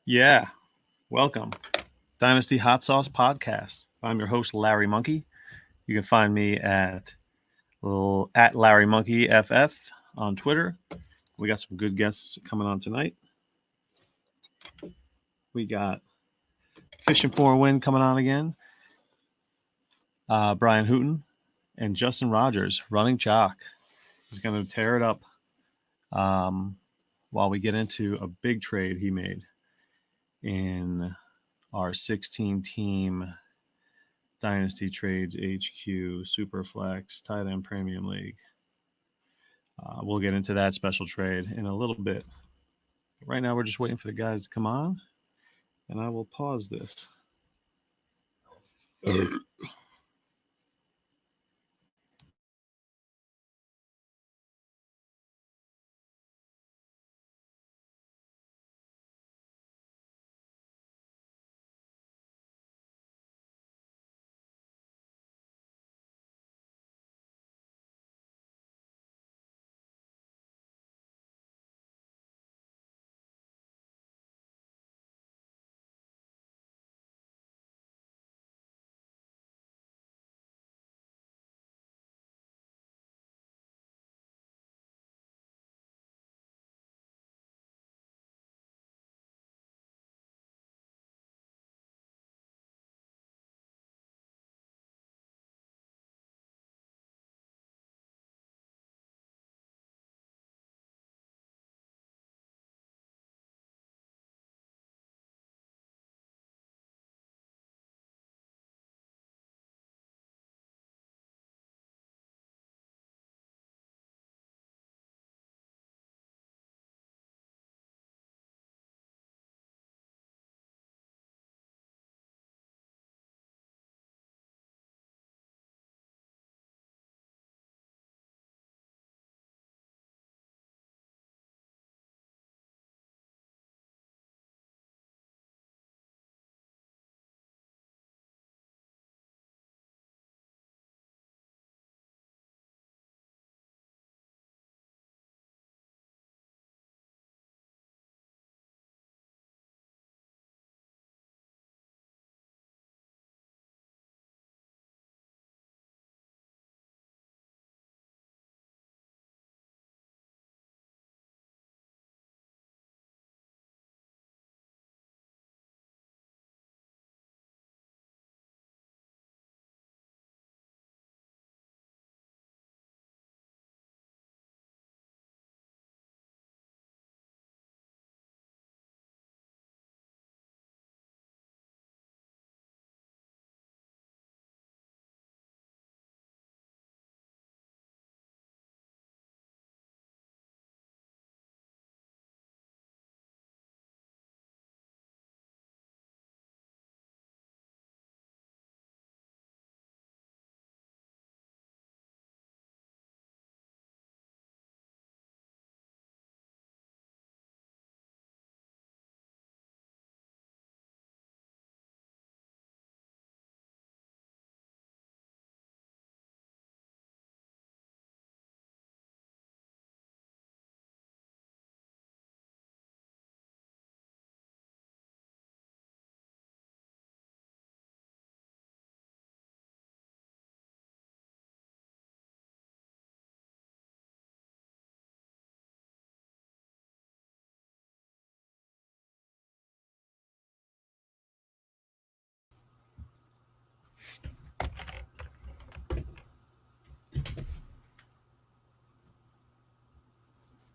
Yeah, welcome. Dynasty Hot Sauce Podcast. I'm your host, Larry Monkey. You can find me at Larry Monkey FF on Twitter. We got some good guests coming on tonight. We got Fishing for a Win coming on again. Brian Hooton and Justin Rogers, Running Chalk. He's going to tear it up while we get into a big trade he made in our 16-team Dynasty Trades HQ Superflex Tight End Premium League. We'll get into that special trade in a little bit. Right now, we're just waiting for the guys to come on, and I will pause this.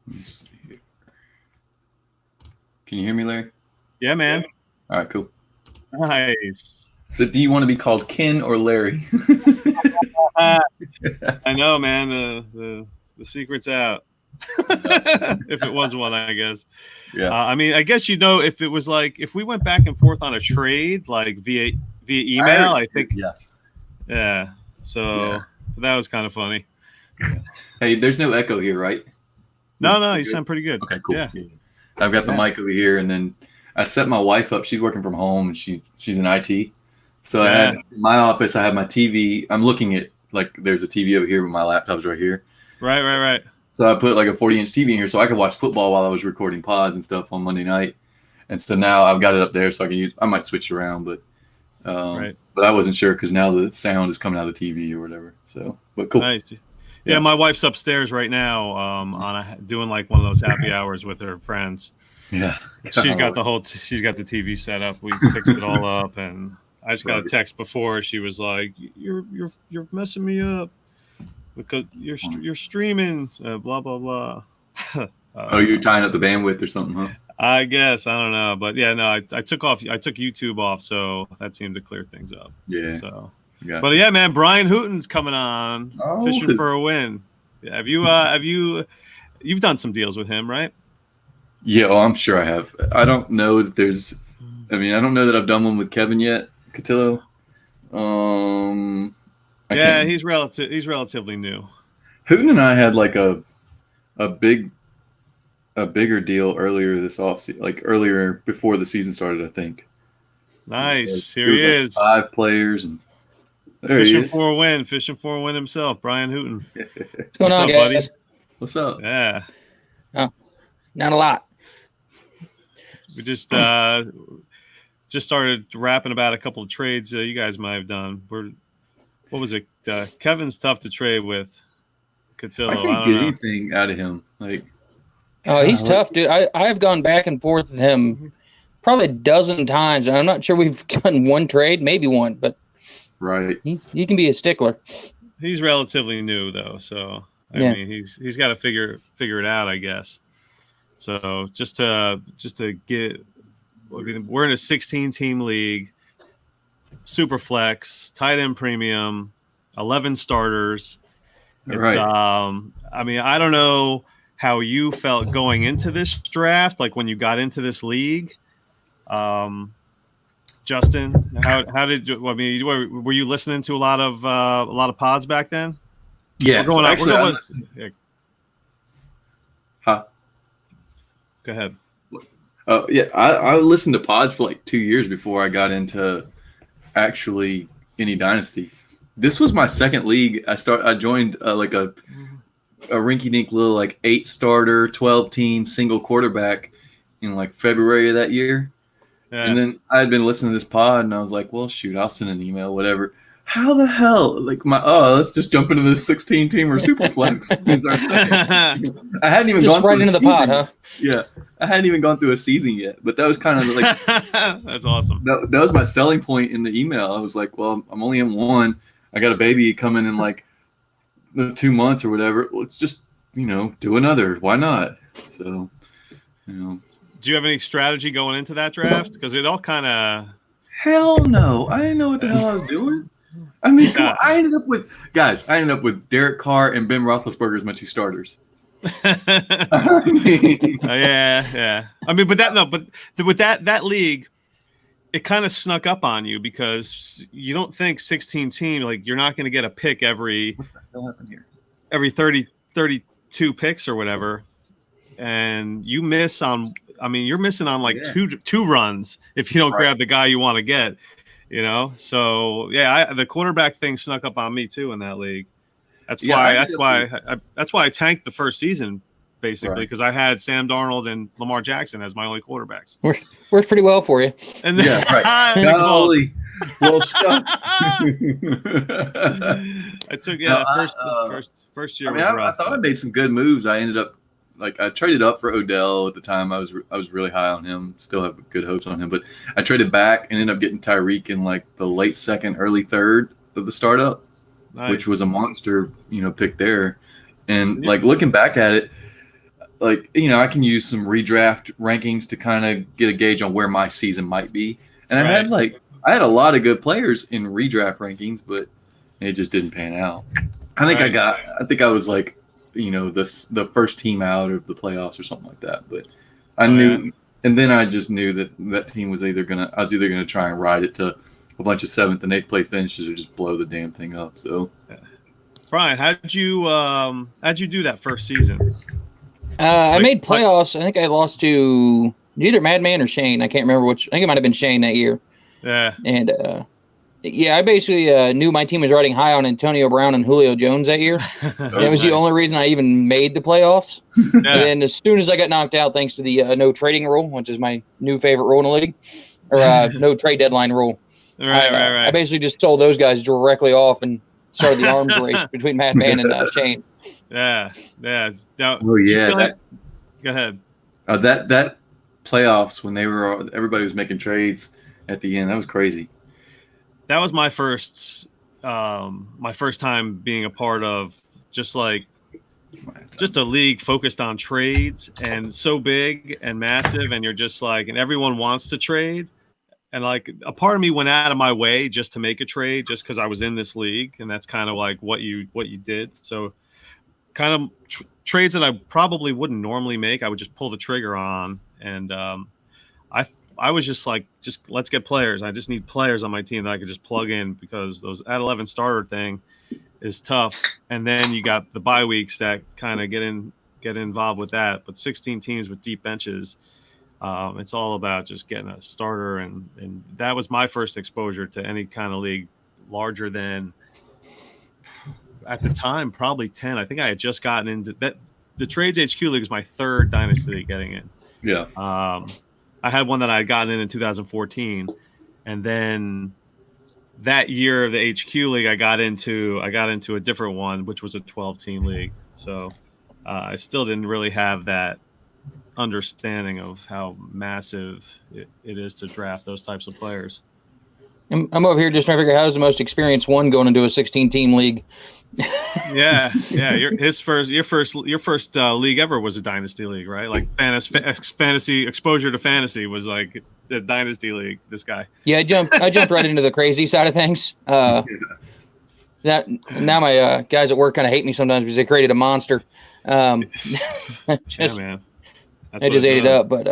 Let me see here. Can you hear me, Larry? Yeah, man. All right, cool. Nice. So do you want to be called Ken or Larry? I know, man. The secret's out. If it was one, I guess. Yeah. I mean, I guess if it was like if we went back and forth on a trade, like via email, I think. Yeah. Yeah. So that was kind of funny. Yeah. Hey, there's no echo here, right? No, you sound pretty good. Okay, cool. Yeah. I've got the mic over here, and then I set my wife up. She's working from home, and she's in IT. So I had in my office. I have my TV. I'm looking at there's a TV over here, but my laptop's right here. Right. So I put like a 40-inch TV in here so I could watch football while I was recording pods and stuff on Monday night. And so now I've got it up there, so I can use. I might switch it around, but Right. but I wasn't sure because now the sound is coming out of the TV or whatever. So, but cool. Nice. Yeah, my wife's upstairs right now, doing like one of those happy hours with her friends. Yeah, She's got the TV set up. We fixed it all up, and I just got a text before. She was like, "You're messing me up because you're streaming, blah blah blah." Oh, you're tying up the bandwidth or something, huh? I guess I don't know, but yeah, no, I took YouTube off, so that seemed to clear things up. Yeah. So, Gotcha. but yeah, man, Brian Hooton's coming on, fishing for a win. Yeah, you've done some deals with him, right? Yeah, I'm sure I have. I don't know that there's. I mean, I don't know that I've done one with Kevin yet, Cotillo. He's relatively new. Hooton and I had like a bigger deal earlier this offseason, like earlier before the season started, I think. Nice. Here he is. 5 players and fishing for a win himself, Brian Hooton. What's going on, buddy? guys? What's up? Yeah. Oh, not a lot. We just started rapping about a couple of trades you guys might have done. What was it? Kevin's tough to trade with. Cotillo. I can't get anything out of him. Like, oh, he's tough, dude. I've gone back and forth with him probably a dozen times, and I'm not sure we've done one trade, maybe one, but right. He can be a stickler. He's relatively new though, so I mean he's got to figure it out, I guess. So just to get, we're in a 16-team league, super flex, tight end premium, 11 starters. It's, right. I mean, I don't know how you felt going into this draft, like when you got into this league. Justin, how did you? I mean, were you listening to a lot of pods back then? Yeah. Go ahead. Oh yeah, I listened to pods for like 2 years before I got into actually any dynasty. This was my second league. I joined like a rinky-dink little like 8-starter, 12-team single quarterback in like February of that year. Yeah. And then I had been listening to this pod, and I was like, "Well, shoot, I'll send an email, whatever." How the hell? Like let's just jump into this 16-team or Superflex. I hadn't even just gone right through into the pod, huh? Yeah, I hadn't even gone through a season yet, but that was kind of like that's awesome. That was my selling point in the email. I was like, "Well, I'm only in one. I got a baby coming in like 2 months or whatever. Let's just do another. Why not?" So, Do you have any strategy going into that draft? Because it all kind of. Hell no! I didn't know what the hell I was doing. I mean, I ended up with Derek Carr and Ben Roethlisberger as my 2 starters. I mean, yeah. I mean, but with that league, it kind of snuck up on you because you don't think 16-team, like you're not going to get a pick every 32 picks or whatever, and you miss on. I mean, you're missing on like two runs if you don't grab the guy you want to get. So the quarterback thing snuck up on me too in that league. That's why I tanked the first season basically because I had Sam Darnold and Lamar Jackson as my only quarterbacks. Worked pretty well for you. And then, Golly. Well, shucks. I took first year. I mean, was rough, I thought I made some good moves. I ended up. Like I traded up for Odell at the time. I was really high on him. Still have good hopes on him. But I traded back and ended up getting Tyreek in like the late second, early third of the startup, which was a monster, pick there. And like looking back at it, like I can use some redraft rankings to kind of get a gauge on where my season might be. And I had a lot of good players in redraft rankings, but it just didn't pan out. I think I was like. The first team out of the playoffs or something like that. But I knew, and then I just knew that team was either gonna try and ride it to a bunch of 7th and 8th place finishes or just blow the damn thing up. So, Brian, how'd you do that first season? I made playoffs. I think I lost to either Madman or Shane. I can't remember which. I think it might have been Shane that year. Yeah. And Yeah, I basically knew my team was riding high on Antonio Brown and Julio Jones that year. That was the only reason I even made the playoffs. And then as soon as I got knocked out, thanks to the no trading rule, which is my new favorite rule in the league, or no trade deadline rule, Right. I basically just sold those guys directly off and started the arms race between Matt Van and Shane. Yeah. Now, Oh yeah, go ahead. That playoffs when everybody was making trades at the end, that was crazy. That was my first time being a part of just a league focused on trades and so big and massive, and you're just like, and everyone wants to trade, and like a part of me went out of my way just to make a trade just because I was in this league, and that's kind of like what you did. So kind of trades that I probably wouldn't normally make, I would just pull the trigger on, and I was just like, let's get players. I just need players on my team that I could just plug in, because those at 11 starter thing is tough. And then you got the bye weeks that kind of get involved with that. But 16 teams with deep benches, it's all about just getting a starter. And that was my first exposure to any kind of league larger than, at the time, probably 10. I think I had just gotten into that. The Trades HQ League was my third dynasty league getting in. Yeah. I had one that I had gotten in 2014, and then that year of the HQ League, I got into a different one, which was a 12-team league. So I still didn't really have that understanding of how massive it is to draft those types of players. I'm over here just trying to figure out how's the most experienced one going into a 16-team league. Yeah. Your first league ever was a dynasty league, right? Like fantasy exposure to fantasy was like the dynasty league. This guy. Yeah, I jumped right into the crazy side of things. Now my guys at work kind of hate me sometimes because they created a monster. Yeah, man. I just ate it up, but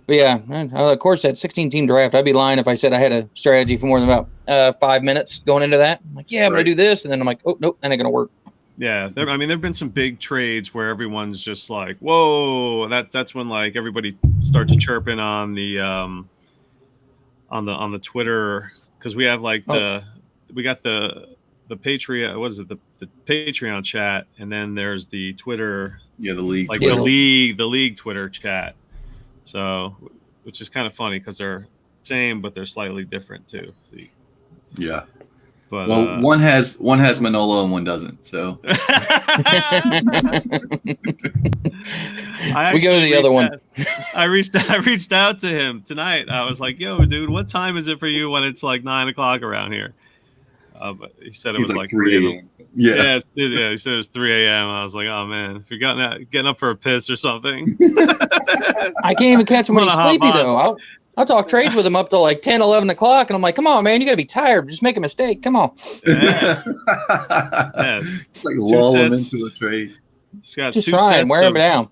yeah, of course, that 16-team draft, I'd be lying if I said I had a strategy for more than about 5 minutes going into that. I'm like, yeah, I'm going to do this. And then I'm like, oh, nope, that ain't going to work. Yeah. There have been some big trades where everyone's just like, whoa, that's when like everybody starts chirping on the Twitter. Cause we have like we got the Patreon, what is it? The Patreon chat. And then there's the Twitter. Yeah. The league. Like Twitter. the league Twitter chat. So, which is kind of funny because they're same, but they're slightly different too. So yeah. But well, one has Manolo and one doesn't. So we go to the other one. I reached out to him tonight. I was like, "Yo, dude, what time is it for you when it's like 9 o'clock around here?" But he said it was like 3 a.m. Yeah, he said it was 3 a.m. I was like, "Oh man, if you're getting up for a piss or something." I can't even catch him when he's sleepy though. I'll talk trades with him up to like 10, 11 o'clock, and I'm like, come on, man, you got to be tired. Just make a mistake. Come on. Yeah. Like lull him into a trade. He's got just two try sets and wear him down.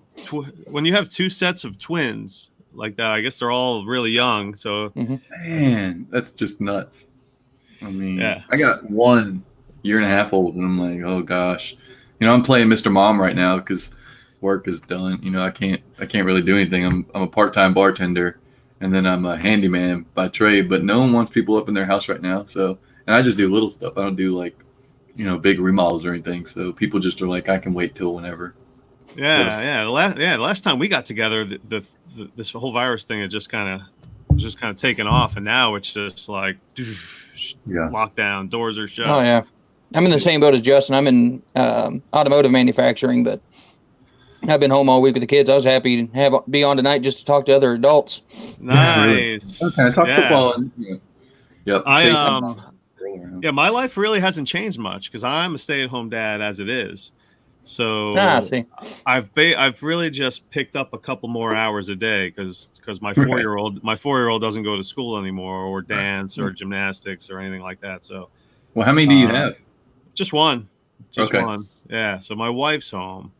When you have two sets of twins like that, I guess they're all really young. So, man, that's just nuts. I mean, yeah. I got 1 year-and-a-half old, and I'm like, oh gosh, I'm playing Mr. Mom right now because work is done. I can't really do anything. I'm a part-time bartender, and then I'm a handyman by trade. But no one wants people up in their house right now. So, and I just do little stuff. I don't do like, big remodels or anything. So people just are like, I can wait till whenever. Yeah. The last time we got together, this whole virus thing had just kind of taken off, and now it's just like lockdown, doors are shut. Oh yeah, I'm in the same boat as Justin. I'm in automotive manufacturing, but I've been home all week with the kids. I was happy to be on tonight just to talk to other adults. Nice. Okay, talk football. And, yep. My life really hasn't changed much because I'm a stay-at-home dad as it is. So see. I've really just picked up a couple more hours a day because my 4-year-old doesn't go to school anymore or dance or gymnastics or anything like that. So, well, how many do you have? Just one. Okay. One. Yeah. So my wife's home.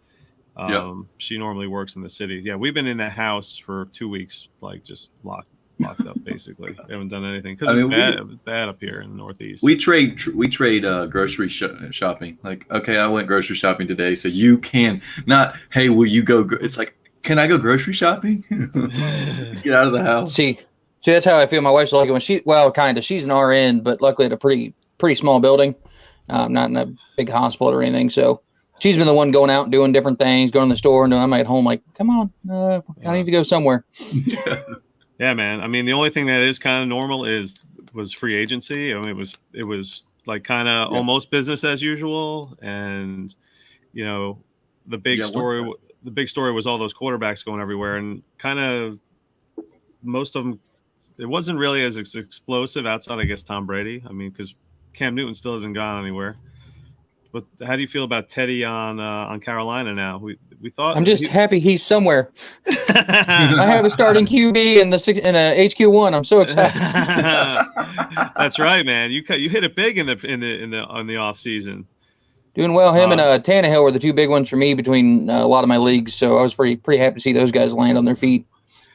She normally works in the city. Yeah, we've been in that house for 2 weeks, like just locked up basically. We haven't done anything because it's bad up here in the Northeast. We trade grocery shopping. Like, okay, I went grocery shopping today, so you can not. Hey, will you go? It's like, can I go grocery shopping? Just to get out of the house. See, See, that's how I feel. My wife's like when she's an RN, but luckily at a pretty small building, not in a big hospital or anything. So she's been the one going out and doing different things, going to the store, and I'm at home like, come on, I need to go somewhere. Yeah, man. I mean, the only thing that is kind of normal was free agency. I mean, it was like kind of almost business as usual, and the big story was all those quarterbacks going everywhere, and kind of most of them. It wasn't really as explosive outside, I guess, Tom Brady. I mean, because Cam Newton still hasn't gone anywhere. But how do you feel about Teddy on Carolina now? We thought I'm just happy he's somewhere. I have a starting QB in a HQ1. I'm so excited. That's right, man. You hit it big on the off season. Doing well. Him and Tannehill were the two big ones for me between a lot of my leagues. So I was pretty happy to see those guys land on their feet.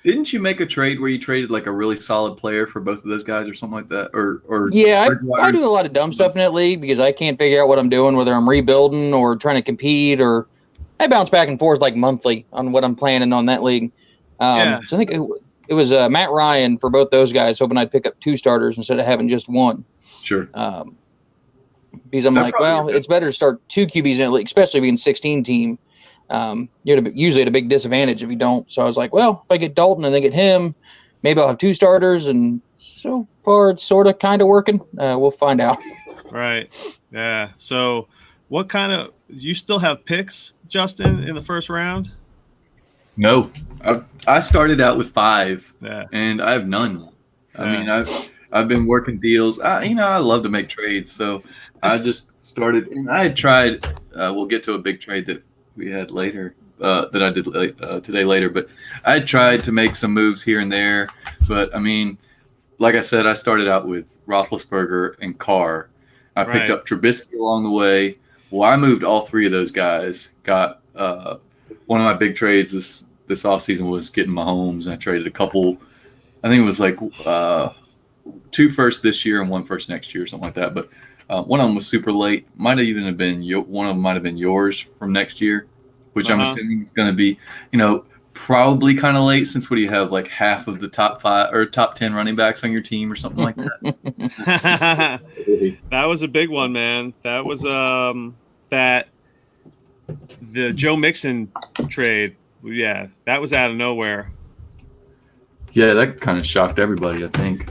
Didn't you make a trade where you traded like a really solid player for both of those guys or something like that? Or yeah, I do a lot of dumb stuff in that league because I can't figure out what I'm doing, whether I'm rebuilding or trying to compete, or I bounce back and forth like monthly on what I'm planning on that league. So I think it was Matt Ryan for both those guys, hoping I'd pick up 2 starters instead of having just one. Sure. Because I'm like, well, it's better to start 2 QBs in a league, especially being 16 team. You're usually at a big disadvantage if you don't. So I was like, well, if I get Dalton and then get him, maybe I'll have 2 starters. And so far, it's sort of kind of working. We'll find out. Right. Yeah. So what kind of – you still have picks, Justin, in the first round? No. I started out with 5, yeah, and I have none. Yeah. I mean, I've been working deals. I love to make trades. So I just started – and I had tried we'll get to a big trade that we had later that I did today later, but I tried to make some moves here and there. But I mean, like I said, I started out with Roethlisberger and Carr. I picked up Trubisky along the way. Well, I moved all 3 of those guys. Got one of my big trades this offseason was getting Mahomes, and I traded a couple. I think it was like 2 firsts this year and 1 first next year, or something like that. But one of them was super late. Might have even been one of them might have been yours from next year, which I'm assuming is going to be, probably kind of late, since what do you have, like half of the top 5 or top 10 running backs on your team or something like that? That was a big one, man. That was the Joe Mixon trade. Yeah, that was out of nowhere. Yeah, that kind of shocked everybody, I think.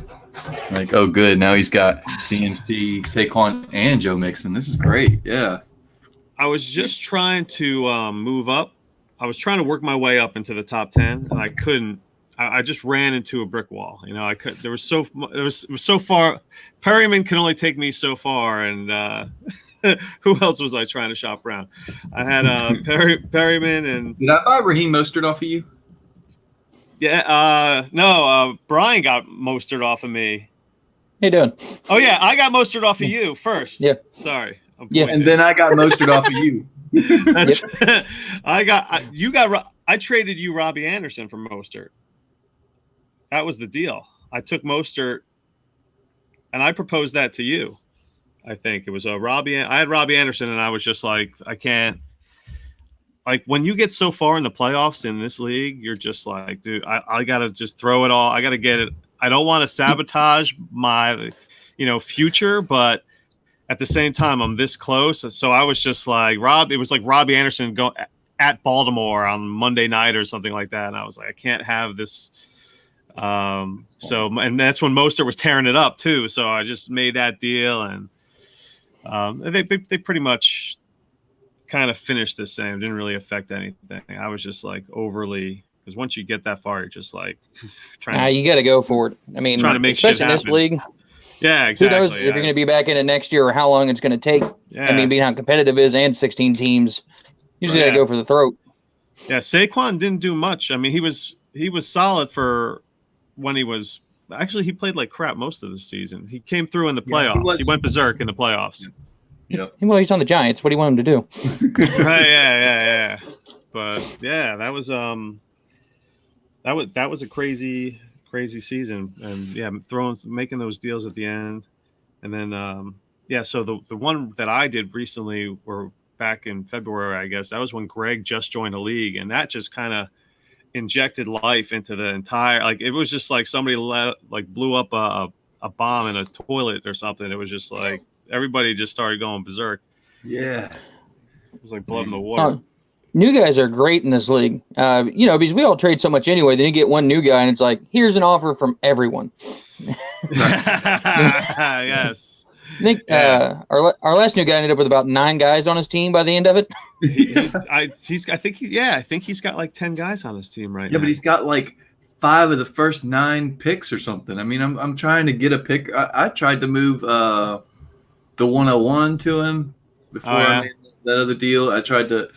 Like, oh, good. Now he's got CMC, Saquon, and Joe Mixon. This is great. Yeah. I was just trying to move up. I was trying to work my way up into the top 10, and I couldn't. I just ran into a brick wall. I could. It was so far. Perryman can only take me so far, and who else was I trying to shop around? I had Perryman and. Did I buy Raheem Mostert off of you? Yeah, no, Brian got Mostert off of me. How you doing? Oh, yeah, I got Mostert off of you first. Yeah. Sorry. Yeah, and then I got Mostert off of you. I traded you Robbie Anderson for Mostert. That was the deal. I took Mostert, and I proposed that to you. I think it was Robbie. I had Robbie Anderson, and I was just like, I can't. Like, when you get so far in the playoffs in this league, you're just like, dude, I got to just throw it all. I got to get it. I don't want to sabotage my, future, but at the same time, I'm this close. So I was just like, it was like Robbie Anderson go at Baltimore on Monday night or something like that. And I was like, I can't have this. And that's when Mostert was tearing it up too. So I just made that deal, and they pretty much kind of finished the same. It didn't really affect anything. I was just like overly, because once you get that far, you're just like trying. You got to go for it. I mean, trying to make especially in this league. Yeah, exactly. Who knows if you're going to be back in it next year or how long it's going to take? Yeah. I mean, being how competitive it is and 16 teams, you just got to go for the throat. Yeah, Saquon didn't do much. I mean, he was solid for when he was. Actually, he played like crap most of the season. He came through in the playoffs. He went berserk in the playoffs. Yep. Well, he's on the Giants. What do you want him to do? Right, yeah. But yeah, that was a crazy season, and yeah, making those deals at the end, and then so the one that I did recently, or back in February, I guess that was when Greg just joined the league, and that just kind of injected life into the entire. Like it was just like somebody blew up a bomb in a toilet or something. It was just like everybody just started going berserk. Yeah, it was like blood in the water. New guys are great in this league, because we all trade so much anyway. Then you get one new guy, and it's like, here's an offer from everyone. Yes. I think our last new guy ended up with about 9 guys on his team by the end of it. I think he's got like 10 guys on his team right now. Yeah, but he's got like 5 of the first 9 picks or something. I mean, I'm trying to get a pick. I tried to move the 101 to him before I made that other deal. I tried to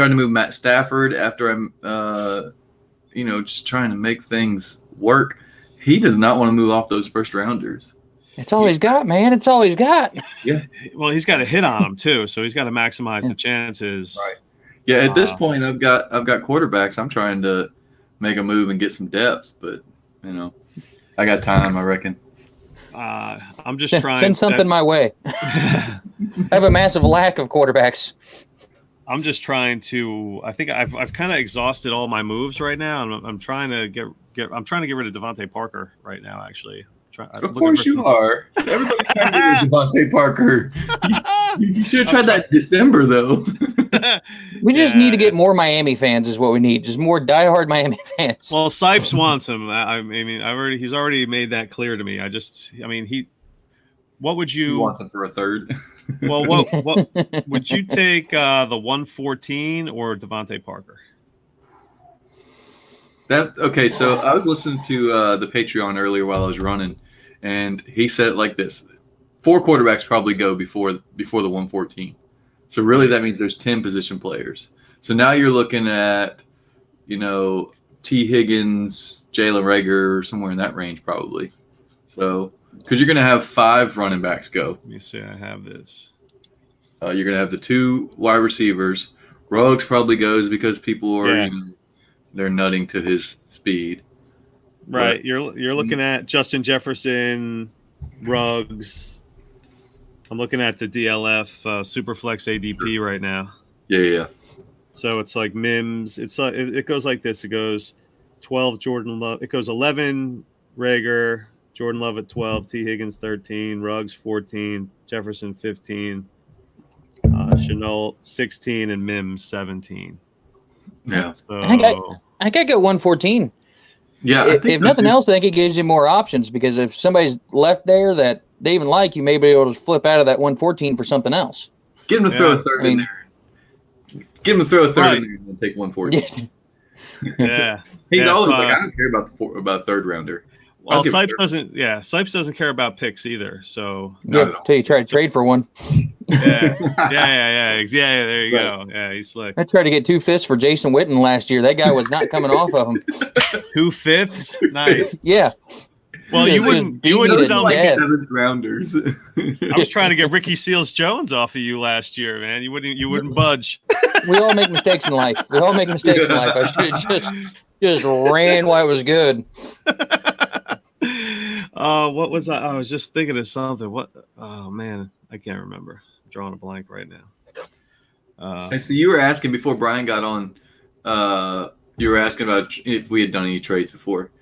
move Matt Stafford after I'm just trying to make things work. He does not want to move off those first rounders. It's all he's got, man. It's all he's got. Yeah. Well, he's got a hit on him too, so he's got to maximize the chances. Right. Yeah. At this point, I've got quarterbacks. I'm trying to make a move and get some depth, but I got time. I reckon. I'm just trying. Send something my way. I have a massive lack of quarterbacks. I'm just trying to. I think I've kind of exhausted all my moves right now, and I'm trying to get rid of Devontae Parker right now. Actually, of course you are. Everybody's trying to get rid of Devontae Parker. You should have tried that in December, though. We just need to get more Miami fans. Is what we need. Just more diehard Miami fans. Well, Sipes wants him. I mean, he's already made that clear to me. What would you? He wants him for a third. Well, what would you take the 114 or Devontae Parker? Okay, so I was listening to the Patreon earlier while I was running, and he said it like this: 4 quarterbacks probably go before the 114. So really, that means there's 10 position players. So now you're looking at, T. Higgins, Jalen Reagor, somewhere in that range probably. So because you're going to have 5 running backs go. Let me see. I have this. You're going to have the 2 wide receivers. Ruggs probably goes because people are they're nutting to his speed. Right. But you're looking at Justin Jefferson, Ruggs. I'm looking at the DLF Superflex ADP right now. Yeah. So it's like Mims. It goes like this. It goes 12 Jordan Love. It goes 11 Reagor, Jordan Love at 12, T. Higgins 13, Ruggs 14, Jefferson 15, Shenault 16, and Mims 17. Yeah. So I think I go 114. Yeah. If nothing else, I think it gives you more options because if somebody's left there that they even like, you may be able to flip out of that 114 for something else. Get him to throw a third in there. Get him to throw a third in there and then take 114. Yeah. He's always like, I don't care about third rounder. Well, Sipes doesn't care about picks either. So until you try to trade for one. Yeah. There you go. Yeah, he's slick. I tried to get 2 fifths for Jason Witten last year. That guy was not coming off of him. 2 fifths? Nice. Yeah. Well, you wouldn't sell like me 7th rounders. I was trying to get Ricky Seals-Jones off of you last year, man. You wouldn't budge. We all make mistakes in life. I should have just ran while it was good. What was I was just thinking of something. What? Oh man, I can't remember. I'm drawing a blank right now. So you were asking before Brian got on. You were asking about if we had done any trades before.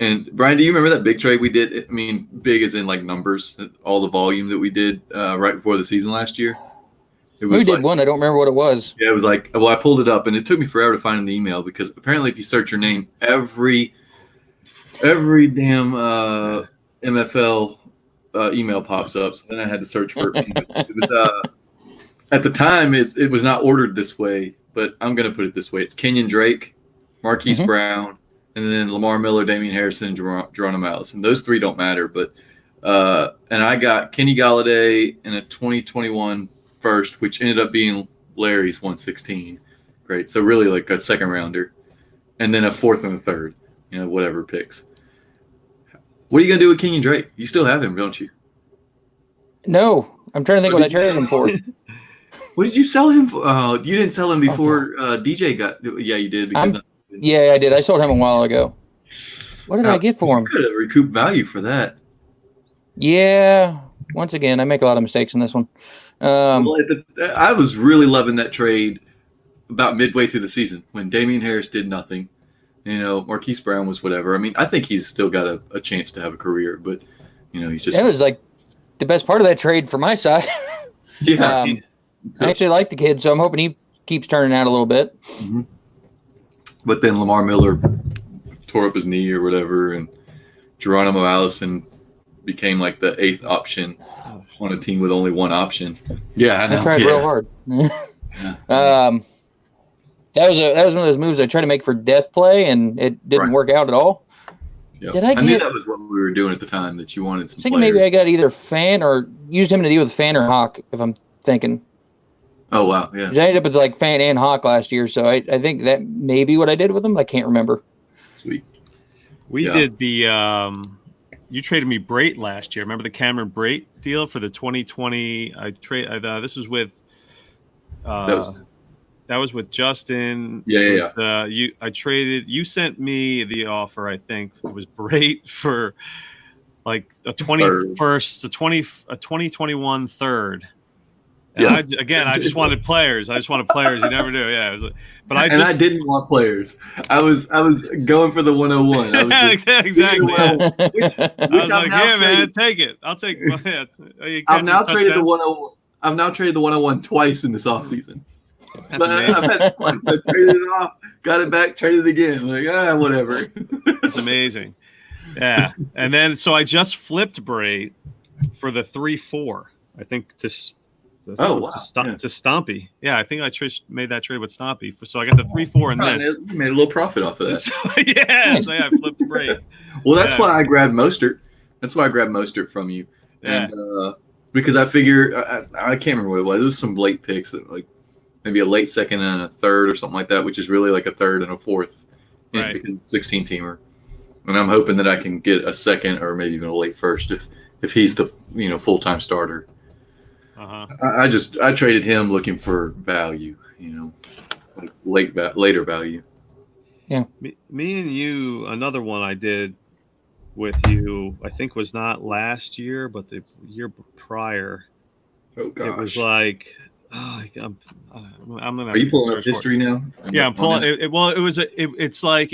And Brian, do you remember that big trade we did? I mean, big as in like numbers, all the volume that we did right before the season last year. We did one. I don't remember what it was. Yeah, it was like, well, I pulled it up, and it took me forever to find an email because apparently, if you search your name, every damn MFL email pops up. So then I had to search for it. It was at the time it was not ordered this way, but I'm gonna put it this way: it's Kenyon Drake, Marquise Brown, and then Lamar Miller, Damian Harrison, and Geronimo Allison. Those 3 don't matter, but and I got Kenny Galladay in a 2021 first, which ended up being Larry's 116. Great. So really like a second rounder. And then a 4th and a 3rd, whatever picks. What are you going to do with Kenyon Drake? You still have him, don't you? No. I'm trying to think what I traded him for. What did you sell him for? You didn't sell him before DJ got – yeah, you did. Yeah, I did. I sold him a while ago. What did I get for him? You could have recouped value for that. Yeah. Once again, I make a lot of mistakes in this one. I was really loving that trade about midway through the season when Damian Harris did nothing. Marquise Brown was whatever. I mean, I think he's still got a chance to have a career, but he's just That was like the best part of that trade for my side. yeah. I actually like the kid, so I'm hoping he keeps turning out a little bit. Mhm. But then Lamar Miller tore up his knee or whatever, and Geronimo Allison became like the 8th option on a team with only one option. Yeah, I know. I tried real hard. That was one of those moves I tried to make for death play, and it didn't work out at all. Yep. Did I knew that was what we were doing at the time, that you wanted some I think players. maybe I got either Fan or used him to deal with Fan or Hawk, if I'm thinking. Oh, wow, yeah. 'Cause I ended up with like Fan and Hawk last year, so I think that may be what I did with them. I can't remember. Sweet. We did the you traded me Brait last year. Remember the Cameron Brait deal for the 2020? This was with that was with Justin. Yeah. You sent me the offer. I think it was Brait for like a 2021 third. And I just wanted players. You never do. Yeah. I didn't want players. I was going for the 101. Exactly. Which I was like, yeah, man, take it. I'll take it. I've now traded the 101. I've now traded the 101 twice in this offseason. That's amazing. I've had twice. I traded it off, got it back, traded it again. Like, whatever. It's amazing. Yeah. And then so I just flipped Brait for the 3-4. I think to Stompy. Yeah, I think I made that trade with Stompy. So I got the 3-4 in this. You made a little profit off of that. So I flipped Brait. Well, that's why I grabbed Mostert. That's why I grabbed Mostert from you. Yeah. And because I figure I can't remember what it was. It was some late picks, like maybe a late second and a third or something like that, which is really like a third and a fourth, right? Because 16 teamer. And I'm hoping that I can get a second or maybe even a late first if he's the full-time starter. I traded him looking for value, like later value. Yeah. Me and you, another one I did with you, I think was not last year, but the year prior. Oh gosh. It was like, I'm gonna. Are you pulling up history now? Yeah, I'm pulling. It's like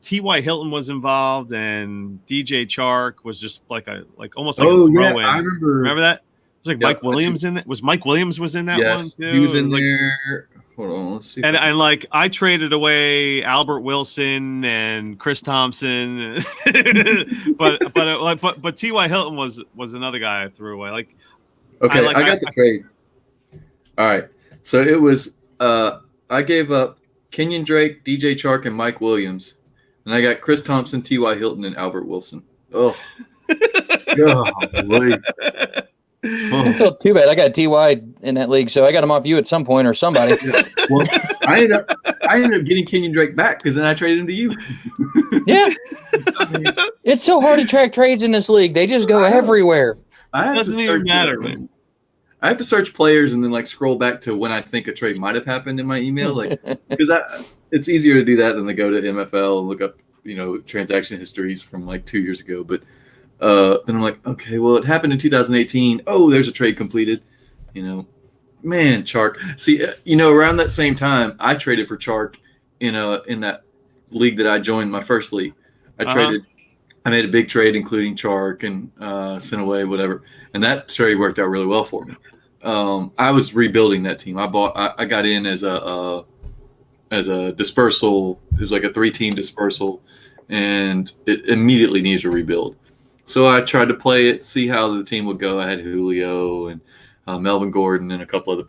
T.Y. Hilton was involved, and DJ Chark was just almost like a throw-in. I remember that. It was like Mike Williams in that. Was Mike Williams was in that one too? He was in there. Hold on, let's see. And I traded away Albert Wilson and Chris Thompson, but T.Y. Hilton was another guy I threw away. I got the trade. All right, so it was I gave up Kenyon Drake, DJ Chark, and Mike Williams, and I got Chris Thompson, T.Y. Hilton, and Albert Wilson. Oh, golly. I felt too bad. I got T.Y. in that league, so I got him off you at some point or somebody. Well, I ended up getting Kenyon Drake back because then I traded him to you. Yeah. It's so hard to track trades in this league. They just go everywhere. It doesn't even matter, man. I have to search players and then scroll back to when I think a trade might have happened in my email, because it's easier to do that than to go to MFL and look up transaction histories from 2 years ago. But then I'm like, okay, well, it happened in 2018. Oh, there's a trade completed. Man, Chark. See, around that same time, I traded for Chark in that league that I joined, my first league. I made a big trade, including Chark and sent away whatever, and that trade worked out really well for me. I was rebuilding that team. I got in as a dispersal. It was like a 3-team dispersal, and it immediately needs a rebuild. So I tried to play it, see how the team would go. I had Julio and Melvin Gordon and a couple other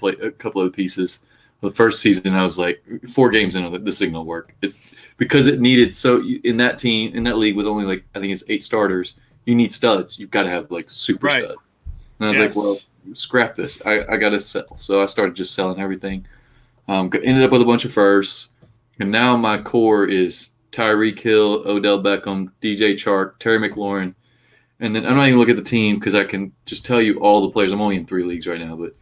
pieces. The first season, I was like 4 games in, the signal work. It's because it needed in that league with only I think it's 8 starters. You need studs. You've got to have super studs. And I was like, well, scrap this. I got to sell. So I started just selling everything. Ended up with a bunch of firsts, and now my core is Tyreek Hill, Odell Beckham, DJ Chark, Terry McLaurin. And then I'm not even looking at the team because I can just tell you all the players. I'm only in 3 leagues right now, but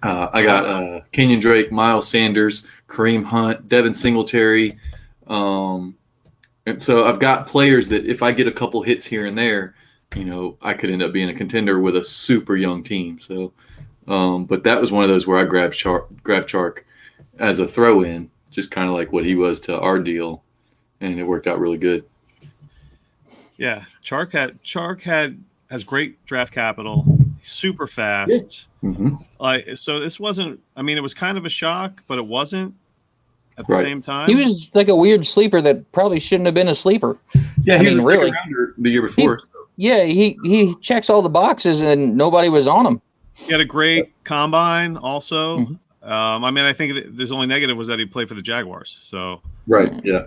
I got Kenyon Drake, Miles Sanders, Kareem Hunt, Devin Singletary. And so I've got players that if I get a couple hits here and there, I could end up being a contender with a super young team. So, but that was one of those where I grabbed Chark as a throw-in, just kind of like what he was to our deal. and it worked out really good. Yeah, Chark has great draft capital, super fast. Mm-hmm. So this wasn't. I mean, it was kind of a shock, but it wasn't at the Right. same time. He was like a weird sleeper that probably shouldn't have been a sleeper. Yeah, I he mean, was a really. second-rounder the year before. Yeah, he checks all the boxes and nobody was on him. He had a great combine, also. Mhm. I mean, I think his only negative was that he played for the Jaguars. So, Right. Yeah.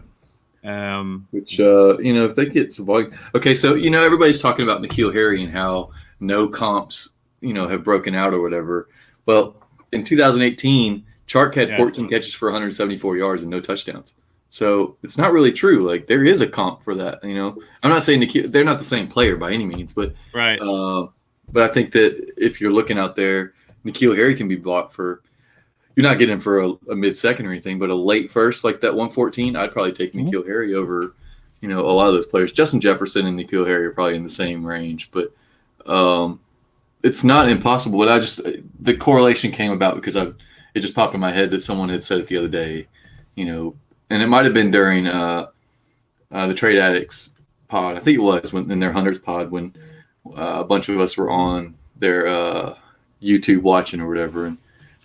Which if they get some volume. Okay, so everybody's talking about N'Keal Harry and how no comps have broken out or whatever. Well, in 2018, Chark had 14 catches for 174 yards and no touchdowns. So it's not really true. Like, there is a comp for that. I'm not saying they're not the same player by any means, but right. But I think that if you're looking out there, N'Keal Harry can be bought for. You're not getting him for a mid-second or anything, but a late first like that 114, I'd probably take N'Keal Harry over, a lot of those players. Justin Jefferson and N'Keal Harry are probably in the same range, but it's not impossible. But the correlation came about because it just popped in my head that someone had said it the other day, and it might have been during the Trade Addicts pod. I think it was in their 100th pod when a bunch of us were on their YouTube watching or whatever, and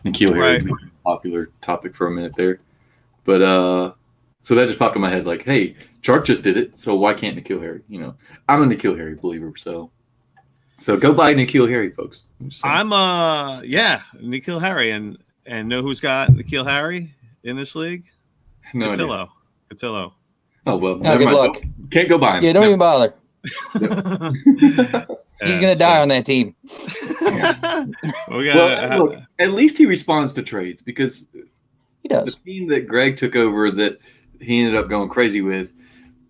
N'Keal Harry was a popular topic for a minute there. But so that just popped in my head like, hey, Chark just did it, so why can't N'Keal Harry? I'm a N'Keal Harry believer, so go buy N'Keal Harry, folks. I'm N'Keal Harry, and know who's got N'Keal Harry in this league? No Cotillo. Oh well, good luck. Can't go buy him. Yeah, don't even bother. He's gonna die on that team. Look, at least he responds to trades because he does. The team that Greg took over that he ended up going crazy with,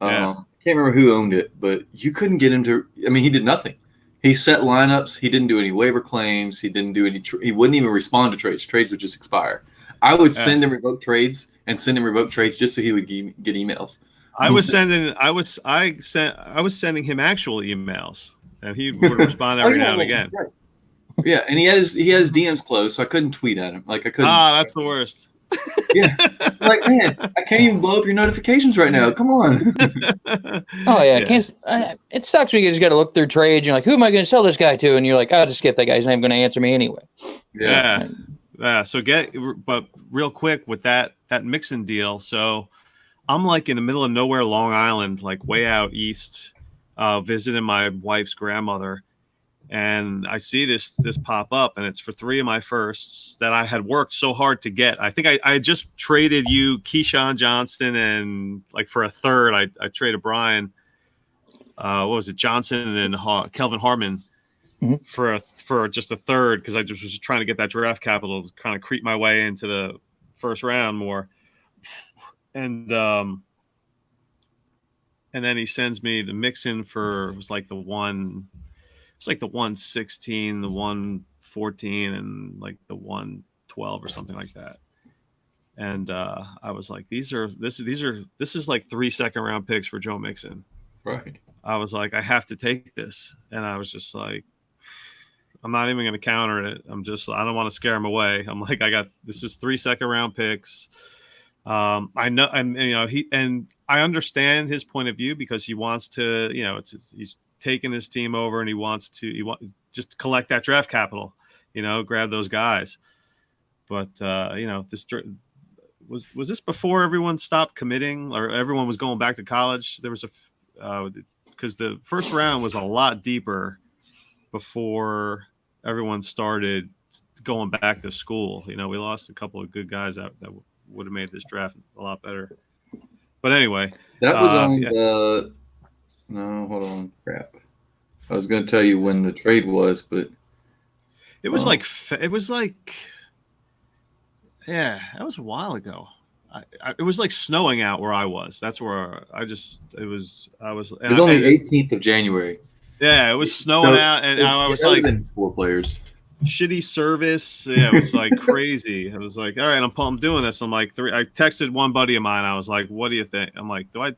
can't remember who owned it, but you couldn't get him to. I mean, he did nothing. He set lineups. He didn't do any waiver claims. He didn't do any. He wouldn't even respond to trades. Trades would just expire. I would send him revoked trades just so he would get emails. I was sending him actual emails, and he would respond every now and again. Right. Yeah, and he had his DMs closed, so I couldn't tweet at him. Like I couldn't. That's the worst. Yeah, like man, I can't even blow up your notifications right now. Come on. Oh yeah, I can't. It sucks when you just got to look through trades. You're like, who am I going to sell this guy to? And you're like, I'll just skip that guy. He's not even going to answer me anyway. Yeah. So but real quick with that Mixon deal. So I'm like in the middle of nowhere, Long Island, like way out east, visiting my wife's grandmother. And I see this pop up, and it's for 3 of my firsts that I had worked so hard to get. I think I had just traded you Keyshawn Johnson, and like for a third, I traded Brian. What was it, Johnson and Kelvin Harmon for just a third because I just was trying to get that draft capital to kind of creep my way into the first round more. And then he sends me the Mixon for it was like the 116, the 114, and like the 112 or something like that. And I was like, this is like 3 second-round picks for Joe Mixon. Right. I was like, I have to take this, and I was just like, I'm not even going to counter it. I don't want to scare him away. I'm like, this is 3 second-round picks. I know, and I understand his point of view because he wants to, he's taking his team over and he wants just to collect that draft capital, grab those guys. But this was this before everyone stopped committing or everyone was going back to college? There was because the first round was a lot deeper before everyone started going back to school. We lost a couple of good guys that would have made this draft a lot better. But anyway, that was on the. No, hold on, crap. I was going to tell you when the trade was, but it was that was a while ago. It was like snowing out where I was. That's where it was on the 18th of January. Yeah, it was snowing out, and I was like 4 players. Shitty service. Yeah, it was like crazy. I was like, all right, I'm doing this. I'm like, I texted one buddy of mine. I was like, what do you think? I'm like, I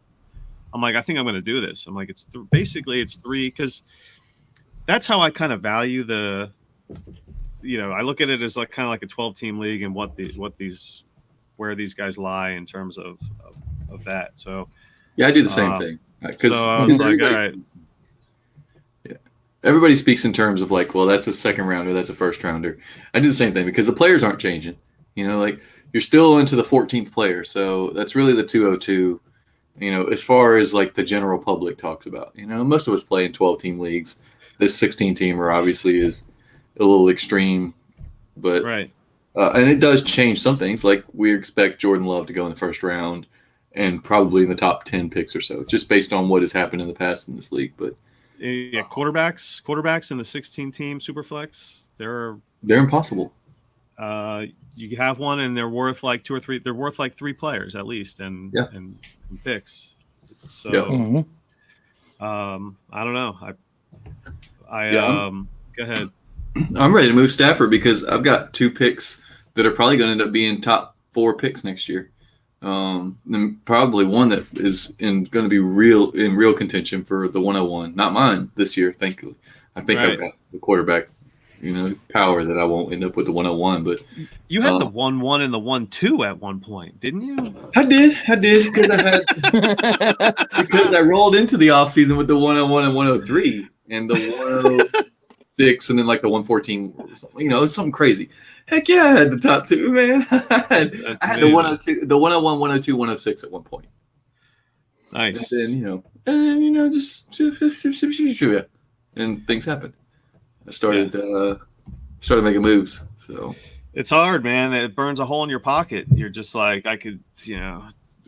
think I'm going to do this. I'm like, basically it's 3 because that's how I kind of value I look at it as like kind of like a 12-team league and where these guys lie in terms of that. So Yeah, I do the same thing. So I was like, all right. Yeah. Everybody speaks in terms of like, well, that's a second rounder, that's a first rounder. I do the same thing because the players aren't changing. You know, like you're still into the 14th player. So that's really the 202, you know, as far as like the general public talks about. You know, most of us play in 12-team leagues. This 16-teamer obviously is a little extreme, but Right. And it does change some things. Like we expect Jordan Love to go in the first round and probably in the top 10 picks or so, just based on what has happened in the past in this league. But Yeah, quarterbacks in the 16-team Superflex, they're impossible. You have one, and they're worth like 2 or 3. They're worth like 3 players at least, and picks. So, I don't know. Go ahead. I'm ready to move Stafford because I've got 2 picks that are probably going to end up being top 4 picks next year. And probably one that is going to be in real contention for the 101. Not mine this year, thankfully. I think I've got the quarterback, power that I won't end up with the 101. But you had the 1-1 and the 1-2 at one point, didn't you? I did because because I rolled into the offseason with the 101 and 103 and the 106 and then like the 114 or something. It's something crazy. Heck yeah, I had the top 2, man. I had the 102, the 101, 102, 106 at one point. Nice. And then, just and things happened. I started making moves. So it's hard, man. It burns a hole in your pocket. You're just like, I could,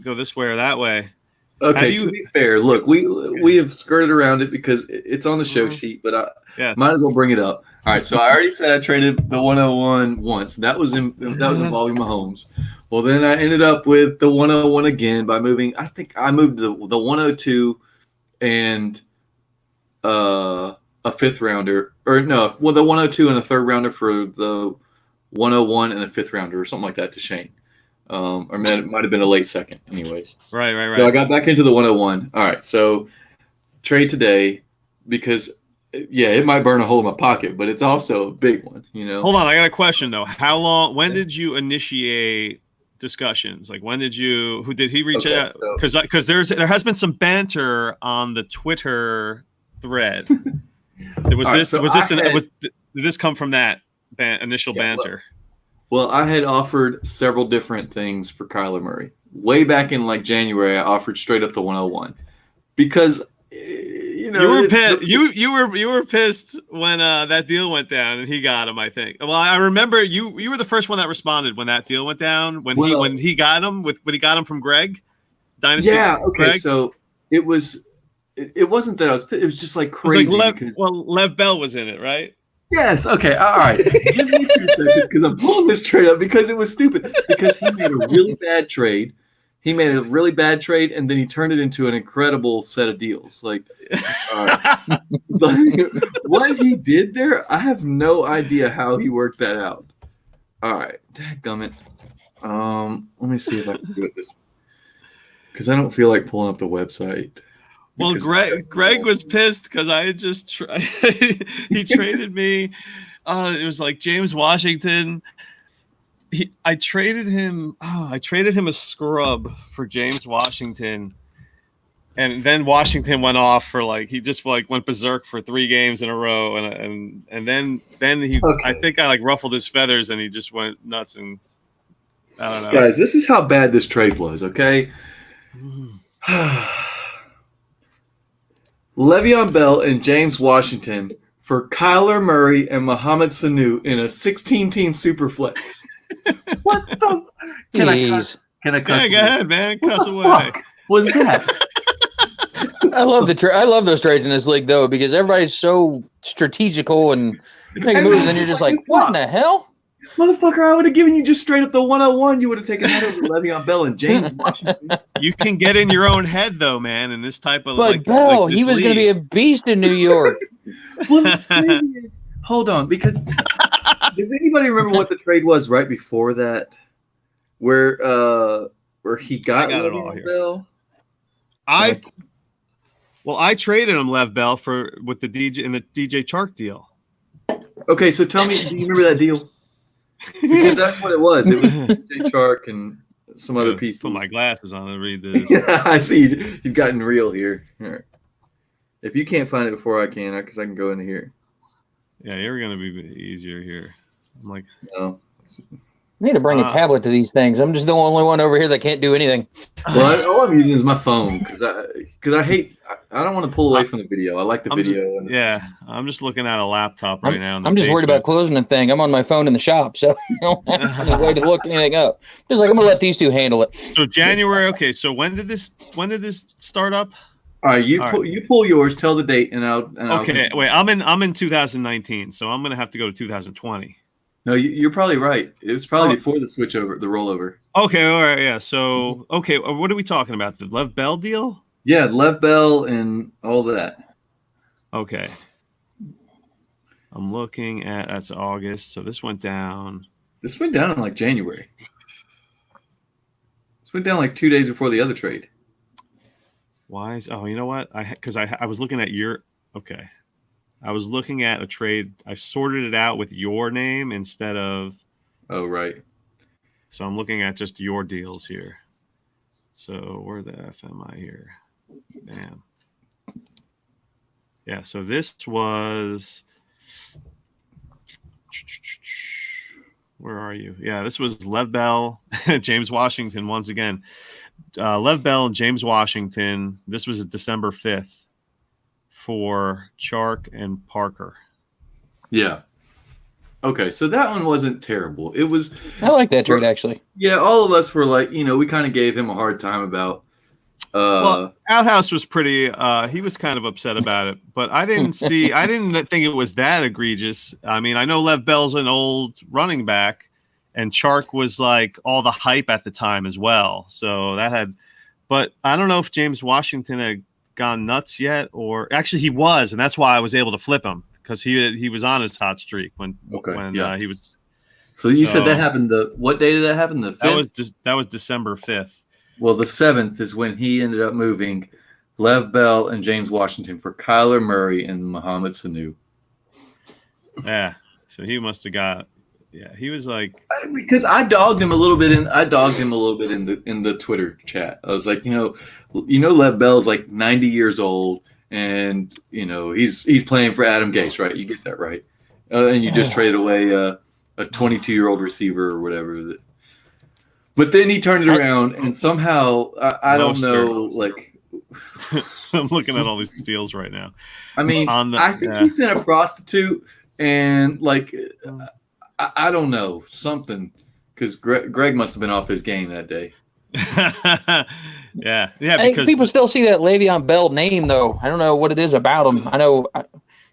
go this way or that way. Okay, to be fair, look, we have skirted around it because it's on the show sheet, but I might as well bring it up. All right, so I already said I traded the 101 once. That was involving Mahomes. Well, then I ended up with the 101 again by moving. I think I moved the 102 and a 5th rounder, or no, the 102 and a 3rd rounder for the 101 and a 5th rounder or something like that to Shane. Or it might have been a late second, anyways. Right. So I got back into the 101. All right, so trade today because, it might burn a hole in my pocket, but it's also a big one, Hold on, I got a question though. When did you initiate discussions? Like, who did he reach out? Because there has been some banter on the Twitter thread. Did this come from that initial banter? Well, I had offered several different things for Kyler Murray. Way back in like January, I offered straight up the 101 because you were pissed. You were pissed when that deal went down and he got him. I think. Well, I remember you were the first one that responded when that deal went down. When he got him from Greg Dynasty. Yeah. Okay. Greg. So it wasn't that I was. It was just like crazy. Lev Bell was in it, right? Yes. Okay. All right. Give me 2 seconds because I'm pulling this trade up because it was stupid. Because he made a really bad trade. And then he turned it into an incredible set of deals. Like what he did there, I have no idea how he worked that out. All right, dadgummit. Let me see if I can do it this because I don't feel like pulling up the website. Well, Greg was pissed because I had just he traded me. It was like James Washington. I traded him a scrub for James Washington, and then Washington went off for he just went berserk for 3 games in a row, and then he I think I ruffled his feathers and he just went nuts, and I don't know. Guys, this is how bad this trade was. Okay. Le'Veon Bell and James Washington for Kyler Murray and Mohamed Sanu in a 16-team Superflex. What the? Can I cuss? Yeah, go ahead, man. Cuss away. Fuck was that? I love I love those trades in this league though because everybody's so strategical and make moves, and then you're just like, what in the hell? Motherfucker, I would have given you just straight up the 101. You would have taken that over Le'Veon Bell and James Washington. You can get in your own head, though, man, in this type of But Bell, he was going to be a beast in New York. Well, what's crazy is, hold on, because does anybody remember what the trade was right before that? Where he got Le'Veon Bell? I traded him Lev Bell with the DJ Chark deal. Okay, so tell me, do you remember that deal? Because that's what it was. It was DJ Chark and some other pieces. Put my glasses on and read this. I see you've gotten real here. All right. If you can't find it before I can, because I can go into here. Yeah, you're gonna be easier here. I'm like, No. I need to bring a tablet to these things. I'm just the only one over here that can't do anything. Well, all I'm using is my phone because I hate. I don't want to pull away from the video. I like the video. I'm just looking at a laptop right now. I'm just worried about closing the thing. I'm on my phone in the shop, so I don't have any way to look anything up. Just like I'm gonna let these two handle it. So January. Okay, so when did this start up? All right, you pull yours. Tell the date, and I'll. Okay, wait. I'm in 2019, so I'm gonna have to go to 2020. No, you're probably right. It was probably before the switchover, the rollover. Okay, all right, yeah. So, okay, what are we talking about? The Lev Bell deal? Yeah, Lev Bell and all that. Okay. I'm looking at that's August, so this went down. This went down in like January. This went down like 2 days before the other trade. Why is? Oh, you know what? I was looking at your. Okay. I was looking at a trade. I sorted it out with your name instead of. Oh, right. So I'm looking at just your deals here. So where the F am I here? Bam. Yeah. So this was. Where are you? Yeah, this was Lev Bell, James Washington once again. Lev Bell and James Washington. This was December 5th. For Chark and Parker. Yeah. Okay, so that one wasn't terrible. It was. I like that trade actually. Yeah, all of us were like, we kind of gave him a hard time about. Well, Outhouse was pretty. He was kind of upset about it, but I didn't think it was that egregious. I mean, I know Lev Bell's an old running back, and Chark was like all the hype at the time as well. So that had, but I don't know if James Washington had gone nuts yet, or actually he was, and that's why I was able to flip him because he was on his hot streak when he was. So you said that happened. What day did that happen? The 5th? That was December 5th. Well, the 7th is when he ended up moving Lev Bell and James Washington for Kyler Murray and Mohamed Sanu. Yeah, so he must have got. Yeah, he was like because I dogged him a little bit in the Twitter chat. I was like, Lev Bell's like 90 years old, and he's playing for Adam Gase, right? You get that right, and you just traded away a 22-year-old receiver or whatever. But then he turned it around, and somehow I don't know, like. I'm looking at all these deals right now. I mean, I think he sent a prostitute, and like. I don't know, something, because Greg must have been off his game that day. yeah, because people still see that Le'Veon Bell name, though. I don't know what it is about him. I know a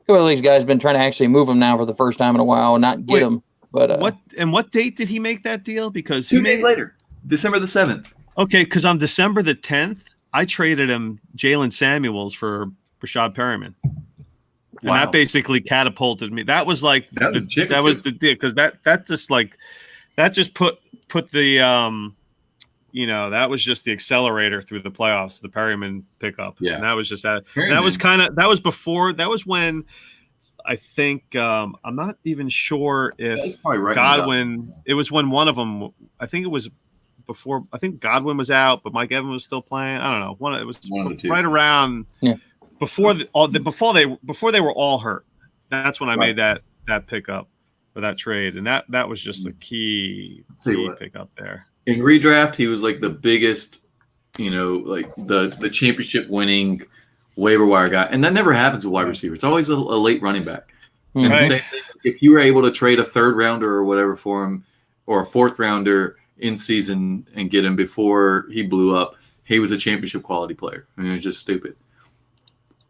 couple of these guys have been trying to actually move him now for the first time in a while and not get him. But what date did he make that deal? Because 2 days later, December the 7th. Okay, because on December the 10th, I traded him Jalen Samuels for Rashad Perryman. And that basically catapulted me. That was like that was the deal because that just put the that was just the accelerator through the playoffs, the Perryman pickup. Yeah, and that was just that. That was before. That was when I think I'm not even sure if Godwin. It was when one of them. I think it was before. I think Godwin was out, but Mike Evans was still playing. I don't know. It was right around. Yeah. Before they were all hurt, that's when I made that pickup or that trade, and that was just a key pickup there. In redraft, he was like the biggest, like the championship winning waiver wire guy, and that never happens with wide receiver. It's always a late running back. And same thing, if you were able to trade a 3rd rounder or whatever for him, or a 4th rounder in season and get him before he blew up, he was a championship quality player. I mean, it was just stupid.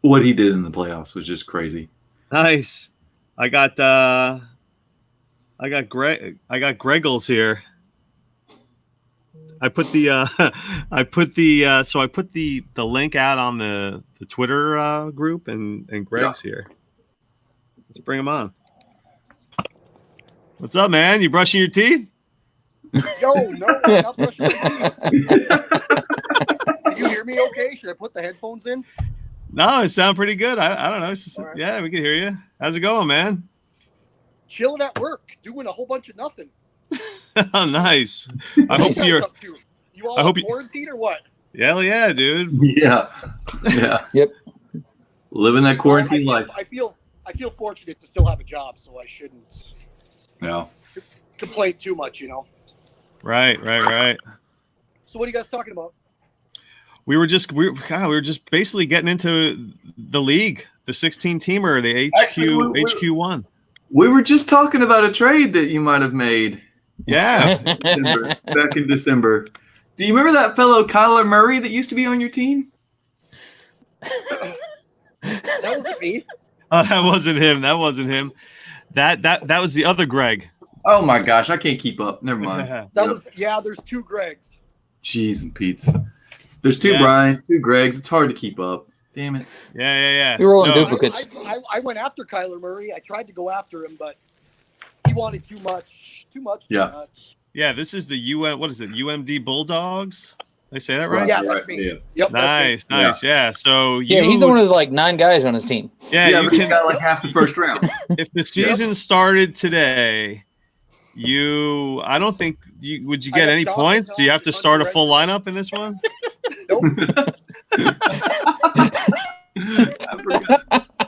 What he did in the playoffs was just crazy. Nice. I got Greggles here. I put the link out on the Twitter group and Greg's here. Let's bring him on. What's up, man? You brushing your teeth? Yo, no, I'm not brushing my teeth. Can you hear me okay? Should I put the headphones in? No, it sounds pretty good. I don't know. Right. Yeah, we can hear you. How's it going, man? Chilling at work, doing a whole bunch of nothing. Oh, nice. I hope you're. You all I hope on you- quarantine or what? Hell yeah, dude. Yeah. Yep. Living that quarantine Well, life. I feel fortunate to still have a job, so I shouldn't Yeah. complain too much, you know. Right. So what are you guys talking about? We were just basically getting into the league, the 16-teamer, the Actually, HQ1. We were just talking about a trade that you might have made Yeah. back in December. Do you remember that fellow Kyler Murray that used to be on your team? That wasn't me. That wasn't him. That was the other Greg. Oh my gosh, I can't keep up. Never mind. That was there's two Gregs. Jeez and Pete's. There's two Yes. Brians, two Gregs. It's hard to keep up. Damn it. Yeah. You're rolling No, duplicates. I went after Kyler Murray. I tried to go after him, but he wanted too much. Yeah. Too much. Yeah, this is the what is it? UMD Bulldogs? Did I say that right? Yeah, that's me. Yeah. Yep. that's me. Nice. Yeah. So you, Yeah, he's the one with like 9 guys on his team. Yeah, you but he can. got like half the first round. If the season started today, I don't think would you I get got any Jonathan points? Do you have to Johnson start a under full lineup in this one? Nope.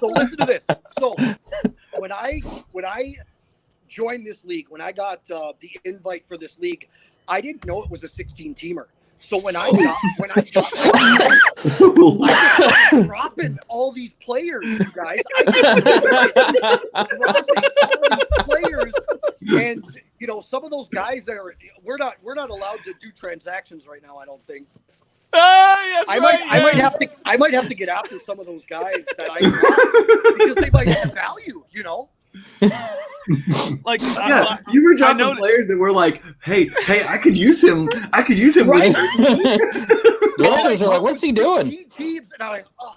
So listen to this. So when I joined this league, when I got the invite for this league, I didn't know it was a 16-teamer. So when I got I just started dropping all these players, you guys. I just started dropping all these players, and you know, some of those guys we're not allowed to do transactions right now. I don't think. Yes, I might have to get after some of those guys that I dropped because they might have value, you know. Like, Yeah, you were dropping know- players that were like, hey, I could use him. Right. The others are like, what's he doing? 16 teams, and I'm like, oh,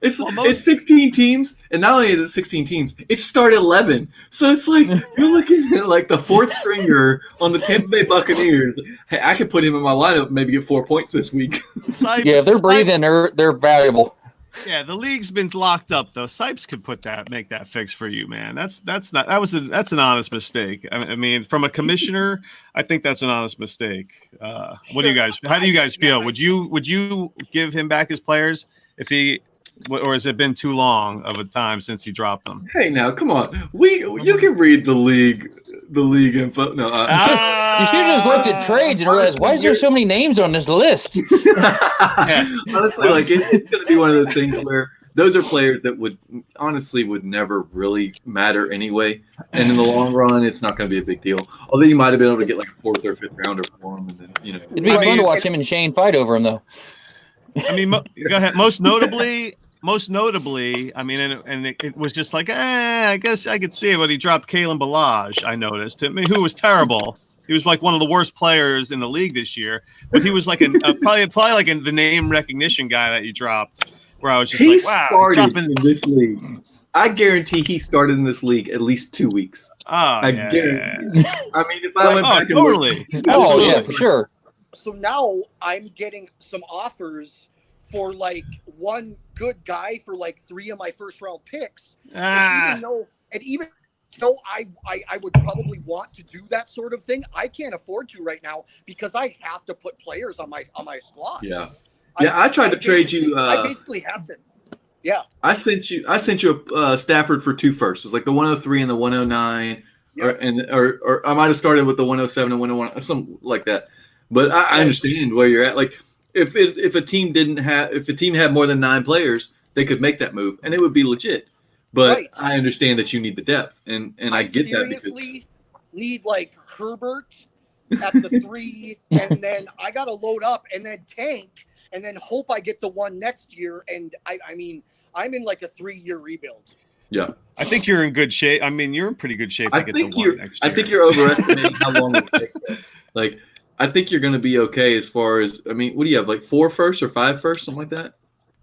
It's Well, most- it's 16 teams, and not only is it 16 teams, it's start 11. So it's like you're looking at like the fourth stringer on the Tampa Bay Buccaneers. Hey, I could put him in my lineup, and maybe get 4 points this week. Sipes, Yeah, if they're breathing, Sipes- they're valuable. Yeah, the league's been locked up though. Sipes could make that fix for you, man. That's an honest mistake. I mean, from a commissioner, I think that's an honest mistake. What do you guys? How do you guys feel? Would you give him back his players if he, or has it been too long of a time since he dropped them? Hey, now come on, you can read the league info. No, You should have just looked at trades and realized, why is there so many names on this list? honestly, like it's going to be one of those things where those are players that would never really matter anyway, and in the long run, it's not going to be a big deal. Although you might have been able to get like a 4th or 5th rounder for him, and then It'd be fun to watch him and Shane fight over him, though. I mean, go ahead. Most notably, I mean, and it was just like, I guess I could see it when he dropped Kalen Balaj. I noticed. I mean, who was terrible. He was like one of the worst players in the league this year. But he was like probably like the name recognition guy that you dropped. Where I was just he like, wow, started in this league. I guarantee he started in this league at least 2 weeks. I guarantee. I mean, if I went back and totally. Oh, yeah, for sure. So now I'm getting some offers for like one good guy for like 3 of my first round picks. And even though I would probably want to do that sort of thing, I can't afford to right now because I have to put players on my squad. Yeah. I tried to trade you. I basically have to. Yeah. I sent you a Stafford for 2 firsts. It's like the 103 and the 109, or I might have started with the 107 and 101, something like that. But I understand where you're at. Like if a team had more than 9 players, they could make that move and it would be legit. But I understand that you need the depth, and I get that. Seriously need like Herbert at the 3, and then I got to load up and then tank, and then hope I get the 1 next year. And I mean, I'm in like a 3-year rebuild. Yeah, I think you're in good shape. I mean, you're in pretty good shape. I think you're overestimating how long it takes. Like, I think you're going to be okay as far as. I mean, what do you have? Like 4 firsts or 5 firsts, something like that.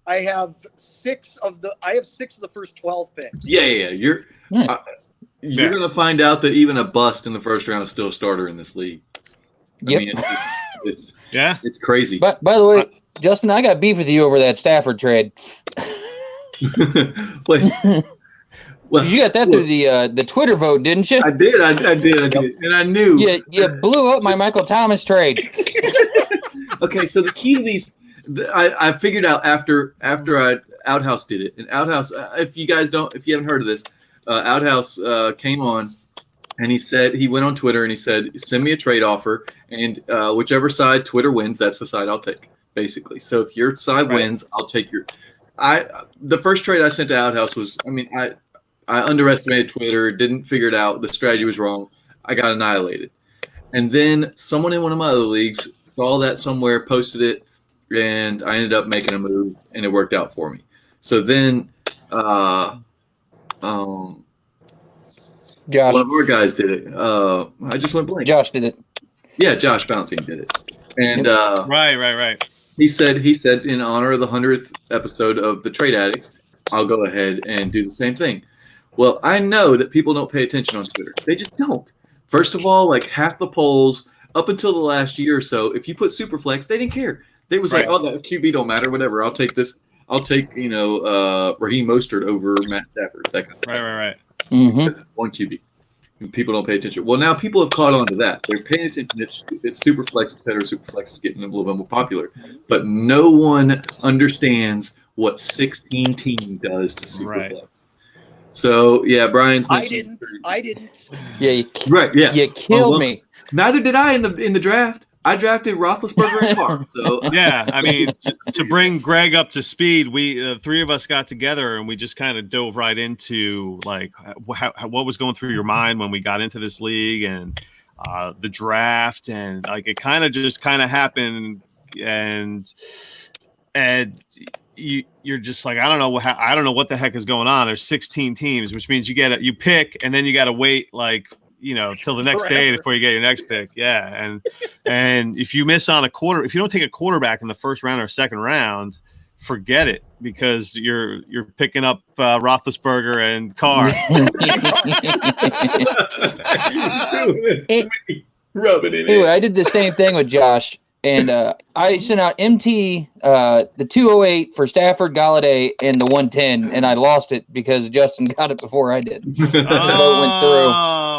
I have 6 of the first 12 picks. Yeah. You're going to find out that even a bust in the first round is still a starter in this league. I mean, it's crazy. But by the way, Justin, I got beef with you over that Stafford trade. Well, you got that through the Twitter vote, didn't you? I did, and I knew. You blew up my Michael Thomas trade. Okay, so the key to these, I figured out after Outhouse did it, and Outhouse, if you haven't heard of this, Outhouse came on, and he went on Twitter and he said, send me a trade offer, and whichever side Twitter wins, that's the side I'll take, basically. So if your side wins, I'll take your. The first trade I sent to Outhouse was, I underestimated Twitter, didn't figure it out, the strategy was wrong, I got annihilated. And then someone in one of my other leagues saw that somewhere, posted it, and I ended up making a move, and it worked out for me. So then, Josh. one of our guys did it. I just went blank. Josh did it. Yeah, Josh Valentine did it. And Right. he said in honor of the 100th episode of the Trade Addicts, I'll go ahead and do the same thing. Well, I know that people don't pay attention on Twitter. They just don't. First of all, like half the polls up until the last year or so, if you put Superflex, they didn't care. They was like, oh, the QB don't matter, whatever. I'll take this. I'll take, Raheem Mostert over Matt Stafford. That kind of thing. Right. Because it's one QB. And people don't pay attention. Well, now people have caught on to that. They're paying attention. It's Superflex, et cetera. Superflex is getting a little bit more popular. But no one understands what 16 team does to Superflex. Right. So, yeah, Brian's I didn't. Yeah, you killed me. Neither did I in the draft. I drafted Roethlisberger and Carr. So yeah, to bring Greg up to speed, we three of us got together and we just kind of dove right into like what was going through your mind when we got into this league and the draft, and like it kind of happened, and you're just like, I don't know what the heck is going on. There's 16 teams, which means you pick and then you got to wait like, till the next day before you get your next pick. Yeah. And if you miss on if you don't take a quarterback in the first round or second round, forget it, because you're picking up Roethlisberger and Carr. Rubbing it Anyway, in. I did the same thing with Josh. And I sent out MT, the 208 for Stafford, Galladay, and the 110, and I lost it because Justin got it before I did. The vote went through.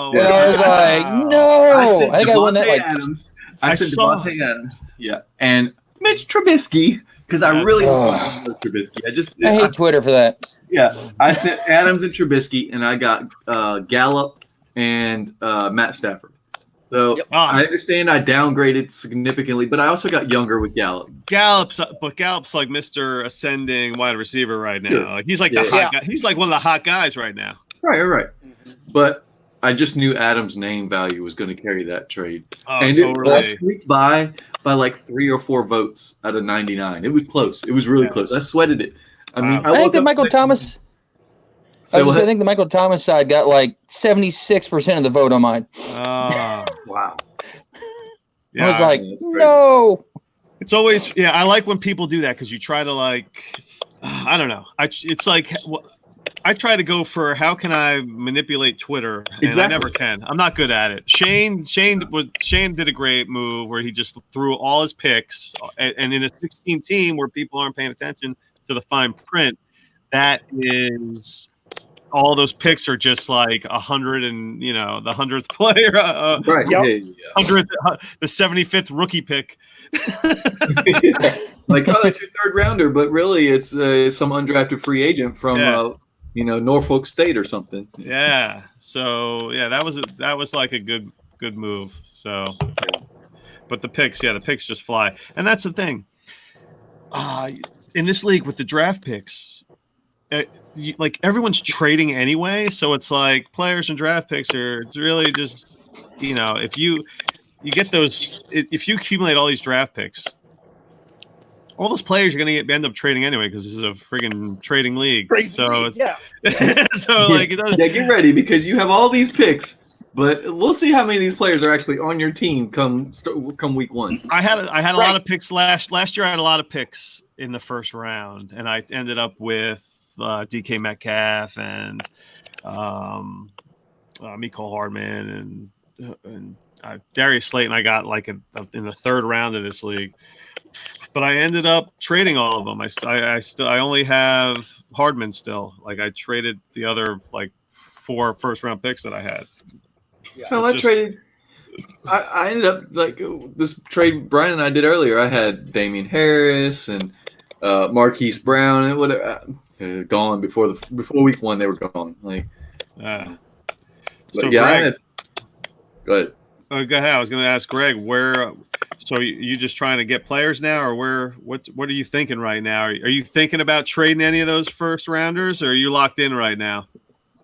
And I was like, no. I think I won that like Adams. I said Devontae Adams. Yeah. And Mitch Trubisky, because I really want Trubisky. I hate Twitter for that. Yeah. I sent Adams and Trubisky, and I got Gallup and Matt Stafford. So I understand I downgraded significantly, but I also got younger with Gallup. Gallup's like Mr. Ascending wide receiver right now. Like he's like the hot guy. He's like one of the hot guys right now. Right. But I just knew Adams' name value was going to carry that trade. Oh, and totally. it squeaked by like 3 or 4 votes out of 99. It was close. It was really close. I sweated it. I think the Michael Thomas. I think the Michael Thomas side got like 76% of the vote on mine. Wow. Yeah, I was like, no. It's always, I like when people do that because you try to like, I don't know. It's like, I try to go for how can I manipulate Twitter, and I never can. I'm not good at it. Shane did a great move where he just threw all his picks, and in a 16 team where people aren't paying attention to the fine print, that is. All those picks are just like 100 and the 100th player, right? Yep. 100th, the 75th rookie pick. Like, it's your third rounder, but really it's some undrafted free agent from Norfolk State or something. Yeah. So that was like a good move. So, but the picks just fly, and that's the thing. In this league with the draft picks. Like everyone's trading anyway, so it's like players and draft picks it's really just if you get those, if you accumulate all these draft picks, all those players are going to end up trading anyway because this is a friggin' trading league. So get ready because you have all these picks, but we'll see how many of these players are actually on your team come week 1. I had a lot of picks last year. I had a lot of picks in the first round, and I ended up with DK Metcalf and Mecole Hardman and Darius Slayton. I got like in the third round of this league, but I ended up trading all of them. I only have Hardman still. Like I traded the other like 4 first round picks that I had. Yeah. Well, I traded I ended up like this trade Brian and I did earlier. I had Damian Harris and Marquise Brown and whatever gone before week 1. They were gone. Like, So but yeah, Greg, I had, go ahead. Go ahead. I was going to ask Greg where. So you just trying to get players now, or where? What are you thinking right now? Are you thinking about trading any of those first rounders, or are you locked in right now?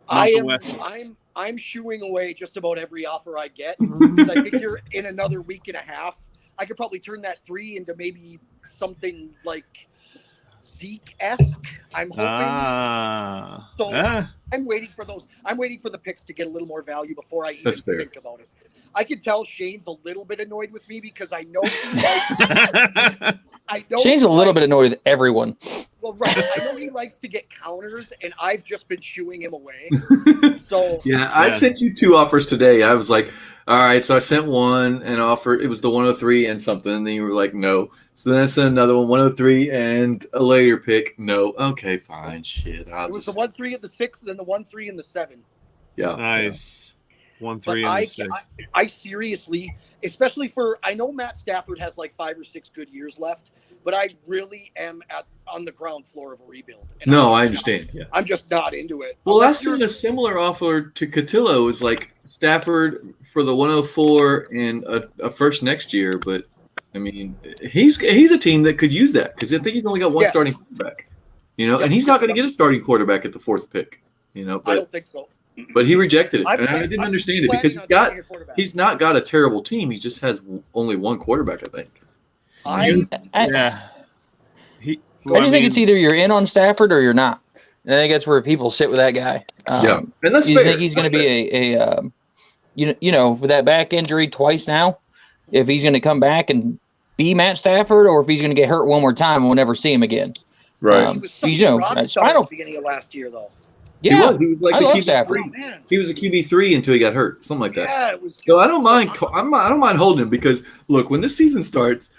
I'm shooing away just about every offer I get because I figure in another week and a half I could probably turn that 3 into maybe something like Zeke-esque. I'm hoping. I'm waiting for those. I'm waiting for the picks to get a little more value before I even think about it. I can tell Shane's a little bit annoyed with me because I know Shane's a little bit annoyed with everyone. Well, right. I know he likes to get counters, and I've just been shooing him away. So I sent you 2 offers today. I was like, all right, so I sent one and offered. It was the 103 and something, and then you were like, no. So then I sent another one, 103 and a later pick. No. Okay, fine. Shit. It was the 1-3 and the 6, then the 1-3 and the 7. Yeah. Nice. 1-3 and the 6. I seriously, especially for, I know Matt Stafford has like 5 or 6 good years left, but I really am on the ground floor of a rebuild. And I understand. Yeah. I'm just not into it. Well, I sent a similar offer to Cotillo. It was like Stafford for the 104 and a first next year. But I mean, he's a team that could use that because I think he's only got one starting quarterback. And he's not going to get a starting quarterback at the 4th pick. But I don't think so. But he rejected it, and I didn't understand it because he's not got a terrible team. He just has only one quarterback, I think. I just think it's either you're in on Stafford or you're not. And I think that's where people sit with that guy. And that's you fair. think he's going to be with that back injury twice now, if he's going to come back and be Matt Stafford, or if he's going to get hurt one more time and we'll never see him again. Right. He was such a rock star at the beginning of last year, though. Yeah, he was like the QB3. He was a QB3 until he got hurt, something like that. Yeah, it was. So I don't mind. I don't mind holding him because look, when this season starts,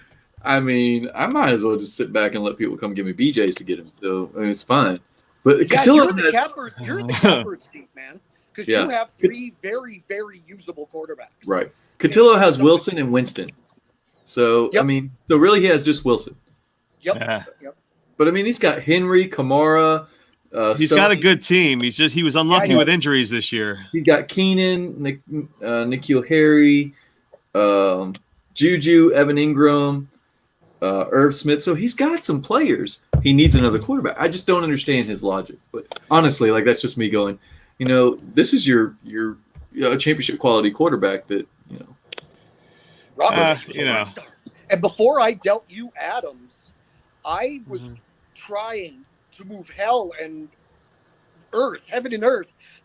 I mean, I might as well just sit back and let people come give me BJs to get him. So I mean, it's fine. But you're in the catbird seat, man, because you have 3 very, very usable quarterbacks. Right. Cotillo has Wilson and Winston. So I mean, so really he has just Wilson. Yep. But I mean, he's got Henry, Kamara. He's got a good team. He was unlucky with injuries this year. He's got Keenan, N'Keal Harry, Juju, Evan Ingram, Irv Smith. So he's got some players. He needs another quarterback. I just don't understand his logic. But honestly, like that's just me going, this is your championship quality quarterback that, Robert, and before I dealt you Adams, I was trying to move heaven and earth,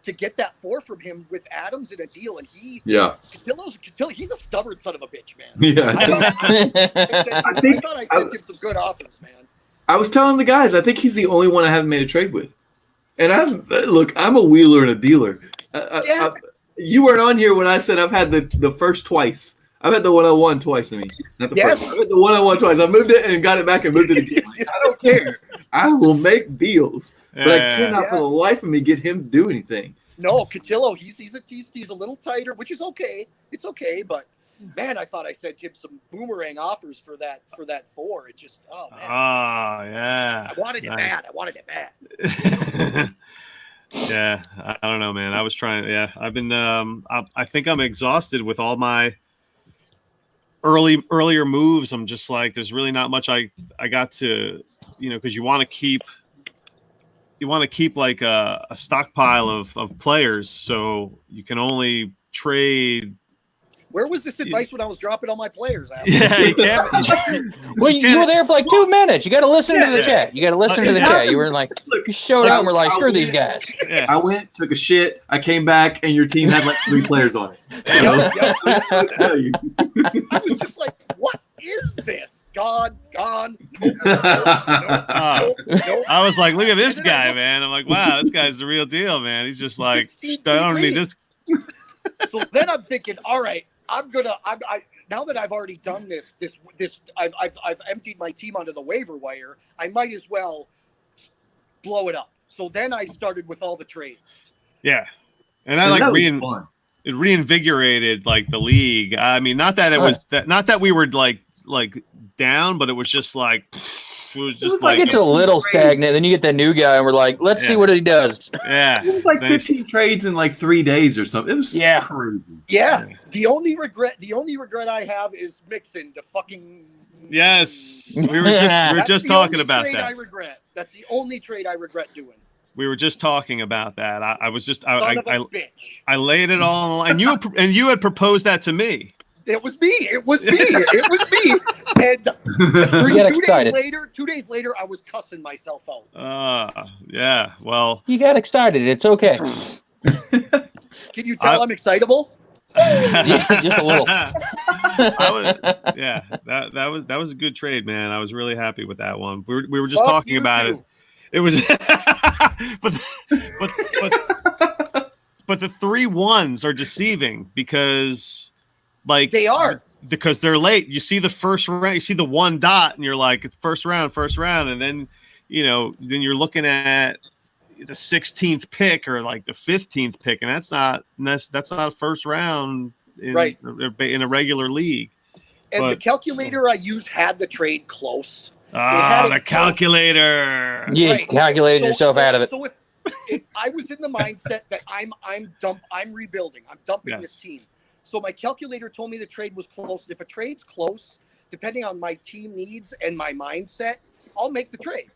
to get that 4 from him with Adams in a deal, and Cotillo, he's a stubborn son of a bitch, man. Yeah, I thought I sent him some good offers, man. I was telling the guys, I think he's the only one I haven't made a trade with, and I'm a wheeler and a dealer. You weren't on here when I said I've had the first twice. I've had the 101 twice. I mean, not the first. I've had the 101 twice. I moved it and got it back and moved it again. Like, I don't care. I will make deals, but I cannot for the life of me get him to do anything. No, Cotillo, he's a little tighter, which is okay. It's okay, but man, I thought I sent him some boomerang offers for that 4. It just man. Oh yeah. I wanted it bad. Yeah, I don't know, man. I was trying. Yeah, I've been. I think I'm exhausted with all my earlier moves. I'm just like, there's really not much I got to, because you want to keep like a stockpile of players, so you can only trade. Where was this advice when I was dropping all my players out? Yeah, you can't. Well, you were there for like 2 minutes. You got to listen to the chat. You got to listen to the chat. You were like, you showed up and were like, screw these guys. Yeah. I went, took a shit, I came back, and your team had like 3 players on it. I was just like, what is this? Gone. Nope. I was like, look at this guy, man. I'm like, wow, this guy's the real deal, man. He's just like, I don't need this. So then I'm thinking, all right, I now that I've already done this, I've emptied my team onto the waiver wire. I might as well blow it up. So then I started with all the trades. Yeah, and I like reinvigorated like the league. I mean, not that it was not that we were like down, but it was just like it was just like it's a little stagnant. Then you get that new guy, and we're like, let's see what he does. Yeah, it was like 15 trades in like 3 days or something. It was crazy. Yeah. The only regret I have is Mixon to fucking. Yes, we were just talking about that. I regret. That's the only trade I regret doing. We were just talking about that. I was just I bitch. laid it all on the line. And you had proposed that to me. It was me. It was me. And 2 days later, I was cussing myself out. Yeah. Well, you got excited. It's okay. Can you tell I'm excitable? Yeah, just a little. That was a good trade, man. I was really happy with that one. We were just talking about it. It was, but the 3-1s are deceiving because, like, because they're late. You see the first round, you see the 1 dot, and you're like, first round, and then then you're looking at the 16th pick or like the 15th pick, and that's not first round in a regular league. And the calculator I used had the trade close. The calculator. Yeah, calculated yourself out of it. So if I was in the mindset that I'm rebuilding, I'm dumping this team. So my calculator told me the trade was close. If a trade's close, depending on my team needs and my mindset, I'll make the trade.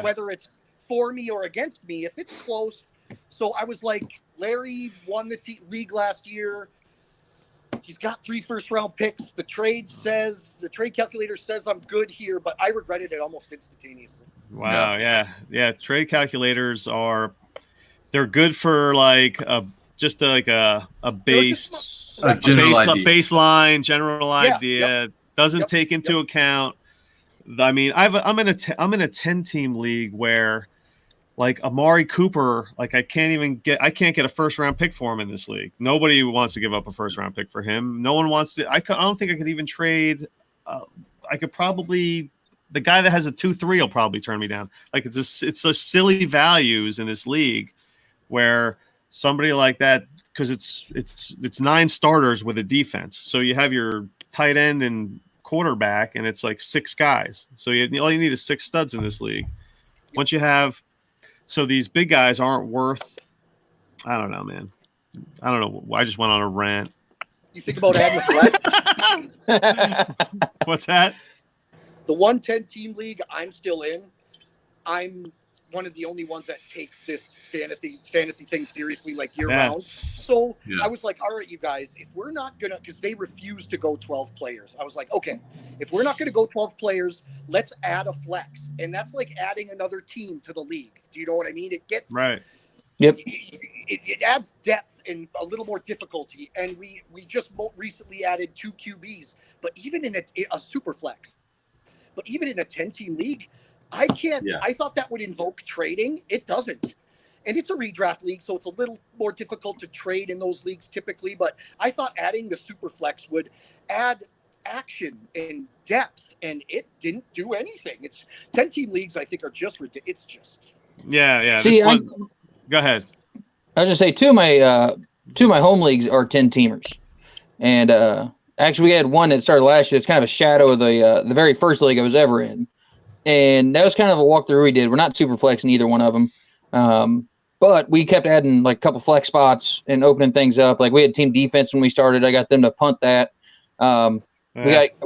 Whether it's for me or against me, if it's close. So I was like, Larry won the league last year. He's got 3 first-round picks. The trade calculator says I'm good here, but I regretted it almost instantaneously. Wow, yeah. Trade calculators they're good for like a baseline general idea. Yep. Doesn't take into account. I mean, I'm in a 10-team league where, like, Amari Cooper, like I can't get a first-round pick for him in this league. Nobody wants to give up a first-round pick for him. No one wants to. I don't think I could even trade. I could probably. The guy that has a 2-3 will probably turn me down. Like it's a silly values in this league, where somebody like that, because it's 9 starters with a defense. So you have your tight end and quarterback, and it's like 6 guys. So all you need is 6 studs in this league. Once you have. So these big guys aren't worth. I don't know, man. I don't know. I just went on a rant. You think about adding a flex? What's that? The 110-team league I'm still in. I'm one of the only ones that takes this fantasy thing seriously, like year round. So I was like, all right, you guys, if we're not gonna, because they refuse to go 12 players. I was like, okay, if we're not gonna go 12 players, let's add a flex, and that's like adding another team to the league. Do you know what I mean? It gets right. Yep. It adds depth and a little more difficulty, and we just recently added 2 QBs. But even in a super flex, but even in a 10-team league, I can't. I thought that would invoke trading. It doesn't. And it's a redraft league, so it's a little more difficult to trade in those leagues typically. But I thought adding the super flex would add action and depth, and it didn't do anything. It's 10-team leagues, I think, are just ridiculous. It's just. Yeah. See, go ahead. I was just say two of my home leagues are 10-teamers, and actually we had one that started last year. It's kind of a shadow of the very first league I was ever in, and that was kind of a walkthrough we did. We're not super flexing either one of them, but we kept adding like a couple flex spots and opening things up. Like we had team defense when we started. I got them to punt that.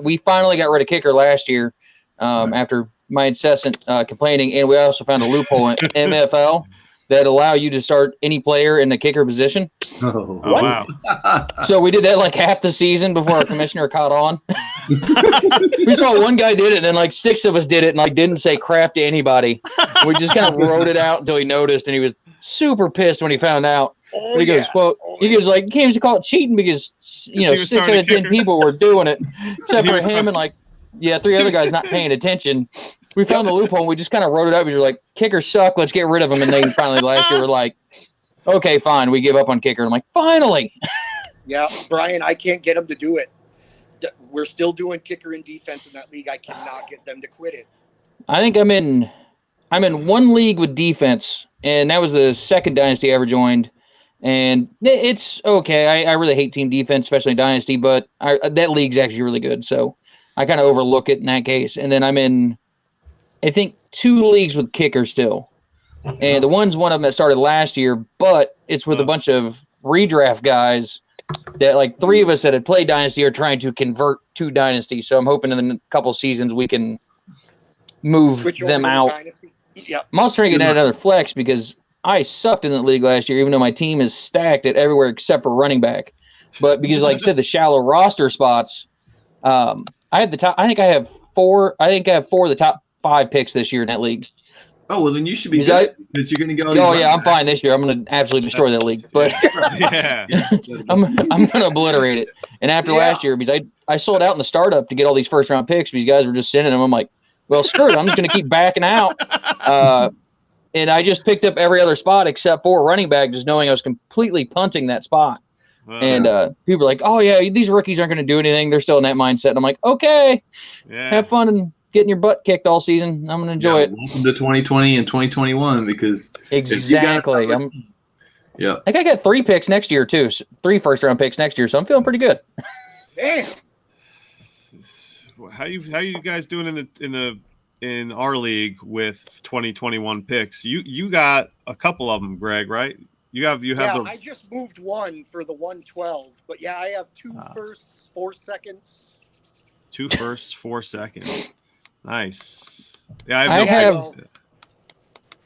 We finally got rid of kicker last year after my incessant complaining, and we also found a loophole in MFL that allow you to start any player in the kicker position. Oh wow. So we did that like half the season before our commissioner caught on. We saw one guy did it, and then like 6 of us did it and like didn't say crap to anybody. We just kind of wrote it out until he noticed, and he was super pissed when he found out. He goes, he goes like, you can't even call it cheating because 6 out of 10 people were doing it, except for him and like 3 other guys not paying attention. We found the loophole, and we just kind of wrote it up. We were like, kickers suck, let's get rid of them. And then finally last year we're like, okay, fine, we give up on kicker. I'm like, finally. Yeah, Brian, I can't get them to do it. We're still doing kicker and defense in that league. I cannot get them to quit it. I think I'm in one league with defense, and that was the second dynasty I ever joined. And it's okay. I really hate team defense, especially in Dynasty, but that league's actually really good. So I kind of overlook it in that case. And then I'm in, I think, 2 leagues with kicker still. And the one's one of them that started last year, but it's with a bunch of redraft guys that like 3 of us that had played Dynasty are trying to convert to Dynasty. So I'm hoping in a couple seasons we can move Switch them over to out. Dynasty. Yep. I'm also trying to get another flex because I sucked in that league last year, even though my team is stacked at everywhere except for running back. But because, like I said, the shallow roster spots, I had the top. I think I have 4. I think I have 4 of the top 5 picks this year in that league. Oh, well, then you should be Because good because you're going to go. Oh yeah, I'm fine this year. I'm going to absolutely destroy that league, but Yeah. I'm going to obliterate it. And after last year, because I sold out in the startup to get all these first round picks, because guys were just sending them. I'm like, well, screw it. I'm just going to keep backing out. And I just picked up every other spot except for running back, just knowing I was completely punting that spot. And people are like, oh yeah, these rookies aren't going to do anything. They're still in that mindset. And I'm like, okay, have fun and getting your butt kicked all season. I'm going to enjoy it. Welcome to 2020 and 2021 because exactly. I think I got 3 picks next year too. 3 first round picks next year, so I'm feeling pretty good. Damn. How you guys doing in our league with 2021 picks? You got a couple of them, Greg, right? You have I just moved 1 for the 112, but yeah, I have 2 firsts, 4 seconds. 2 firsts, 4 seconds. Nice. Yeah, I have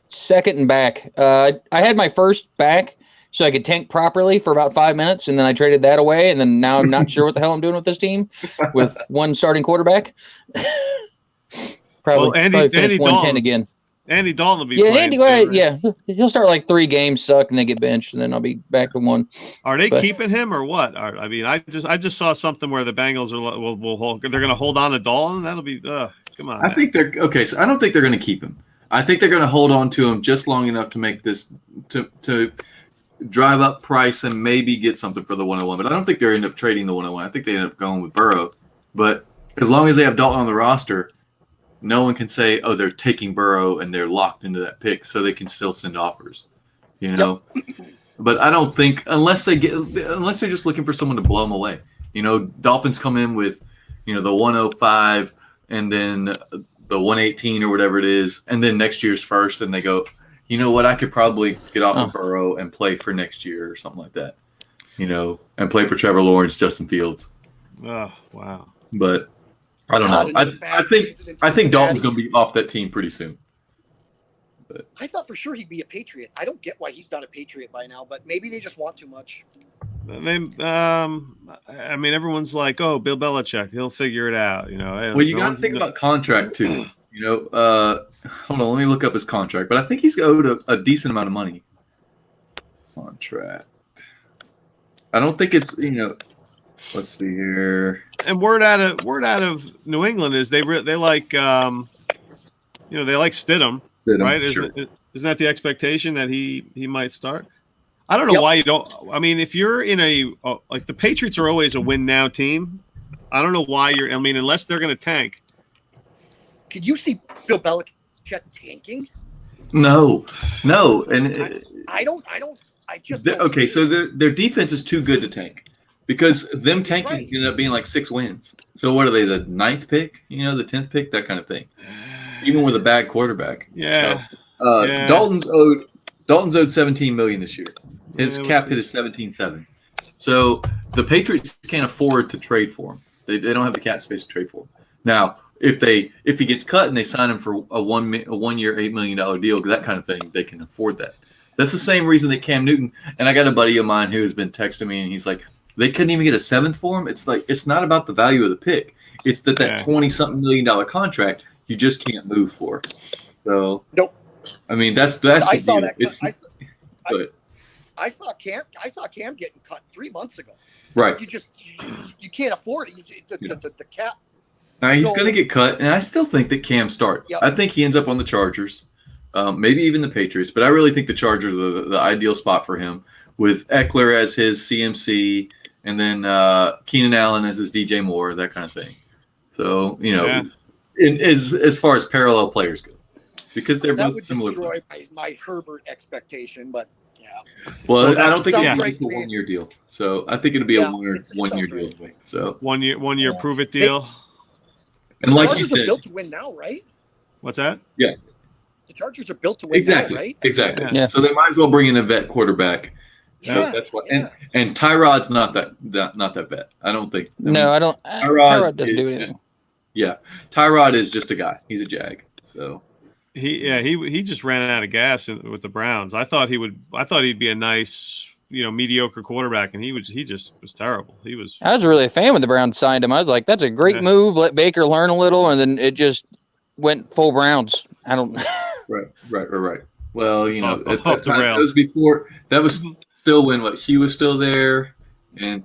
second and back. I had my first back so I could tank properly for about 5 minutes, and then I traded that away, and then now I'm not sure what the hell I'm doing with this team with 1 starting quarterback. Probably finish 110 Dalton again. Andy Dalton will be playing he'll start like 3 games, suck, and then get benched, and then I'll be back to 1. Are they keeping him or what? I mean, I just saw something where the Bengals they're going to hold on to Dalton. That'll be come on. I think they're okay. So I don't think they're going to keep him. I think they're going to hold on to him just long enough to make this to drive up price and maybe get something for the 101. But I don't think they end up trading the 101. I think they end up going with Burrow. But as long as they have Dalton on the roster, no one can say, oh, they're taking Burrow and they're locked into that pick, so they can still send offers, But I don't think unless they're just looking for someone to blow them away. Dolphins come in with, the 105 and then the 118 or whatever it is, and then next year's first, and they go, you know what, I could probably get off of Burrow and play for next year or something like that, and play for Trevor Lawrence, Justin Fields. Oh, wow. But I don't know. I think Dalton's going to be off that team pretty soon. But I thought for sure he'd be a Patriot. I don't get why he's not a Patriot by now, but maybe they just want too much. I mean, everyone's like, "Oh, Bill Belichick, he'll figure it out." Well, you got to think about contract too. Hold on, let me look up his contract. But I think he's owed a decent amount of money. Contract. I don't think it's Let's see here. And word out of New England is they like they like Stidham, right? Sure. Isn't that the expectation that he might start? I don't know why you don't. I mean, if you're in like the Patriots are always a win now team. I don't know why you're. I mean, unless they're going to tank. Could you see Bill Belichick tanking? No, and I don't. I just okay. So their defense is too good to tank. Because them tanking ended up being like 6 wins. So what are they, the 9th pick? The 10th pick, that kind of thing. Even with a bad quarterback. Yeah. So, Dalton's owed $17 million this year. His cap hit is 17.7. So the Patriots can't afford to trade for him. They don't have the cap space to trade for him. Now, if he gets cut and they sign him for a 1 year $8 million deal, that kind of thing, they can afford that. That's the same reason that Cam Newton, and I got a buddy of mine who has been texting me, and he's like, they couldn't even get a 7th for him. It's like, it's not about the value of the pick. It's that 20-something $million contract you just can't move for. So nope. I mean, that's the I saw deal. that. I saw Cam getting cut 3 months ago. Right. You can't afford it. The cap. Now he's going to get cut, and I still think that Cam starts. Yep. I think he ends up on the Chargers, maybe even the Patriots, but I really think the Chargers are the ideal spot for him, with Eckler as his CMC, and then Keenan Allen as his DJ Moore, that kind of thing. So, as far as parallel players go, because they're both similar. That would destroy my Herbert expectation, but yeah. Well, Well, that I don't think sounds it's great just a to me. 1 year deal. So I think it'll be Yeah, a it one year sounds deal. right. Anyway. So 1 year prove it deal. and The like you Chargers are said, built to win now, right? What's that? The Chargers are built to win exactly, now, right? exactly. Yeah. So they might as well bring in a vet quarterback. So Yeah, that's what. yeah. And Tyrod's not that vet. I don't think. I don't. Tyrod doesn't do anything. Yeah, Tyrod is just a guy. He's a jag. So He just ran out of gas with the Browns. I thought he'd be a nice, mediocre quarterback, and he just was terrible. I was really a fan when the Browns signed him. I was like, that's a great move. Let Baker learn a little, and then it just went full Browns. I don't. Right. Well, Off the rails. that was before. That was still when Hugh was still there, and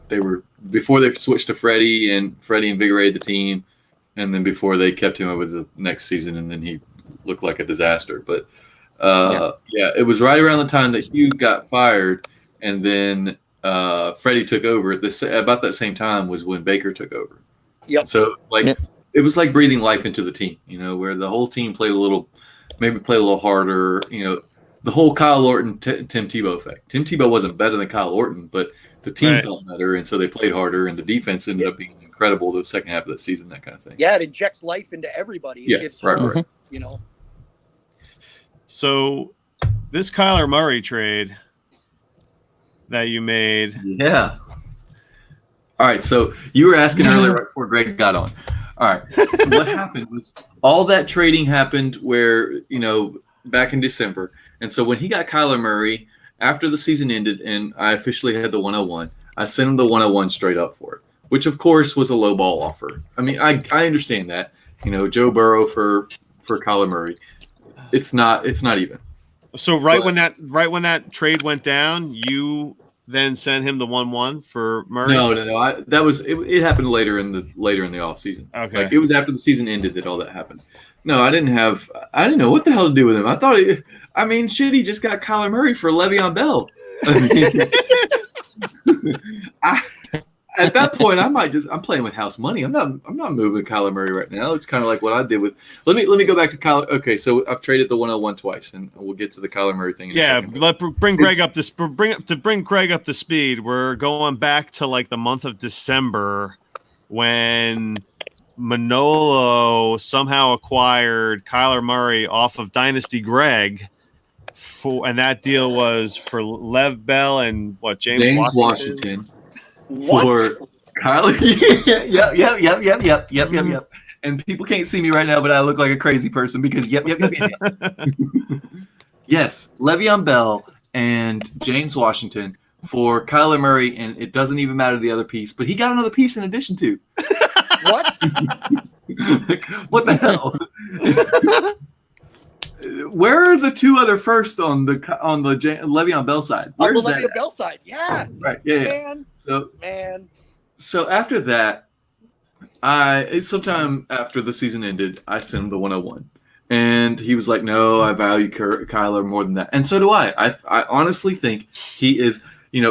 they were before they switched to Freddie, and Freddie invigorated the team, and then before they kept him over the next season, and then he looked like a disaster. But it was right around the time that Hugh got fired, and then Freddie took over. About that same time was when Baker took over. Yep. So it was like breathing life into the team, where the whole team played a little harder. The whole Kyle Orton, Tim Tebow effect. Tim Tebow wasn't better than Kyle Orton, but the team felt better, and so they played harder, and the defense ended up being incredible the second half of the season, that kind of thing. Yeah, it injects life into everybody. It gives right. So this Kyler Murray trade that you made. Yeah. All right, so you were asking earlier right before Greg got on. All right, what happened was all that trading happened where, back in December. And so when he got Kyler Murray, after the season ended and I officially had the 101, I sent him the 101 straight up for it, which of course was a low ball offer. I mean, I understand that, Joe Burrow for Kyler Murray. It's not even. So when that trade went down, you then sent him the 1-1 for Murray? No. It happened later in the offseason. Okay. Like it was after the season ended that all that happened. No, I didn't know what the hell to do with him. I thought he just got Kyler Murray for Le'Veon Bell. At that point, I'm playing with house money. I'm not moving Kyler Murray right now. It's kind of like what I did with. Let me go back to Kyler. Okay, so I've traded the 101 twice, and we'll get to the Kyler Murray thing in a second. Bring Greg up to speed. We're going back to like the month of December when Manolo somehow acquired Kyler Murray off of Dynasty Greg, and that deal was for Lev Bell and James Washington. What? For Kyler. Yep. And people can't see me right now, but I look like a crazy person because yep. Yes, Le'Veon Bell and James Washington for Kyler Murray, and it doesn't even matter the other piece, but he got another piece in addition to. What? What the hell? Where are the two other firsts on the Le'Veon Bell side? On the Where's that? Le'Veon Bell side, yeah. Right. Yeah. Man. So after that, sometime after the season ended, I sent him the 101, and he was like, "No, I value Kyler more than that," and so do I. I honestly think he is.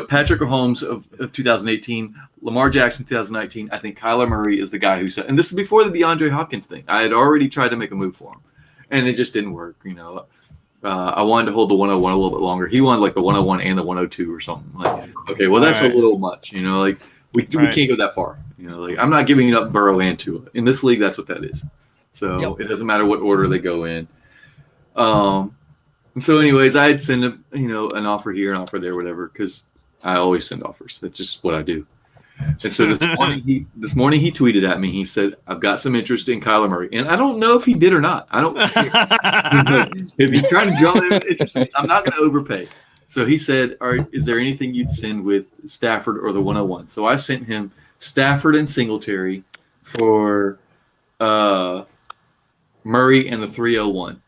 Patrick Mahomes of 2018, Lamar Jackson 2019. I think Kyler Murray is the guy who said, and this is before the DeAndre Hopkins thing. I had already tried to make a move for him, and it just didn't work. I wanted to hold the 101 a little bit longer. He wanted like the 101 and the 102 or something. Like, okay, well that's a little much. We can't go that far. I'm not giving up Burrow and Tua in this league. That's what that is. So It doesn't matter what order they go in. And so, anyways, I'd send him, an offer here, an offer there, whatever, because I always send offers. That's just what I do. And so this morning he tweeted at me. He said, "I've got some interest in Kyler Murray," and I don't know if he did or not. I don't. If he's trying to draw interest, I'm not going to overpay. So he said, "All right, is there anything you'd send with Stafford or the 101?" So I sent him Stafford and Singletary for Murray and the 301.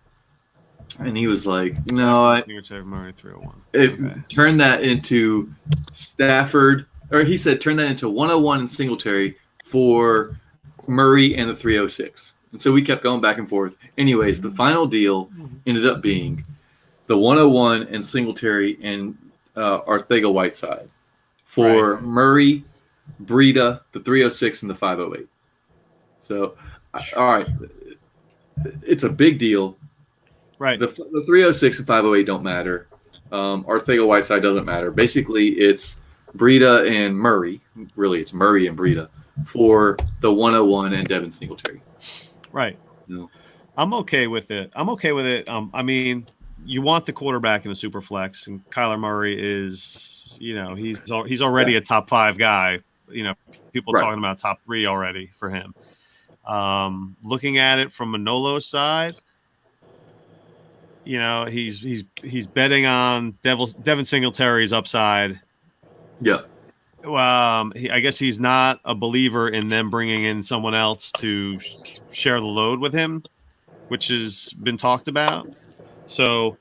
And he was like, "No, Murray 301." Turned that into Stafford, or he said turn that into 101 and Singletary for Murray and the 306. And so we kept going back and forth. Anyways, the final deal ended up being the 101 and Singletary and Arcega-Whiteside for Murray, Breida, the 306, and the 508. So, all right, it's a big deal. Right. The 306 and 508 don't matter. Ortega-Whiteside doesn't matter. Basically, it's Breida and Murray. Really, it's Murray and Breida for the 101 and Devin Singletary. Right. No. I'm okay with it. I mean, you want the quarterback in a super flex, and Kyler Murray is, he's already a top 5 guy. People Right. talking about top 3 already for him. Looking at it from Manolo's side, he's betting on Devin Singletary's upside. Yeah. I guess he's not a believer in them bringing in someone else to share the load with him, which has been talked about. So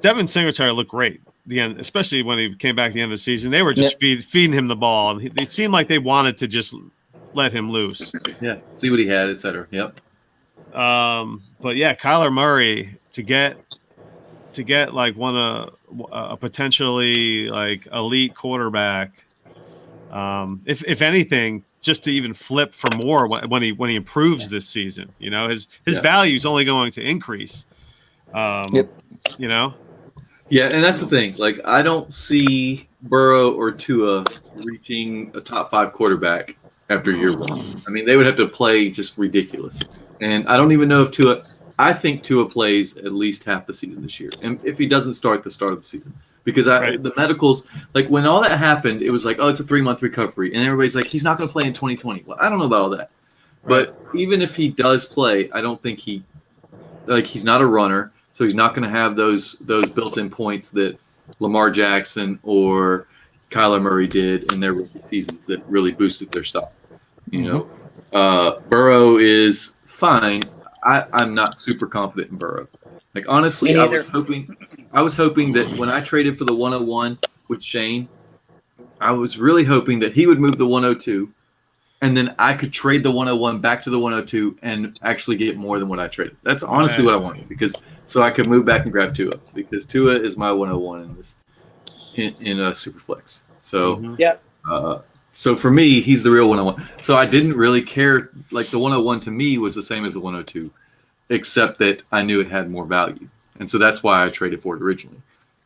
Devin Singletary looked great. The end, especially when he came back at the end of the season, they were just feeding him the ball, and it seemed like they wanted to just let him loose. Yeah, see what he had, etc. Yep. But yeah, Kyler Murray to get like a potentially like elite quarterback. If anything, just to even flip for more when he improves this season, his value is only going to increase. Yeah, and that's the thing. Like, I don't see Burrow or Tua reaching a top 5 quarterback after year 1. I mean, they would have to play just ridiculous. And I don't even know if Tua – I think Tua plays at least half the season this year. And if he doesn't start the start of the season. Because the medicals – like, when all that happened, it was like, oh, it's a 3-month recovery. And everybody's like, he's not going to play in 2020. Well, I don't know about all that. Right. But even if he does play, I don't think he's not a runner. So he's not going to have those built-in points that Lamar Jackson or Kyler Murray did in their rookie seasons that really boosted their stock. Burrow is fine. I'm not super confident in Burrow. Like, honestly, I was hoping that when I traded for the 101 with Shane, I was really hoping that he would move the 102, and then I could trade the 101 back to the 102 and actually get more than what I traded. That's honestly what I wanted, so I could move back and grab Tua, because Tua is my 101 in a super flex. So so for me, he's the real 101. So I didn't really care. Like, the 101 to me was the same as the 102, except that I knew it had more value, and so that's why I traded for it originally.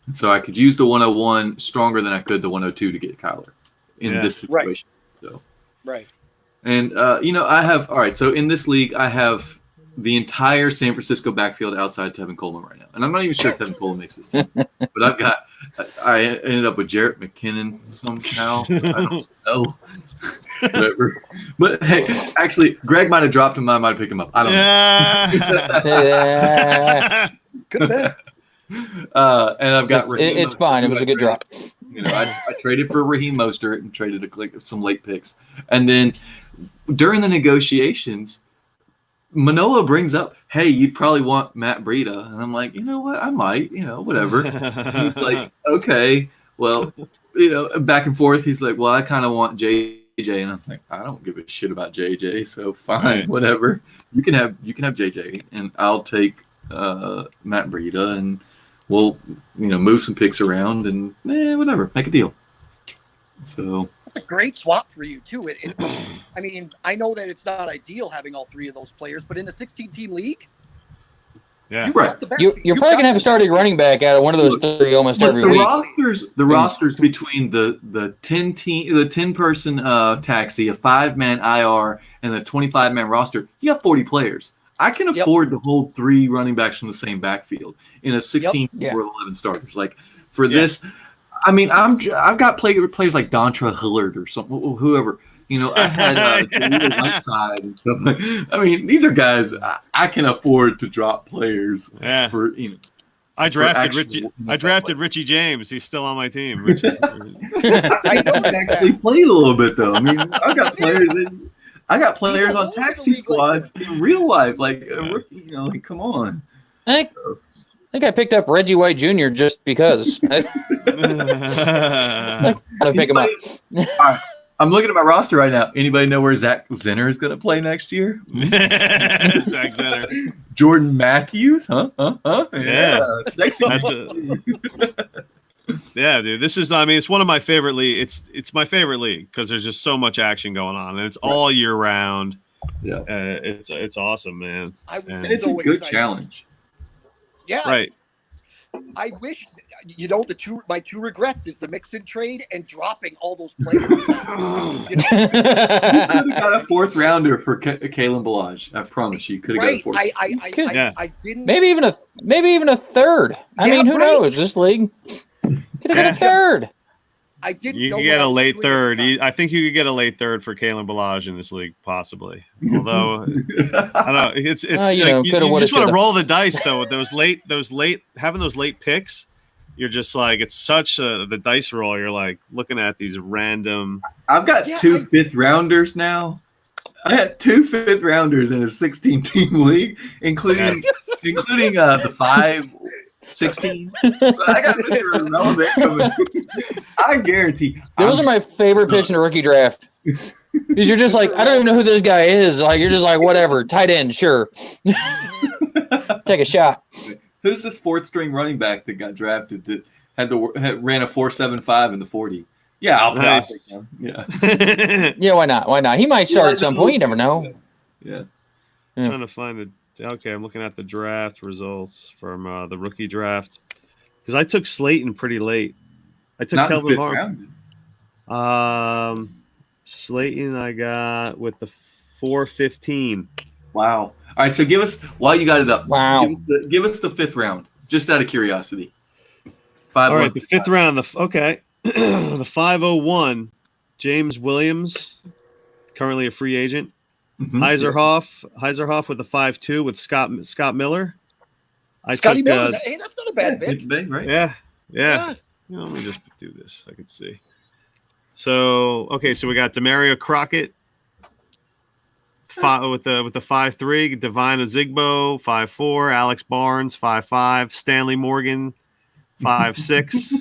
And so I could use the 101 stronger than I could the 102 to get Kyler in this situation. Right. And I have so in this league, I have the entire San Francisco backfield outside Tevin Coleman right now. And I'm not even sure if Tevin Coleman makes this team. But I ended up with Jarrett McKinnon somehow. I don't know. Whatever. But hey, actually, Greg might have dropped him. I might have picked him up. I don't know. Could have been. And I've got Raheem. It's fine. It was a good drop. I traded for Raheem Mostert and traded some late picks. And then during the negotiations, Manolo brings up, hey, you'd probably want Matt Breida. And I'm like, you know what? I might, whatever. And he's like, okay, well, back and forth. He's like, well, I kind of want JJ. And I was like, I don't give a shit about JJ. So fine, whatever. You can have JJ, and I'll take Matt Breida, and we'll, move some picks around and whatever, make a deal. So a great swap for you too. I mean, I know that it's not ideal having all 3 of those players, but in a 16-team league, you're probably gonna have a starting running back out of one of those 3 almost every week. The rosters between the 10-person taxi, a 5-man IR, and a 25-man roster, you have 40 players. I can afford to hold 3 running backs from the same backfield in a 16 or 11 starters. Like, for this, I mean, I've got players like Dontra Hillard or something, whoever. I had Whiteside and stuff. I mean, these are guys I can afford to drop players for. I drafted Richie James. He's still on my team. I know actually played a little bit though. I mean, I got players on taxi squads in real life, like come on. I think I picked up Reggie White Jr. just because. I pick him up. All right. I'm looking at my roster right now. Anybody know where Zach Zenner is going to play next year? Zach Zenner. Jordan Matthews? Huh? Yeah. Sexy. Yeah, dude. This is, it's one of my favorite leagues. It's my favorite league because there's just so much action going on, and it's all year round. Yeah. It's awesome, man. And it's a good challenge. Yeah. Right. I wish, my two regrets is the Mixon trade and dropping all those players. You could have got a 4th rounder for Kalen Ballage. I promise you could have Right. got a 4th. I didn't. maybe even a third. I Yeah, mean, who right. knows? This league could have been a third. I didn't. You know could what get I a was late doing third. at the time. I think you could get a late third for Kalen Ballage in this league, possibly. Although I don't know, it's you like know, you coulda, woulda, just want to shoulda. roll the dice though. With those late having those late picks, you're just like it's such the dice roll. You're like looking at these random. I've got Yeah, 2 5th rounders now. I had 2 5th rounders in a 16-team league, including the 5-16. I got Mr. Irrelevant coming. I guarantee. Those are my favorite picks in a rookie draft. Because you're just like, I don't even know who this guy is. Like, you're just like, whatever, tight end, sure. Take a shot. Who's this 4th string running back that got drafted that ran a 4.75 in the 40? Yeah, I'll Nice. take him. Yeah. Yeah, why not? Why not? He might start at some point. You never know. Yeah. Yeah. Trying to find the. Okay, I'm looking at the draft results from the rookie draft because I took Slayton pretty late. I took Not in the Kelvin 5th round. Slayton I got with the 415. Wow. All right, so give us while you got it up. Wow. Give us the 5th round, just out of curiosity. 5. All right, the 5th round. Okay, the 501. James Williams, currently a free agent. Mhm. Heiserhoff with the 5-2 with Scott Miller. Scotty Miller. Hey, that's not a bad Yeah, pick. big, right? Yeah. You know, let me just do this. I can see. So so we got Demario Crockett with the 5-3, Divine Ozigbo 5-4, Alex Barnes 5-5, Stanley Morgan 5-6,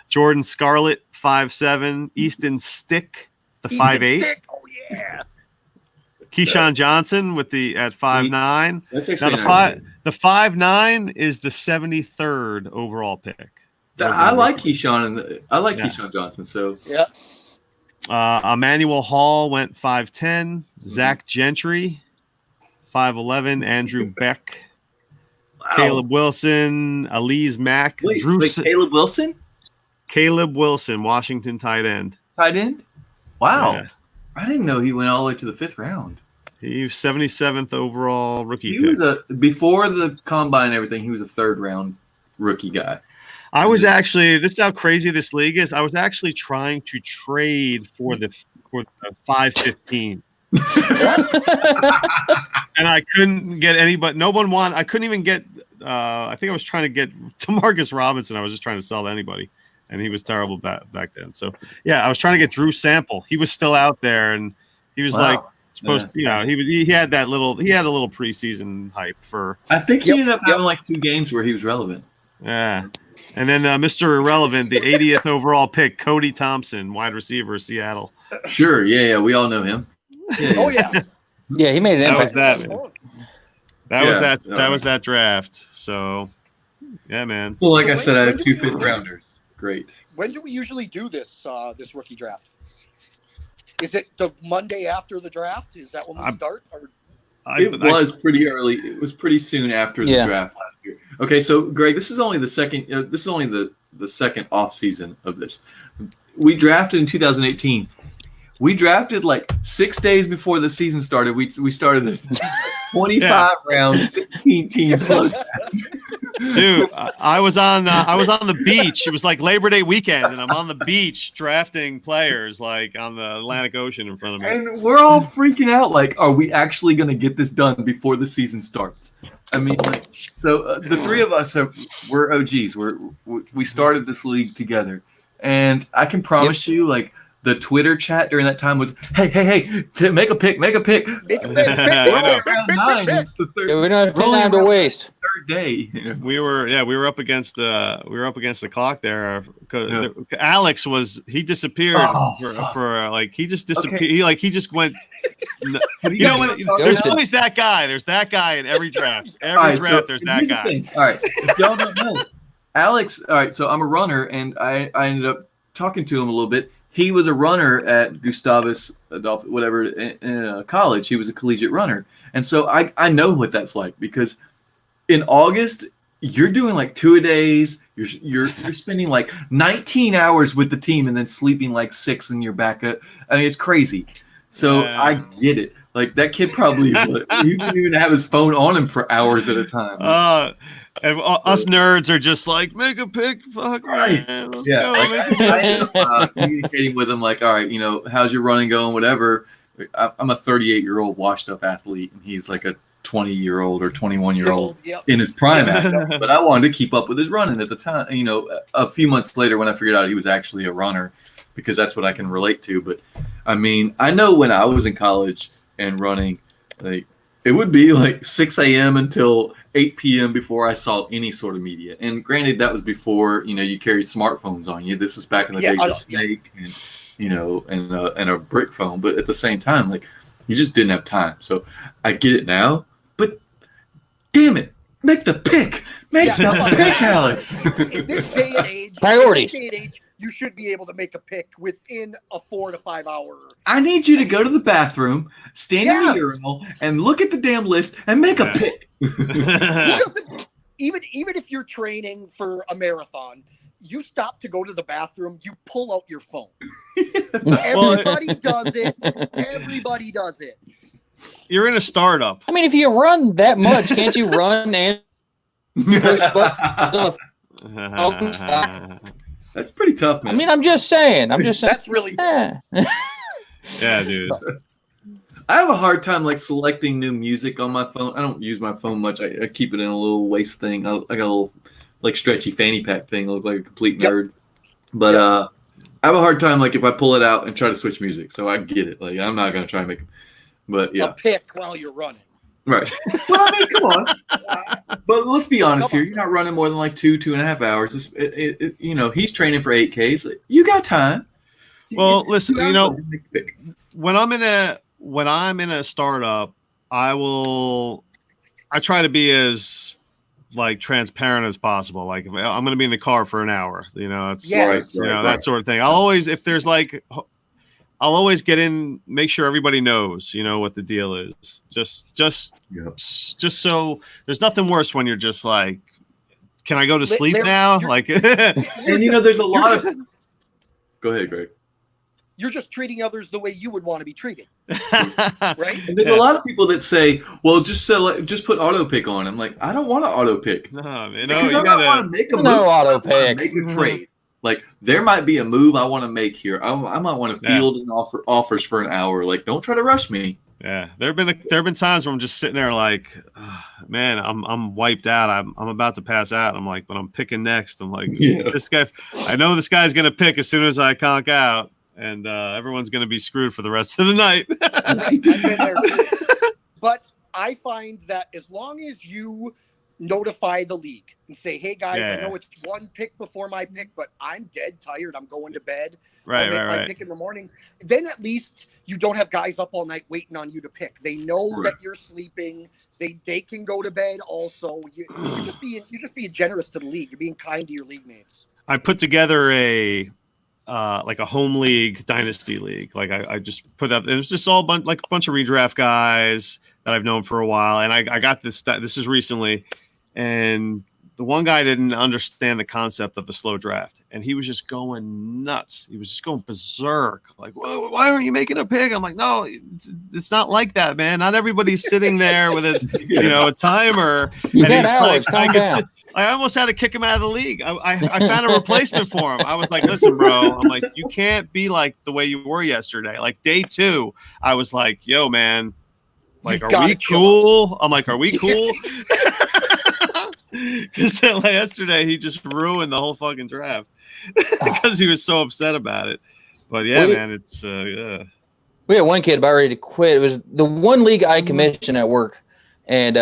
Jordan Scarlett 5-7, Easton Stick the 5-8, Oh yeah. Keyshawn Johnson with at 5-9. That's Now actually the 5-9 is the 73rd overall pick. I like Keyshawn Yeah. Keyshawn Johnson. So Yeah. Emmanuel Hall went 5-10. Zach Gentry 5-11. Andrew Beck, wow. Caleb Wilson, Elise Mack, Wait, Caleb Wilson, Caleb Wilson, Washington tight end. tight end. Wow, Yeah. I didn't know he went all the way to the 5th round. He was 77th overall rookie He pick. was before the combine and everything. He was a 3rd round rookie guy. I was actually, this is how crazy this league is. I was actually trying to trade for the 515. And I couldn't get anybody. No one wanted. I couldn't even get. I think I was trying to get Demarcus Robinson. I was just trying to sell to anybody, and he was terrible back then. So yeah, I was trying to get Drew Sample. He was still out there, and he was Wow. like supposed to. You know, he had that little. He had a little preseason hype for. I think he Yep, ended up yep. having like 2 games where he was relevant. Yeah. And then Mr. Irrelevant, the 80th overall pick, Cody Thompson, wide receiver, Seattle. Sure, yeah, we all know him. Yeah, Oh yeah. Yeah, he made an That was impact. that. Man. Yeah. That was that draft. So, yeah, man. Well, like I said, I When have do 2 we- 5th rounders. Great. When do we usually do this this rookie draft? Is it the Monday after the draft? Is that when we start? Or It was pretty early. It was pretty soon after the Yeah. draft last year. Okay, so Greg, this is only the second. This is only the second off season of this. We drafted in 2018. We drafted like 6 days before the season started. We started a 25 round, 16 team slug. Dude, I was on the beach. It was like Labor Day weekend, and I'm on the beach drafting players like on the Atlantic Ocean in front of me. And we're all freaking out. Like, are we actually going to get this done before the season starts? I mean, like, so the 3 of us we're OGs. We started this league together, and I can promise you, like, the Twitter chat during that time was, hey, make a pick. Make a pick, pick, I know. pick, Round pick, 9, pick, it's the third, Yeah, we don't have Rolling time to around. waste. 3rd day. We were up against the clock there. Alex he disappeared Oh, fuck. for like he just disappeared. Okay. He just went. Have You know, guys- there's Ghosted. always that guy. There's that guy in every draft. Every All right, draft, so there's that here's the guy. thing. All right, if y'all don't know, Alex. All right, so I'm a runner, and I ended up talking to him a little bit. He was a runner at Gustavus Adolph, whatever, in college. He was a collegiate runner, and so I know what that's like because in August you're doing like 2-a-days. You're spending like 19 hours with the team and then sleeping like 6 in your backup. I mean, it's crazy. So I get it. Like that kid probably he didn't even have his phone on him for hours at a time. And us nerds are just like, make a pick, fuck, right? Man, let's yeah, go, like, I end up communicating with him like, all right, you know, how's your running going, whatever. I'm a 38-year-old washed up athlete, and he's like a 20-year-old or 21-year-old in his prime. But I wanted to keep up with his running at the time. You know, a few months later when I figured out he was actually a runner, because that's what I can relate to. But I mean, I know when I was in college and running, like it would be like 6 a.m. until 8 p.m. before I saw any sort of media. And granted, that was before, you know, you carried smartphones on you. This was back in the days of Snake and, you know, and a brick phone. But at the same time, like, you just didn't have time. So I get it now. But damn it, make the pick. Make the pick, Alex. In this day and age, priorities. You should be able to make a pick within a 4 to 5 hour. I need you to go to the bathroom, stand in the urinal, and look at the damn list and make a pick. Even if you're training for a marathon, you stop to go to the bathroom, you pull out your phone. Everybody does it. Everybody does it. You're in a startup. I mean, if you run that much, can't you run and push buttons? That's pretty tough, man. I mean, I'm just saying. That's really yeah, dude. I have a hard time like selecting new music on my phone. I don't use my phone much. I keep it in a little waist thing. I got a little like stretchy fanny pack thing. I look like a complete nerd. But I have a hard time like if I pull it out and try to switch music. So I get it. Like I'm not gonna try and make. But yeah, a pick while you're running. Right. Well, I mean, come on. But let's be honest here. You're not running more than like 2.5 hours. You know, he's training for 8Ks. You got time. Well, listen. You know, when I'm in a startup, I try to be as like transparent as possible. Like if I'm going to be in the car for an hour, you know, it's that sort of thing. I'll always get in, make sure everybody knows, you know, what the deal is. Just so there's nothing worse when you're just like, can I go to sleep now? Like, and you know, there's a lot of. Go ahead, Greg. You're just treating others the way you would want to be treated, right? And there's a lot of people that say, "Well, just put auto pick on." I'm like, I don't want to auto pick. No, you because I don't want to make a move. No auto pick. Make a trade. Like there might be a move I want to make here. I might want to field and offers for an hour. Like, don't try to rush me. Yeah, there have been times where I'm just sitting there like, man, I'm wiped out. I'm about to pass out. I'm like, but I'm picking next. I'm like, this guy. I know this guy's gonna pick as soon as I conk out, and everyone's gonna be screwed for the rest of the night. I've been there too. But I find that as long as you notify the league and say, hey guys, I know it's one pick before my pick, but I'm dead tired. I'm going to bed. I'll make my pick in the morning. Then at least you don't have guys up all night waiting on you to pick. They know that you're sleeping. They can go to bed also. You're just being generous to the league. You're being kind to your league mates. I put together a home league, dynasty league. Like I just put up, it was just all a bunch of redraft guys that I've known for a while. And I got this is recently. And the one guy didn't understand the concept of the slow draft, and he was just going nuts. He was just going berserk. Like, why aren't you making a pick? I'm like, no, it's not like that, man. Not everybody's sitting there with a timer. And he's like, I almost had to kick him out of the league. I found a replacement for him. I was like, listen, bro. I'm like, you can't be like the way you were yesterday. Like day 2, I was like, yo, man. Like, are we cool? I'm like, are we cool? Because yesterday he just ruined the whole fucking draft because he was so upset about it. But man, it's We had one kid about ready to quit. It was the one league I commissioned at work, and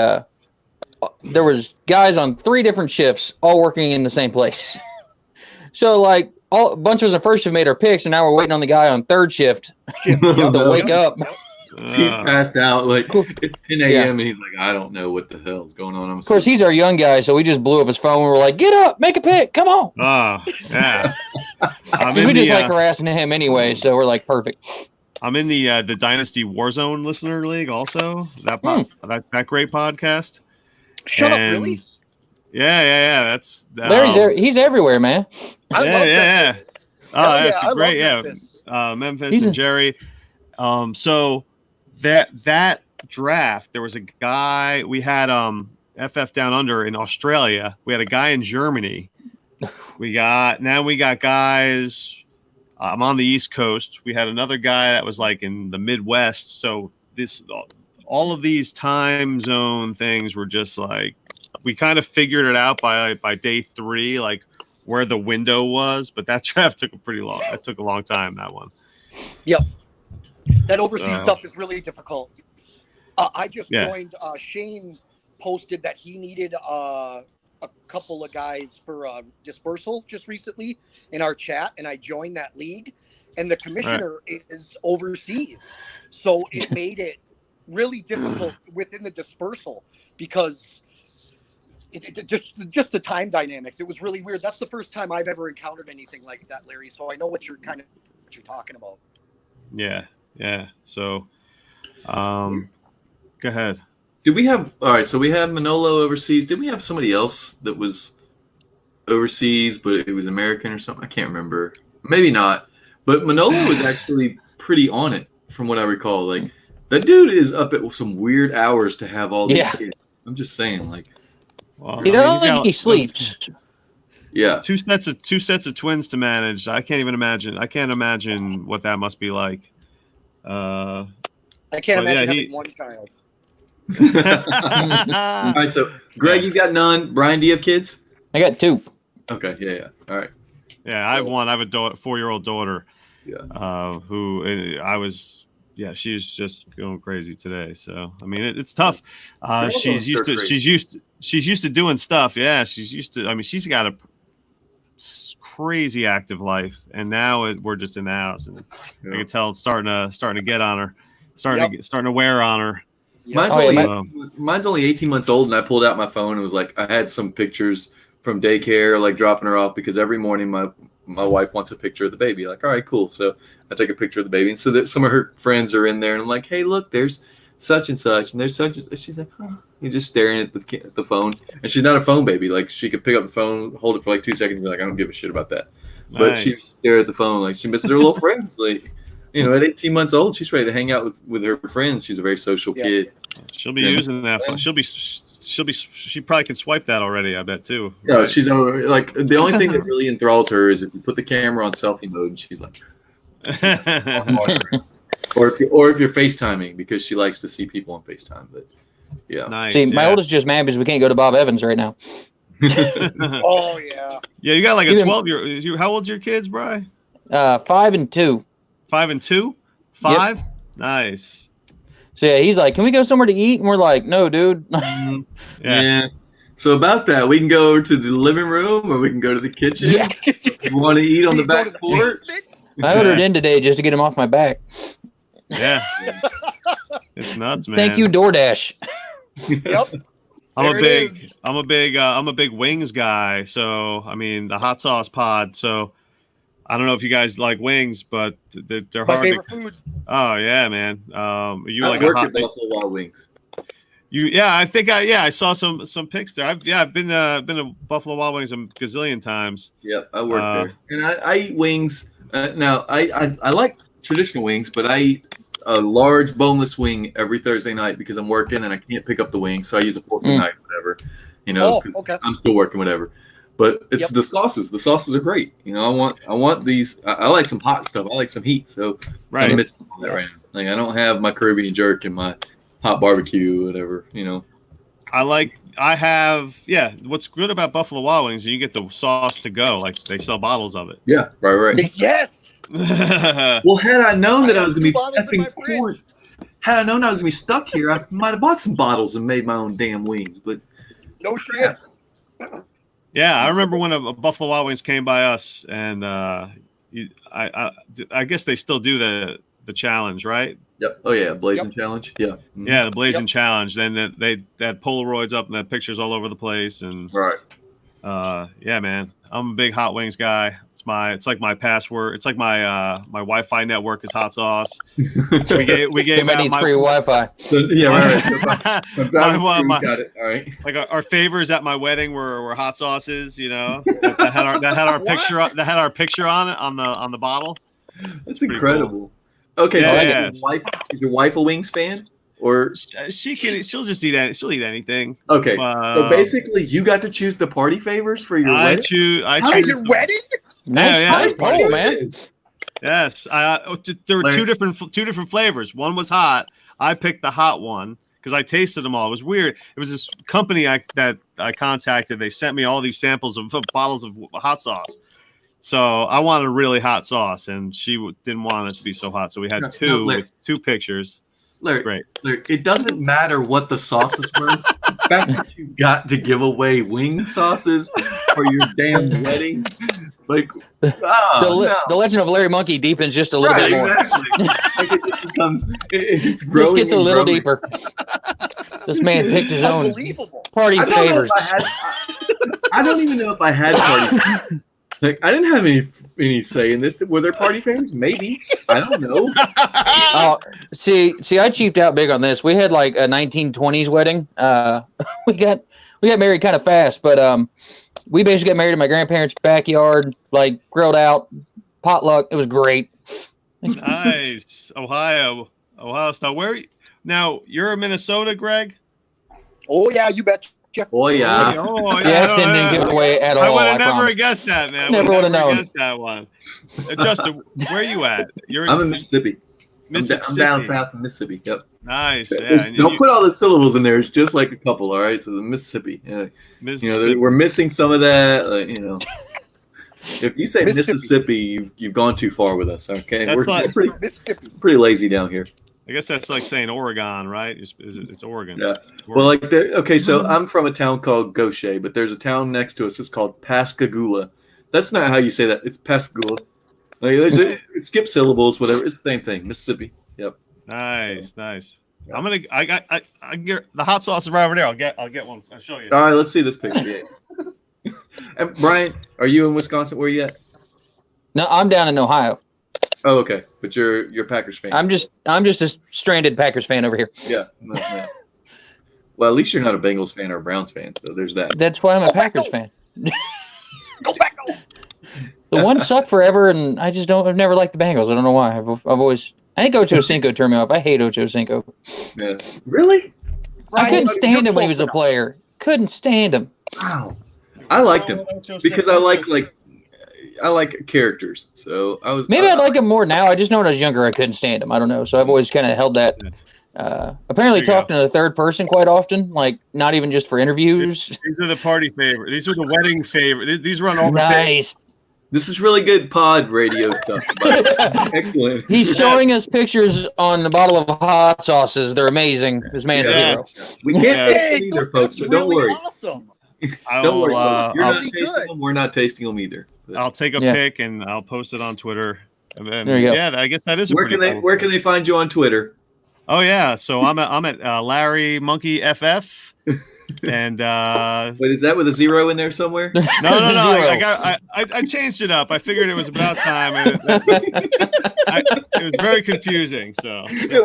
there was guys on 3 different shifts all working in the same place. So like a bunch of us in first shift made our picks, and now we're waiting on the guy on third shift to wake up. He's passed out. Like it's 10 a.m. and he's like, I don't know what the hell's going on. Of course, he's our young guy, so we just blew up his phone. We're like, get up, make a pick, come on. Oh, yeah. We just like harassing him anyway, so we're like, perfect. I'm in the Dynasty Warzone Listener League also. That great podcast. Shut up, really? Yeah. That's Larry's there. He's everywhere, man. I love Memphis. Oh, Hell that's I love great. Memphis. Memphis and Jerry. So that draft, there was a guy we had FF Down Under in Australia. We had a guy in Germany. We got guys. I'm on the East Coast. We had another guy that was like in the Midwest. So all of these time zone things were just like, we kind of figured it out by day 3, like where the window was. But that draft took a long time. That one. Yep. That overseas stuff is really difficult. I just joined. Shane posted that he needed a couple of guys for dispersal just recently in our chat, and I joined that league. And the commissioner is overseas, so it made it really difficult within the dispersal because just the time dynamics. It was really weird. That's the first time I've ever encountered anything like that, Larry. So I know what you're talking about. Yeah. So, go ahead. Did we have all right? So we have Manolo overseas. Did we have somebody else that was overseas, but it was American or something? I can't remember. Maybe not. But Manolo was actually pretty on it, from what I recall. Like that dude is up at some weird hours to have all these kids. I'm just saying, like, well, you don't think he sleeps. Yeah, two sets of twins to manage. I can't even imagine. I can't imagine what that must be like. I can't imagine having one child. All right, so Greg, you got none. Brian, do you have kids? I got 2. Okay, yeah. All right. Yeah, I have one. I have a 4-year-old daughter. Yeah. Who I was. Yeah, she's just going crazy today. So I mean, it's tough. She's used to doing stuff. Yeah, she's used to. I mean, she's got a crazy active life, and now we're just in the house, and I can tell it's starting to get on her, starting to wear on her. Mine's only 18 months old, and I pulled out my phone and was like, I had some pictures from daycare, like dropping her off, because every morning my wife wants a picture of the baby. Like, all right, cool. So I take a picture of the baby, and so that some of her friends are in there, and I'm like, hey, look, there's such and such, and there's such. She's like, huh. You're just staring at the phone, and she's not a phone baby. Like, she could pick up the phone, hold it for like 2 seconds, and be like, I don't give a shit about that. Nice. But she stare at the phone like she misses her little friends. Like, at 18 months old, she's ready to hang out with her friends. She's a very social kid. She'll be using that phone. She probably can swipe that already, I bet too. No, right? She's like, the only thing that really enthralls her is if you put the camera on selfie mode and she's like, or if you're FaceTiming, because she likes to see people on FaceTime. But yeah. Nice. See, my oldest just mad because we can't go to Bob Evans right now. Oh yeah. Yeah, you got like a 12-year. How old's your kids, Bri? 5 and 2. 5 and 2? 5? Yep. Nice. So yeah, he's like, "Can we go somewhere to eat?" And we're like, "No, dude." Yeah. So about that, we can go to the living room or we can go to the kitchen. Yeah. You want to eat on the back porch? I ordered in today just to get him off my back. Yeah. It's nuts, man. Thank you, DoorDash. Yep. I'm a big wings guy. So I mean, the hot sauce pod. So I don't know if you guys like wings, but they're My hard. favorite food. Oh yeah, man. You I like work a hot at Buffalo Wild Wings. I saw some pics there. I've been to Buffalo Wild Wings a gazillion times. Yeah, I work there, and I eat wings. Now I like traditional wings, but I eat a large boneless wing every Thursday night because I'm working and I can't pick up the wings, so I use a fork and knife, whatever. Okay. I'm still working, whatever. But it's the sauces. The sauces are great. I want these. I like some hot stuff. I like some heat. So right. I'm missing all that right now. Like, I don't have my Caribbean jerk and my hot barbecue, whatever. What's good about Buffalo Wild Wings is you get the sauce to go. Like, they sell bottles of it. Yeah, right. Yes. Well, had I known that I was going to be effing poured, had I known I was going to be stuck here, I might have bought some bottles and made my own damn wings. But no shit. Yeah, I remember when a Buffalo Wild Wings came by us, and I guess they still do the challenge, right? Yep. Oh yeah, Blazing Challenge. Yeah. Mm-hmm. Yeah, the Blazing Challenge. Then they had Polaroids up and they had pictures all over the place, and right. Yeah, man. I'm a big hot wings guy. It's like my password. It's like my my Wi-Fi network is hot sauce. We gave That out needs my free Wi-Fi. So, yeah, right. Got it. All right. like our favors at my wedding were hot sauces. You know, that had our picture on it on the bottle. That's pretty incredible. Okay, Yeah, so is your wife a wings fan? Or She'll just she'll eat anything. okay, so basically you got to choose the party favors for your wedding. How choose your wedding? Nice poll, man. Yes, there were two different flavors. One was hot. I picked the hot one because I tasted them all. It was weird. It was this company that I contacted. They sent me all these samples of bottles of hot sauce. So I wanted a really hot sauce, and she didn't want it to be so hot. So we had with two pictures. Larry, it doesn't matter what the sauces were. The fact that you got to give away wing sauces for your damn wedding, like the legend of Larry Monkey deepens just a little bit more. Exactly. Like it just becomes, it's growing. Just gets a little deeper. This man picked his own party favors. I don't even know if I had party. Like I didn't have any say in this. Were there party favors? Maybe. I don't know. Oh, see, I cheaped out big on this. We had like a 1920s wedding. We got married kind of fast, but we basically got married in my grandparents' backyard, like grilled out, potluck. It was great. Nice, Ohio style. Where now? You're in Minnesota, Greg? Oh yeah, you bet. Oh yeah. Oh, The accent didn't give it away at all. I would have never promise. guessed that, man. Never would have known. Guessed that one. Justin, where are you at? I'm in Mississippi. Mississippi. I'm down south in Mississippi. Yep. Nice. Yeah. Don't put all the syllables in there. It's just like a couple. All right. So the Mississippi. Yeah. Mississippi. You know, we're missing some of that. You know, if you say Mississippi, you've gone too far with us. Okay. That's we're pretty lazy down here. I guess that's like saying Oregon, right? It's Oregon. Yeah. Well, like okay, so I'm from a town called Gaucher, but there's a town next to us. It's called Pascagoula. That's not how you say that. It's Pascagoula. Like, it skips syllables, whatever. It's the same thing. Mississippi. Yep. Nice. Yeah. I get the hot sauce is right over there. I'll get one. I'll show you. All right, let's see this picture. Yeah. And Brian, are you in Wisconsin? Where are you at? No, I'm down in Ohio. Oh, okay. But you're a Packers fan. I'm just a stranded Packers fan over here. Yeah. No. Well, at least you're not a Bengals fan or a Browns fan, so there's that. That's why I'm a Packers fan. Go back. The one sucked forever, and I've never liked the Bengals. I don't know why. I think Ocho Cinco turned me off. I hate Ocho Cinco. Yeah. Really? I couldn't stand him when he was a player. Couldn't stand him. Wow. I liked him because I like characters. So I was I'd like him more now. I just know when I was younger I couldn't stand him. I don't know. So I've always kind of held that. Apparently talking to the third person quite often, like not even just for interviews. These are the party favorite. These are the wedding favorite. These run over. Nice. This is really good pod radio stuff. Excellent. He's showing us pictures on the bottle of hot sauces. They're amazing. This man's a hero. We can't taste them either, folks. So don't worry. Awesome. Don't worry. You're not tasting them. We're not tasting them either. I'll take a pic and I'll post it on Twitter. And then, there you go. Yeah, I guess that is. Where can they find you on Twitter? Oh yeah, so I'm at Larry Monkey FF, and wait, is that with a 0 in there somewhere? No. I changed it up. I figured it was about time. And it was very confusing. So 0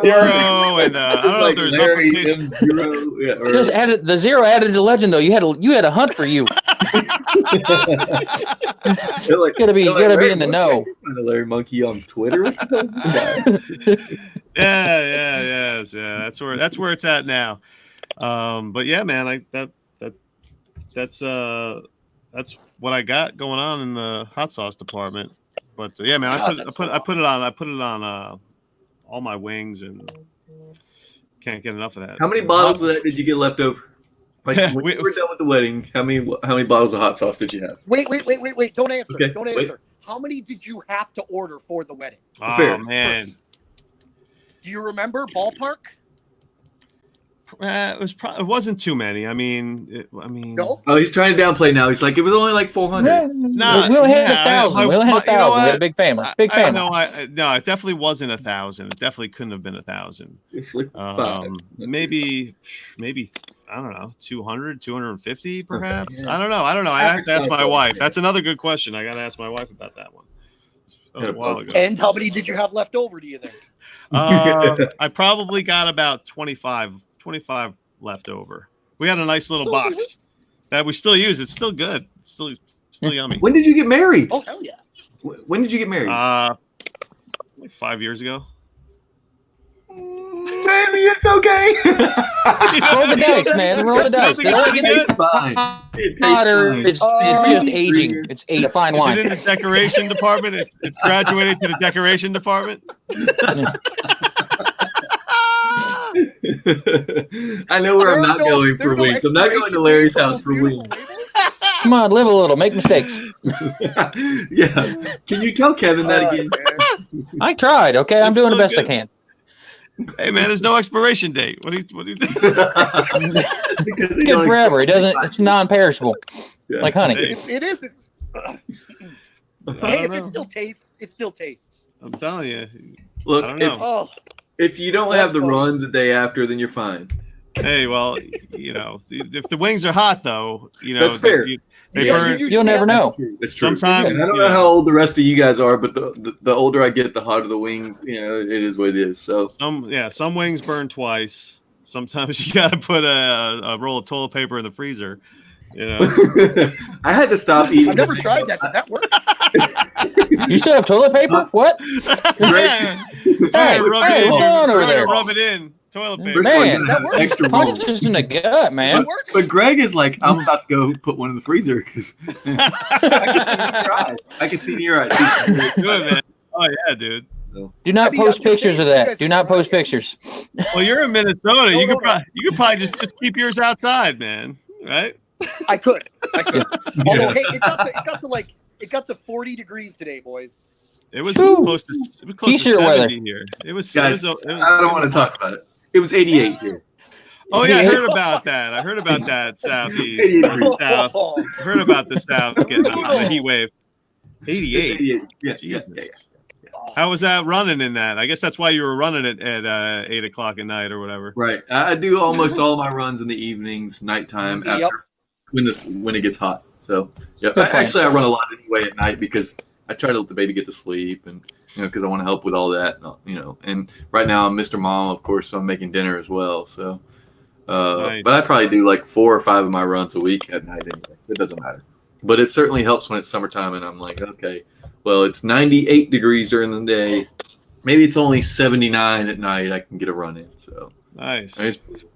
and I don't know if there's Larry M0. Yeah, just added the 0 added to legend though. You had a hunt for you. Gotta be in the know. Larry Monkey on Twitter. What the hell is this guy? Yeah. That's where it's at now. But yeah, man, that's what I got going on in the hot sauce department. But yeah, man, I put it on all my wings and can't get enough of that. How many bottles of that did you get left over? Like when we were done with the wedding, how many bottles of hot sauce did you have? Wait! Don't answer. Okay, Don't answer. How many did you have to order for the wedding? Oh Fair. man, do you remember ballpark? It wasn't too many. I mean, No. Oh, he's trying to downplay now. He's like, it was only like 400. No, we only had 1,000. We only had 1,000. We had a big family. No, it definitely wasn't 1,000. It definitely couldn't have been 1,000. It's like maybe I don't know, 200, 250 perhaps. Yeah. I don't know. I have to ask my wife. That's another good question. I got to ask my wife about that one. That was a while ago. And how many did you have left over, do you think? I probably got about 25 left over. We had a nice little box that we still use. It's still good. It's still yummy. When did you get married? Oh, hell yeah. When did you get married? Like 5 years ago. Maybe it's okay. Roll the dice, man. Roll the dice. Nothing else It to It's fine. It tastes hotter. fine. It's just aging. It's a fine Is wine. it in the decoration department? It's graduated to the decoration department. I know where I'm not going for wings. I'm not going to Larry's house for wings. Come on, live a little. Make mistakes. Yeah. Can you tell Kevin that again? I tried. Okay, I'm It's doing the still best I good. can. Hey man, there's no expiration date. What do you think? It's because they Good don't forever. It expect doesn't. It's non-perishable. Yeah. Like honey. Hey, It is. It's, I hey, don't if it know. still tastes, it still tastes. I'm telling you. Look, I don't know. Oh, if you don't have the runs the day after, then you're fine. Hey, well, if the wings are hot though, That's fair. They Yeah, burn. you- You'll never know. That's true. Sometimes, And I don't you know know. how old the rest of you guys are, but the older I get, the hotter the wings. It is what it is. So Some wings burn twice. Sometimes you got to put a roll of toilet paper in the freezer. I had to stop eating. I've never tried that. Does that work? You still have toilet paper? What? Hey, rub hey, it in. what's going on over Try to there? rub it in. Toilet paper. First of all, Man, you have that works. extra roll. Punches in the gut, Does man. that work? But Greg is like, I'm about to go put one in the freezer because I can see in your eyes. Good, man. Oh yeah, dude. Do not I mean, post I'm just pictures of saying, you that. guys Do can not try post it. pictures. Well, you're in Minnesota. No, you no, could probably just keep yours outside, man. Right? I could. Although, hey, it got to 40 degrees today, boys. It was Whew. close to T-shirt 70 weather. here. It was. Guys, it was I don't want to talk about it. It was 88 here. Oh yeah, I heard about that. I heard about that southeast. 88 degrees. South. Oh, Heard about the south getting the heat wave. It's 88. 88. Yeah, Jesus. yeah. How was that running in that? I guess that's why you were running it at 8 o'clock at night or whatever. Right. I do almost all my runs in the evenings, nighttime, Yep. after when it gets hot. So yeah, Good point. actually I run a lot anyway at night because I try to let the baby get to sleep and because I want to help with all that. And right now I'm Mr. Mom, of course, so I'm making dinner as well. So, Nice. but I probably do like 4 or 5 of my runs a week at night anyway. So it doesn't matter. But it certainly helps when it's summertime and I'm like, okay, well, it's 98 degrees during the day. Maybe it's only 79 at night. I can get a run in. So Nice. it's brutal.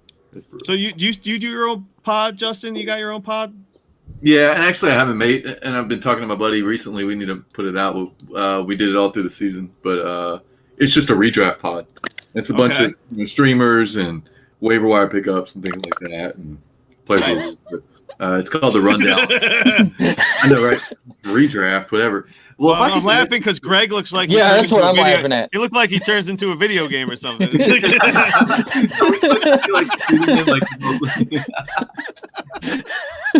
So you do your own pod, Justin? You got your own pod? Yeah, and actually I haven't made, and I've been talking to my buddy recently. We need to put it out. We did it all through the season, but it's just a redraft pod. It's a bunch Okay. of streamers and waiver wire pickups and things like that, and players. It's called the Rundown. I know, right? Redraft, whatever. Well, if I I'm could laughing because Greg looks like he Yeah, turned that's into what a I'm video- laughing at. He looked like he turns into a video game or something. Are we supposed to be, like, shooting him, like,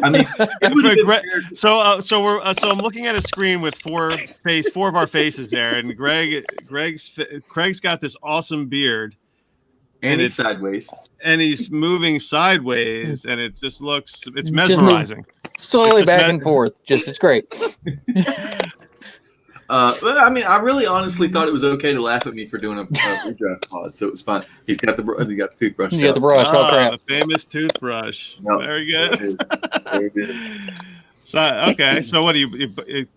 I mean, it would have been fair. So I'm looking at a screen with four of our faces there, and Craig's got this awesome beard, And it's- he's sideways. and he's moving sideways, and it just looks it's Just mesmerizing. Slowly It's just back and forth. It's great. But I mean, I really honestly thought it was okay to laugh at me for doing a redraft pod, so it was fine. He's got the toothbrush. You got the out. brush. Oh, crap. The famous toothbrush. No. Very good. Very good. So okay, so what do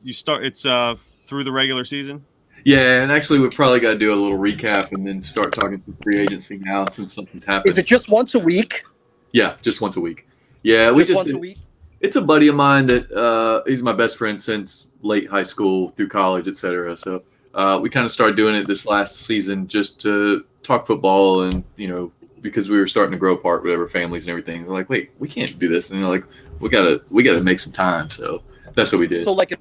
you start? It's through the regular season. Yeah, and actually, we probably got to do a little recap and then start talking some free agency now since something's happened. is it just once a week? Yeah, just once a week. Yeah, we Just just once a week? it's a buddy of mine that he's my best friend since late high school through college, etc. So we kind of started doing it this last season just to talk football and because we were starting to grow apart, whatever, families and everything. We're like, wait, we can't do this, and like we gotta make some time. So that's what we did. So like a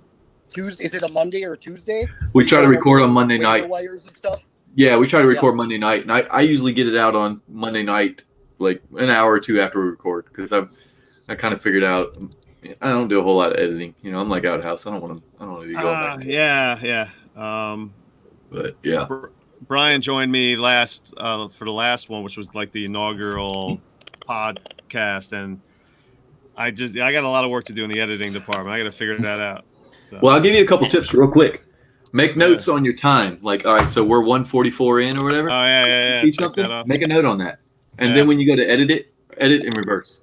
Tuesday? Is it a Monday or a Tuesday? We try to record on Monday Waiver night. wires and stuff. Yeah, we try to record Monday night, and I usually get it out on Monday night, like an hour or two after we record, because I kind of figured out I don't do a whole lot of editing. I'm like out of house. I don't want to be going back. Yeah. But yeah, Brian joined me last for the last one, which was like the inaugural podcast, and I got a lot of work to do in the editing department. I got to figure that out. So. Well, I'll give you a couple tips real quick. Make notes on your time. Like, all right, so we're 1:44 in or whatever. Oh yeah. See something? Make a note on that, and then when you go to edit in reverse.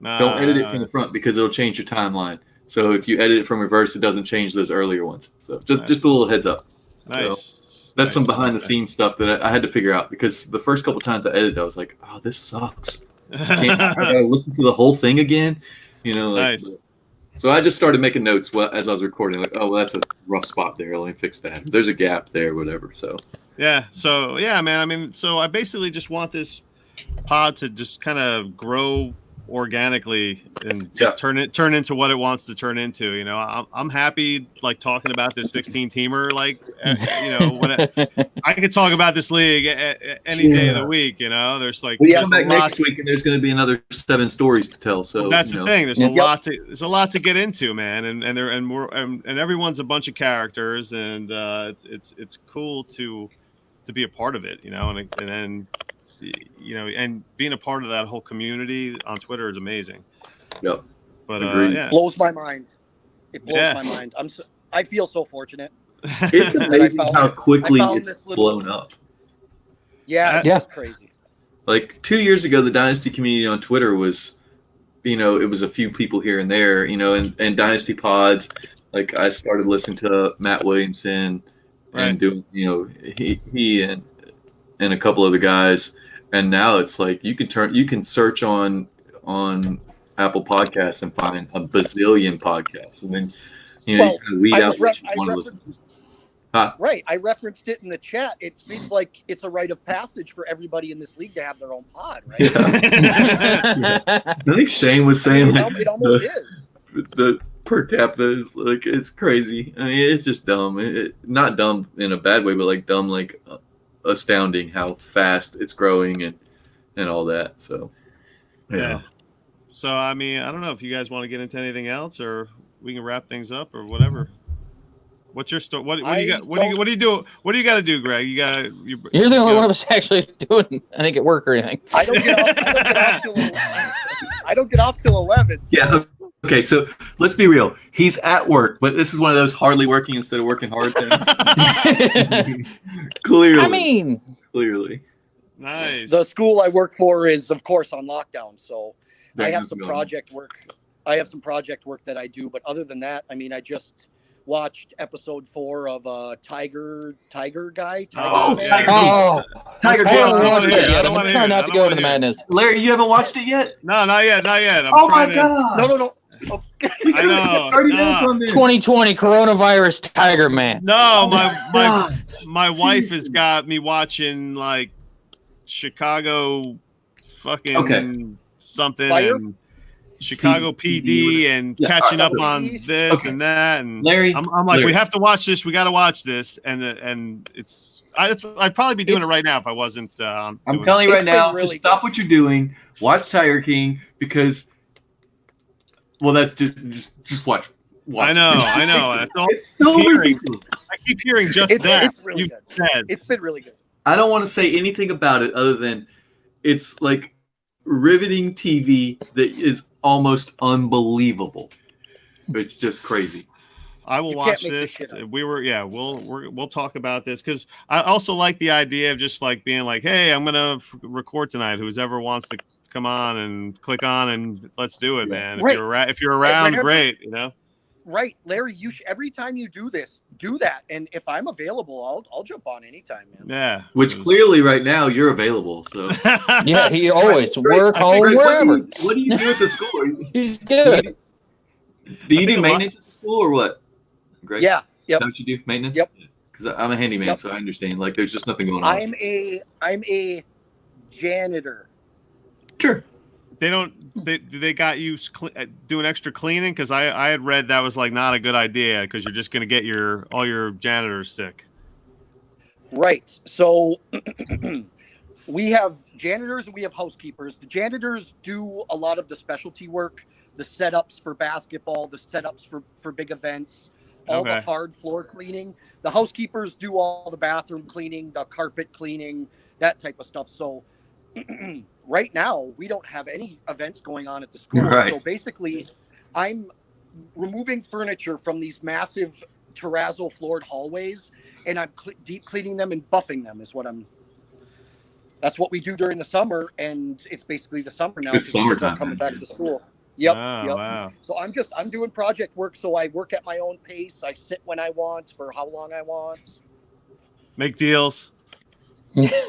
Don't edit it from the front because it'll change your timeline. So if you edit it from reverse, it doesn't change those earlier ones. So just a little heads up. Nice. So that's some behind the scenes stuff that I had to figure out, because the first couple times I edited, I was like, oh, this sucks. I gotta listen to the whole thing again. Nice. So I just started making notes as I was recording, like, oh, well, that's a rough spot there. Let me fix that. There's a gap there, whatever. So yeah. So yeah, man. I mean, so I basically just want this pod to just kind of grow organically and just turn into what it wants to turn into. I'm happy like talking about this 16 teamer. Like, when I could talk about this league any day of the week. There's like we come back next week and there's going to be another 7 stories to tell. So that's the thing. There's a lot to get into, man. And everyone's a bunch of characters, and it's cool to be a part of it. And then. And being a part of that whole community on Twitter is amazing. Yep. But blows my mind. It blows my mind. I feel so fortunate. It's amazing how quickly it's blown up. Yeah, it's crazy. Like 2 years ago, the Dynasty community on Twitter was, it was a few people here and there, and Dynasty pods. Like I started listening to Matt Williamson and doing, he and a couple other guys. And now it's like you can search on Apple Podcasts and find a bazillion podcasts, and then you can weed out what you want to listen to. Right, I referenced it in the chat. It seems like it's a rite of passage for everybody in this league to have their own pod, right? Yeah. I think Shane was saying it almost is. The per capita is like, it's crazy. I mean, it's just dumb. Not dumb in a bad way, but like dumb, like. Astounding how fast it's growing and all that. So yeah. So I mean, I don't know if you guys want to get into anything else, or we can wrap things up, or whatever. What's your story? What do you got? What do you do? What do you got to do, Greg? You're the only one of us actually doing anything at work or anything. I don't get off till 11. So. Yeah. Okay, so let's be real. He's at work, but this is one of those hardly working instead of working hard things. Clearly. Nice. The school I work for is, of course, on lockdown, so I have some project work. That I do, but other than that, I mean, I just watched episode 4 of Tiger Guy. Tiger I'm trying not to go into the madness. Larry, you haven't watched it yet? No, not yet. Oh my god! No. I know. 30 minutes on this. 2020 coronavirus Tiger Man. No, my wife has got me watching like Chicago fucking something and Chicago PD and catching up on this and that. And Larry, I'm like, Larry, we have to watch this. We got to watch this. And I'd probably be doing it right now if I wasn't. I'm telling you right now, really stop what you're doing. Watch Tiger King because. Well, that's just watch. I know. That's all it's so ridiculous. I keep hearing that. It's really good. Said. It's been really good. I don't want to say anything about it other than it's like riveting TV that is almost unbelievable. It's just crazy. I will watch this. We'll talk about this because I also like the idea of just like being like, hey, I'm gonna record tonight. Who's ever wants to come on and click on and let's do it, man. If you're around, great, Right, Larry. Every time you do this, do that, and if I'm available, I'll jump on anytime, man. Yeah. Which clearly, right now, you're available. So. Yeah, he always work home wherever. What do you do at the school? He's good. Do you do maintenance at the school or what? Greg? Yeah. Yep. Don't you do maintenance? Yep. Because I'm a handyman, so I understand. Like, there's just nothing going on. I'm a janitor. Sure. They got you doing extra cleaning? Because I had read that was like not a good idea because you're just going to get all your janitors sick. Right. So we have janitors and we have housekeepers. The janitors do a lot of the specialty work, the setups for basketball, the setups for big events, all the hard floor cleaning. The housekeepers do all the bathroom cleaning, the carpet cleaning, that type of stuff. So right now we don't have any events going on at the school. Right. So basically, I'm removing furniture from these massive terrazzo floored hallways, and I'm deep cleaning them and buffing them. That's what we do during the summer, and it's basically the summer now. It's summertime, coming man. back to school. Yep. Wow, yep. wow. So I'm doing project work. So I work at my own pace. I sit when I want for how long I want. Make deals.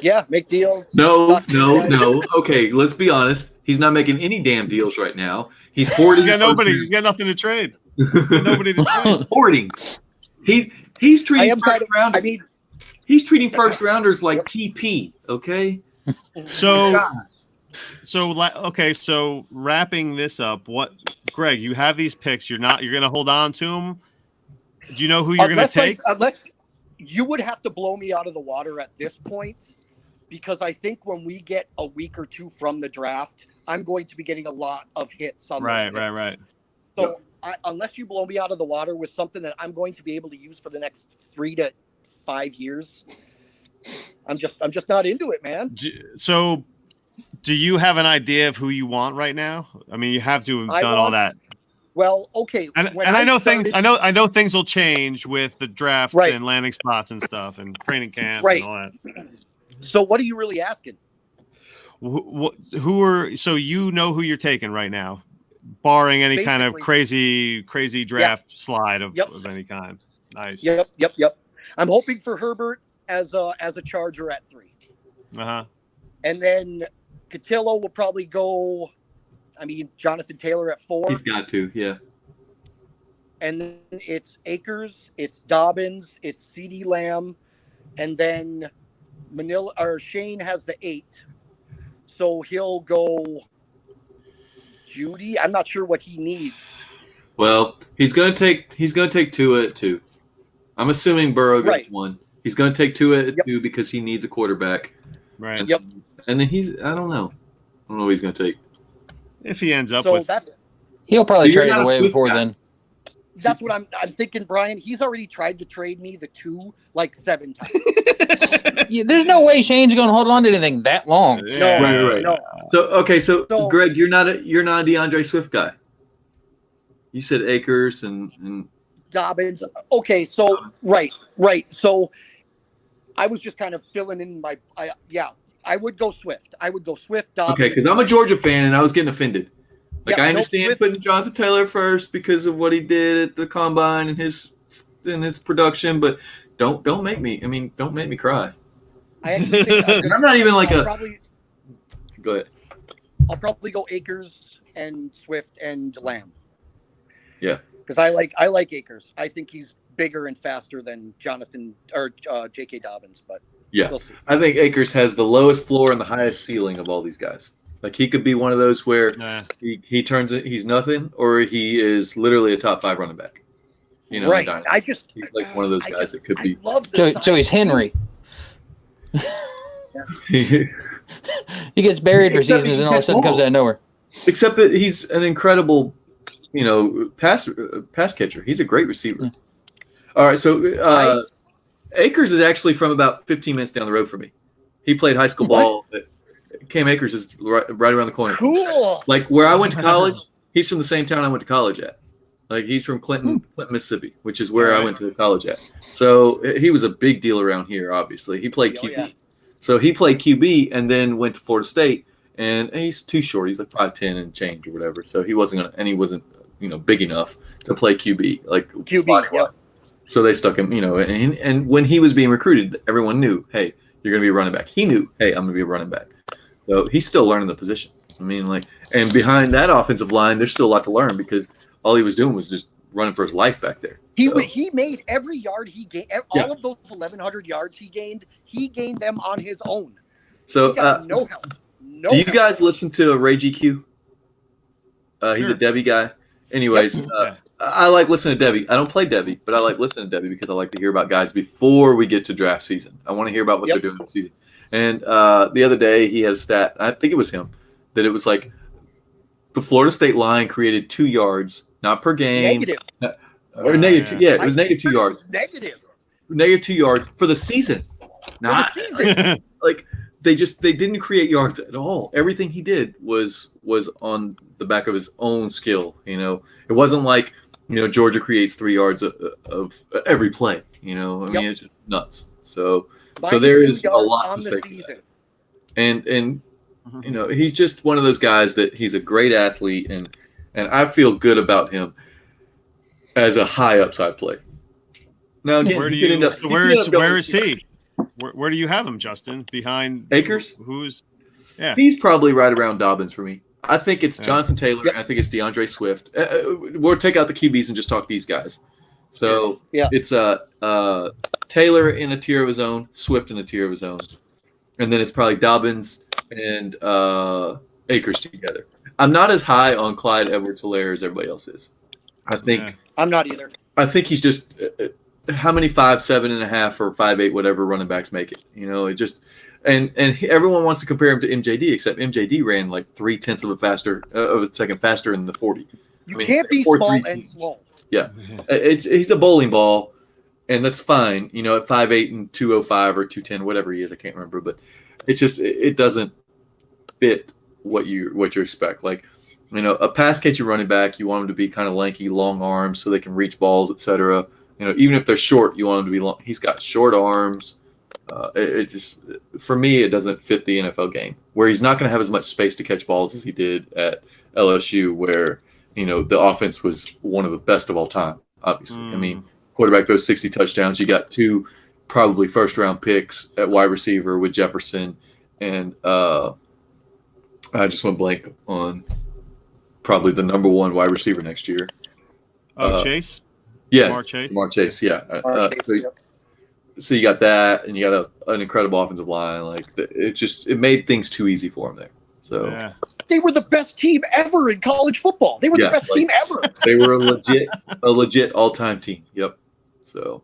Yeah, make deals. No. Talk to you guys. Okay, let's be honest. He's not making any damn deals right now. He's hoarding. He's got nobody. He's got nothing to trade. Nobody to trade. Hoarding. He's I treating am first rounders. I mean, He's treating first rounders like TP. Okay. So okay. So wrapping this up, Greg? You have these picks. You're going to hold on to them. Do you know who you're going to take? Unless you would have to blow me out of the water at this point, because I think when we get a week or two from the draft, I'm going to be getting a lot of hits on those picks. Right. So unless you blow me out of the water with something that I'm going to be able to use for the next 3 to 5 years, I'm just not into it, man. So, do you have an idea of who you want right now? I mean, you have to have done all that. Well, okay. And I know things. I know things will change with the draft Right. and landing spots and stuff and training camp Right. and all that. So, what are you really asking? Who are so you know who you're taking right now, barring any kind of crazy draft slide of any kind. Nice. Yep. I'm hoping for Herbert as a Charger at 3. And then Cotillo will probably go. I mean, Jonathan Taylor at 4. He's got to, yeah. And then it's Akers, it's Dobbins, it's CeeDee Lamb, and then Shane has the 8. So he'll go Judy. I'm not sure what he needs. Well, he's gonna take Tua at 2. I'm assuming Burrow gets 1. He's gonna take Tua at 2 because he needs a quarterback. Right. And, and then I don't know what he's gonna take. If he ends up with, he'll probably trade it away before then. That's what I'm thinking, Brian. He's already tried to trade me the 2 like 7 times. There's no way Shane's going to hold on to anything that long. Right. No. So Greg, you're not a DeAndre Swift guy. You said Akers and Dobbins. Okay, so right. So I was just kind of filling in I would go Swift. Dobbins. Okay, because I'm a Georgia fan and I was getting offended. I understand putting Jonathan Taylor first because of what he did at the combine and his production, but don't make me. I mean, don't make me cry. I actually think I'm not even like Go ahead. I'll probably go Akers and Swift and Lamb. Yeah, because I like Akers. I think he's bigger and faster than Jonathan or J.K. Dobbins, but yeah, we'll see. I think Akers has the lowest floor and the highest ceiling of all these guys. Like he could be one of those where he turns it, he's nothing, or he is literally a top 5 running back. You know, right? He's like one of those guys that could be. So he's Henry. He gets buried for seasons and all of a sudden comes out of nowhere. Except that he's an incredible, pass catcher. He's a great receiver. All right, so Akers is actually from about 15 minutes down the road from me. He played high school ball. Cam Akers is right around the corner. Cool. Like where I went to college, he's from the same town I went to college at. Like he's from Clinton, Mississippi, which is where I went to college at. So he was a big deal around here. Obviously, he played QB. Yeah. So he played QB and then went to Florida State, and he's too short. He's like 5'10" and change or whatever. So he wasn't he wasn't big enough to play QB like QB. Yeah. So they stuck him, and when he was being recruited, everyone knew, hey, you're going to be a running back. He knew, hey, I'm going to be a running back. So he's still learning the position. I mean, and behind that offensive line, there's still a lot to learn because all he was doing was just running for his life back there. He made every yard he gained, all of those 1,100 yards he gained them on his own. So he got no help. Do you guys listen to Ray GQ? He's a Debbie guy. Anyways, I like listening to Debbie. I don't play Debbie, but I like listening to Debbie because I like to hear about guys before we get to draft season. I want to hear about what they're doing this season. And the other day he had a stat, I think it was him, that it was like the Florida State line created 2 yards, not per game. Negative. Or negative. Yeah, it was negative 2 yards. Negative. Negative 2 yards for the season. Not for the season. like they didn't create yards at all. Everything he did was on the back of his own skill. It wasn't like Georgia creates 3 yards of every play. I mean, it's just nuts. So there is a lot to say for that. And he's just one of those guys that he's a great athlete, and I feel good about him as a high upside play. Now again, where is he? Where do you have him, Justin? Behind Akers? Yeah. He's probably right around Dobbins for me. I think it's Jonathan Taylor. And I think it's DeAndre Swift. We'll take out the QBs and just talk these guys. So it's Taylor in a tier of his own, Swift in a tier of his own, and then it's probably Dobbins and Akers together. I'm not as high on Clyde Edwards-Helaire as everybody else is. I think I'm not either. I think he's just how many 5'7.5" or 5'8" whatever running backs make it. It just and everyone wants to compare him to MJD, except MJD ran like 0.3 of a second faster in the 40. You can't be small and slow. Yeah, he's a bowling ball, and that's fine. At 5'8" and 205 or 210, whatever he is, I can't remember. But it's just it doesn't fit what you expect. Like a pass catching running back, you want him to be kind of lanky, long arms, so they can reach balls, etc. Even if they're short, you want him to be long. He's got short arms. It just, for me, it doesn't fit the NFL game, where he's not going to have as much space to catch balls as he did at LSU, where the offense was one of the best of all time. Obviously, I mean, quarterback those 60 touchdowns. You got 2 probably first-round picks at wide receiver with Jefferson, and I just went blank on probably the number 1 wide receiver next year. Chase. Yeah, Ja'Marr Chase. Yeah. So you got that, and you got an incredible offensive line. Like it made things too easy for him there. So they were the best team ever in college football. They were the best team ever. They were a legit all-time team. Yep. So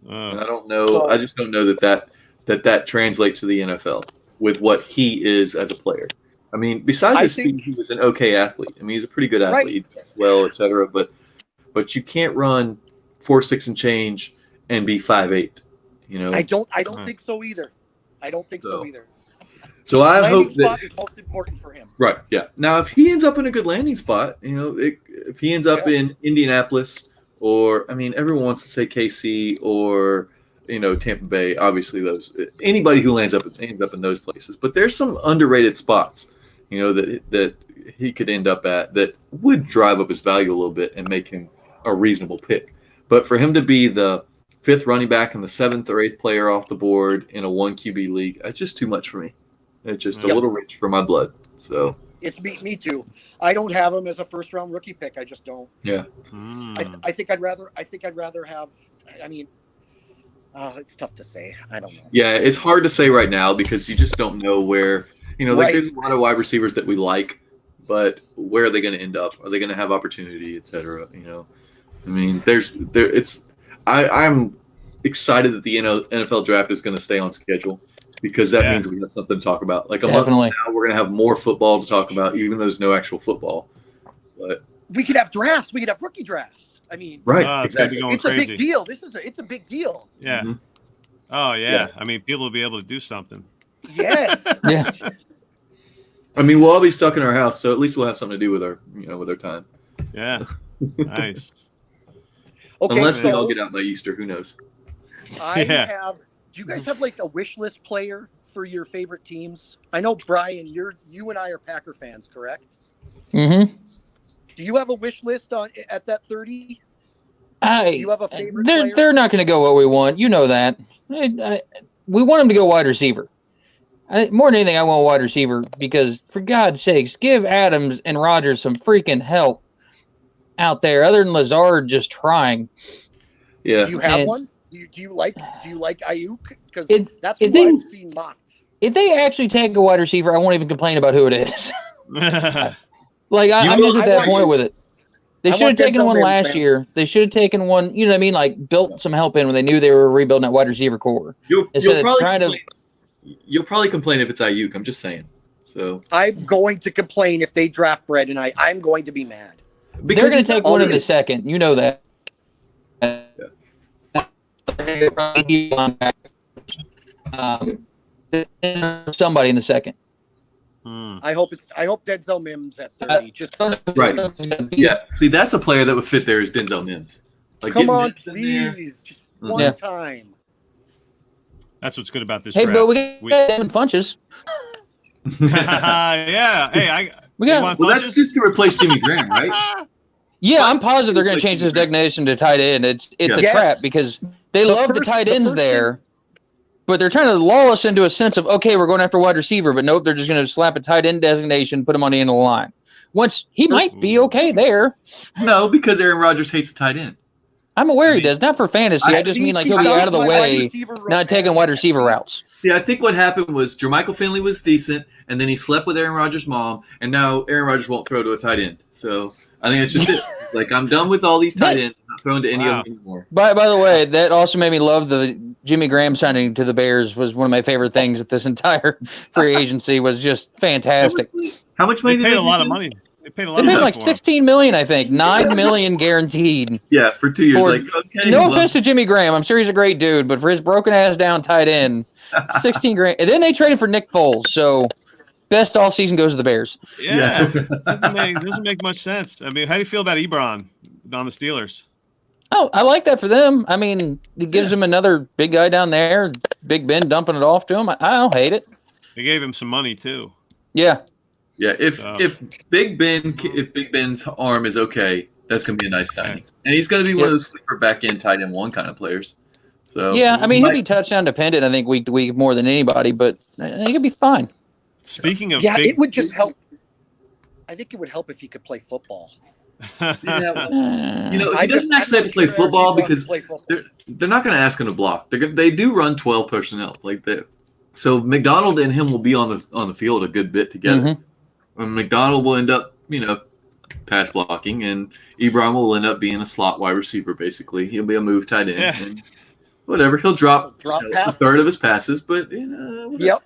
and I don't know. I just don't know that translates to the NFL with what he is as a player. I mean, besides his speed, he was an okay athlete. I mean, he's a pretty good athlete, well, etc. But you can't run 4.6 and change and be 5'8". I don't think so either. I don't think so either. So I hope that is most important for him. Right. Yeah. Now, if he ends up in a good landing spot, if he ends up in Indianapolis, or everyone wants to say KC or Tampa Bay. Obviously, anybody who ends up in those places. But there's some underrated spots, that he could end up at that would drive up his value a little bit and make him a reasonable pick. But for him to be the 5th running back and the 7th or 8th player off the board in a 1 QB league, that's just too much for me. It's just a little rich for my blood. So it's me too. I don't have him as a 1st-round rookie pick. I just don't. Yeah. I think I'd rather have. It's tough to say. I don't know. Yeah, it's hard to say right now because you just don't know where. There's a lot of wide receivers that we like, but where are they going to end up? Are they going to have opportunity, et cetera? I mean, I'm excited that the NFL draft is going to stay on schedule because that means we have something to talk about. Like a month from now, we're going to have more football to talk about, even though there's no actual football. But we could have drafts. We could have rookie drafts. I mean, right? Exactly. It's a big deal. It's a big deal. Yeah. Mm-hmm. Oh yeah. I mean, people will be able to do something. Yes. Yeah. I mean, we'll all be stuck in our house, so at least we'll have something to do with our time. Yeah. Nice. Okay. Unless we all get out by Easter, who knows? Do you guys have like a wish list player for your favorite teams? I know Brian, you and I are Packer fans, correct? Mm-hmm. Do you have a wish list at that 30? Do you have a favorite player? They're not going to go what we want. You know that. We want them to go wide receiver. More than anything, I want a wide receiver because, for God's sakes, give Adams and Rodgers some freaking help out there, other than Lazard just trying. Yeah. Do you have one? Do you like Ayuk? Because that's what I've seen mocked. If they actually take a wide receiver, I won't even complain about who it is. I'm just at that point with it. They should have taken one last year. They should have taken one, you know what I mean? Like built some help in when they knew they were rebuilding that wide receiver core. You'll probably complain if it's Ayuk. I'm just saying. So I'm going to complain if they draft Brett, and I'm going to be mad. They're going to take one in the second. You know that. somebody in the second. I hope Denzel Mims at 30. Just Right. Yeah. See, that's a player that would fit there is Denzel Mims. Like, come getting on, Mims in there. please, just one time. That's what's good about this Hey, draft. but we got Devin Funches. Yeah. Hey, We got. want Well, that's Funches? just to replace Jimmy Graham, right? Yeah, I'm positive they're going to change this designation to tight end. It's a Yes. trap because they The love the first- tight the ends first there, but they're trying to lull us into a sense of, okay, we're going after wide receiver, but nope, they're just going to slap a tight end designation, put him on the end of the line. Once he might be okay there. No, because Aaron Rodgers hates tight end. I'm aware he does, not for fantasy. I At just mean least like he's he'll be not out of the my way, wide receiver not taking wide receiver routes. Yeah, I think what happened was Jermichael Finley was decent, and then he slept with Aaron Rodgers' mom, and now Aaron Rodgers won't throw to a tight end. So I think that's just it. Like, I'm done with all these tight ends. I'm not throwing to any of them anymore. By the way, that also made me love the Jimmy Graham signing to the Bears. Was one of my favorite things at this entire free agency. Was just fantastic. How much money They did paid they a lot give of him? money. They paid a lot They of paid money like for him. 16 million, I think, 9 million guaranteed. Yeah, for 2 years. For- Like, okay, No well, offense to Jimmy Graham, I'm sure he's a great dude, but for his broken ass down tight end, 16 grand. And then they traded for Nick Foles, so best offseason goes to the Bears. Yeah, doesn't make much sense. I mean, how do you feel about Ebron on the Steelers? Oh, I like that for them. I mean, it gives them another big guy down there. Big Ben dumping it off to him. I don't hate it. They gave him some money too. Yeah. yeah. If So- Big Ben's arm is okay, that's gonna be a nice signing, and he's gonna be one of those sleeper back end tight end one kind of players. So Yeah, I mean, he'll might- be touchdown dependent, I think, week to week more than anybody, but I think he'll be fine. Speaking of Yeah, big, it would just help. I think it would help if he could play football. Yeah, well, You you know, I he doesn't just- actually I'm have to play not sure football he wants to because play football. they're not going to ask him to block. They do run 12 personnel like that. So McDonald and him will be on the field a good bit together. And McDonald will end up, pass blocking, and Ebron will end up being a slot wide receiver. Basically, he'll be a move tight end. Yeah. And whatever, he'll drop a passes. third of his passes, but whatever. Yep.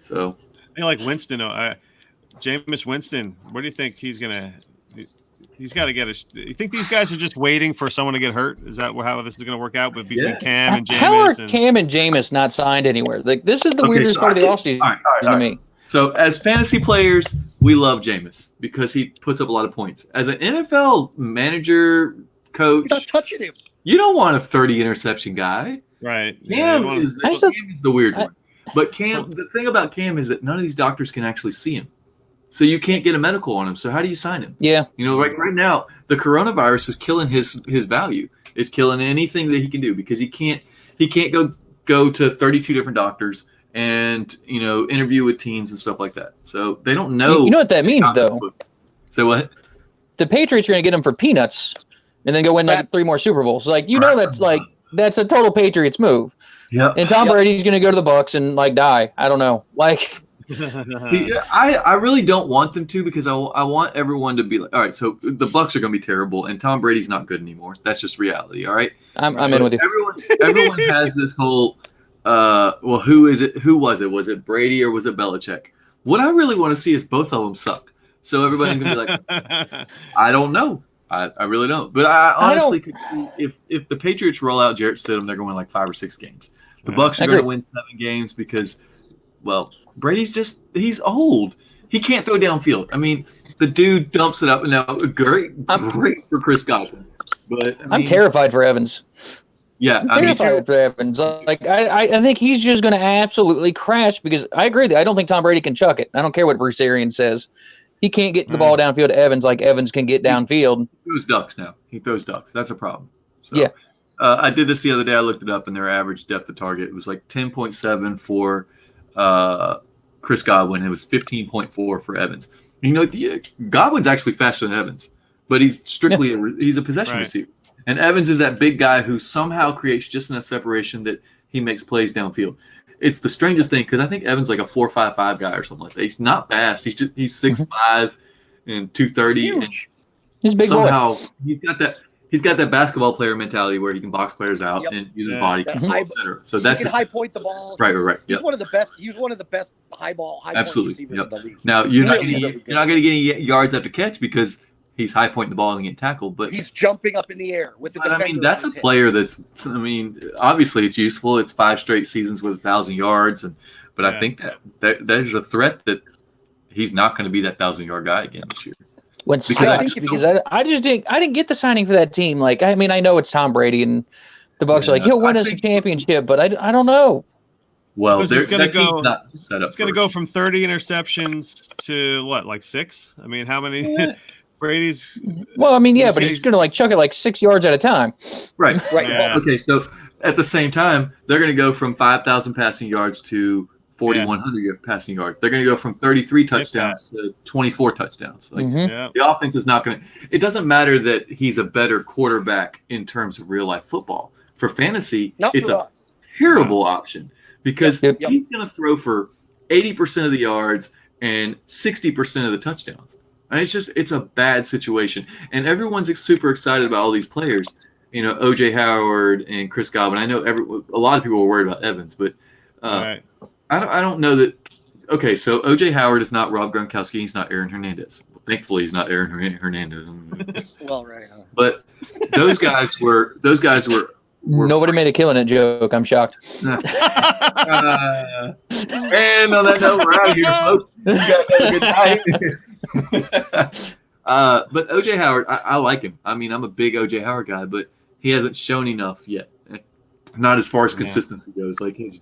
So I like Winston. Jameis Winston. What do you think he's gonna? He's got to get a. You think these guys are just waiting for someone to get hurt? Is that how this is going to work out with between Yeah. Cam and How are Jameis? And, Cam and Jameis not signed anywhere? Like, this is the Okay, weirdest so part of the I offseason all right. to me. So as fantasy players, we love Jameis because he puts up a lot of points. As an NFL manager, coach, You're not touching him. you don't want a 30 interception guy. right? Cam, Yeah, is, I still- Cam is the weird I- one. But Cam, the thing about Cam is that none of these doctors can actually see him. So you can't get a medical on him. So how do you sign him? Yeah. Right now, the coronavirus is killing his value. It's killing anything that he can do because he can't go to 32 different doctors and interview with teams and stuff like that. So they don't know. You know what that means, though? So what? The Patriots are going to get him for peanuts and then go win like That's- 3 more Super Bowls. Like, that's a total Patriots move. Yeah. And Tom Yep. Brady's going to go to the Bucks and die. I don't know. Like, See, I really don't want them to because I want everyone to be like, all right, so the Bucks are going to be terrible and Tom Brady's not good anymore. That's just reality. All right. I'm in with you. Everyone has this whole, well, who is it? Who was it? Was it Brady or was it Belichick? What I really want to see is both of them suck. So everybody's going to be like, I don't know. I really don't. But I honestly could see if the Patriots roll out Jarrett Stidham, they're going to win like 5 or 6 games. The Bucks I are going to agree. win 7 games because, well, Brady's he's old. He can't throw downfield. I mean, the dude dumps it up and now great for Chris Godwin. But I'm terrified for Evans. Yeah, I'm I mean, terrified for Evans. Like, I think he's just going to absolutely crash because I agree that I don't think Tom Brady can chuck it. I don't care what Bruce Arians says. He can't get the ball downfield to Evans like Evans can get downfield. He throws ducks now. He throws ducks. That's a problem. So, Yeah. I did this the other day. I looked it up, and their average depth of target was like 10.7 for Chris Godwin. It was 15.4 for Evans. Godwin's actually faster than Evans, but he's strictly he's a possession Right. receiver. And Evans is that big guy who somehow creates just enough separation that he makes plays downfield. It's the strangest thing because I think Evans is like a 4.55 guy or something like that. He's not fast. He's 6'5" and 230. And Huge. He's a big boy. somehow he's got that basketball player mentality where he can box players out Yep. and use his Yeah. body, That control, high- et cetera. So He that's can high point the ball. right. He's Yep. one of the best. He's one of the best high point Absolutely. receivers Yep. in the league. Now you're not Really, going really to good. get any yards after catch because he's high pointing the ball and getting tackled, but He's jumping up in the air with the but, I defender. mean, that's a on his hip. player that's. I mean, obviously it's useful. It's 5 straight seasons with 1,000 yards, but I Yeah. think that there's a threat that he's not going to be that 1,000-yard guy again this year. What Because I sucks think because I just didn't get the signing for that team. Like, I mean, I know it's Tom Brady and the Bucks are like, Yeah, he'll win I us a think- championship, but I don't know. Well, Because he's gonna that team's go- not set up. It's going to for- go from 30 interceptions to what, like 6? I mean, how many? Brady's. Well, I mean, yeah, He's- but he's he's- going to like chuck it like 6 yards at a time. right. Right. Yeah. Okay, so at the same time, they're going to go from 5,000 passing yards to 4,100 passing yards. They're going to go from 33 touchdowns to 24 touchdowns. Like, Mhm. Yeah. the offense is not going to. It doesn't matter that he's a better quarterback in terms of real life football. For fantasy, Not it's for a us. terrible option because Yep. he's going to throw for 80% of the yards and 60% of the touchdowns. And it's a bad situation. And everyone's super excited about all these players. You know, OJ Howard and Chris Godwin. I know a lot of people were worried about Evans, but All right. I don't know that. Okay, so OJ Howard is not Rob Gronkowski. He's not Aaron Hernandez. Thankfully, he's not Aaron Hernandez. Well, right. Huh? But those guys were Nobody made a killing it joke. I'm shocked. and on that note, we're out of here, folks. You guys have a good night. But OJ Howard, I like him. I mean, I'm a big OJ Howard guy, but he hasn't shown enough yet. Not as far as consistency goes. Like his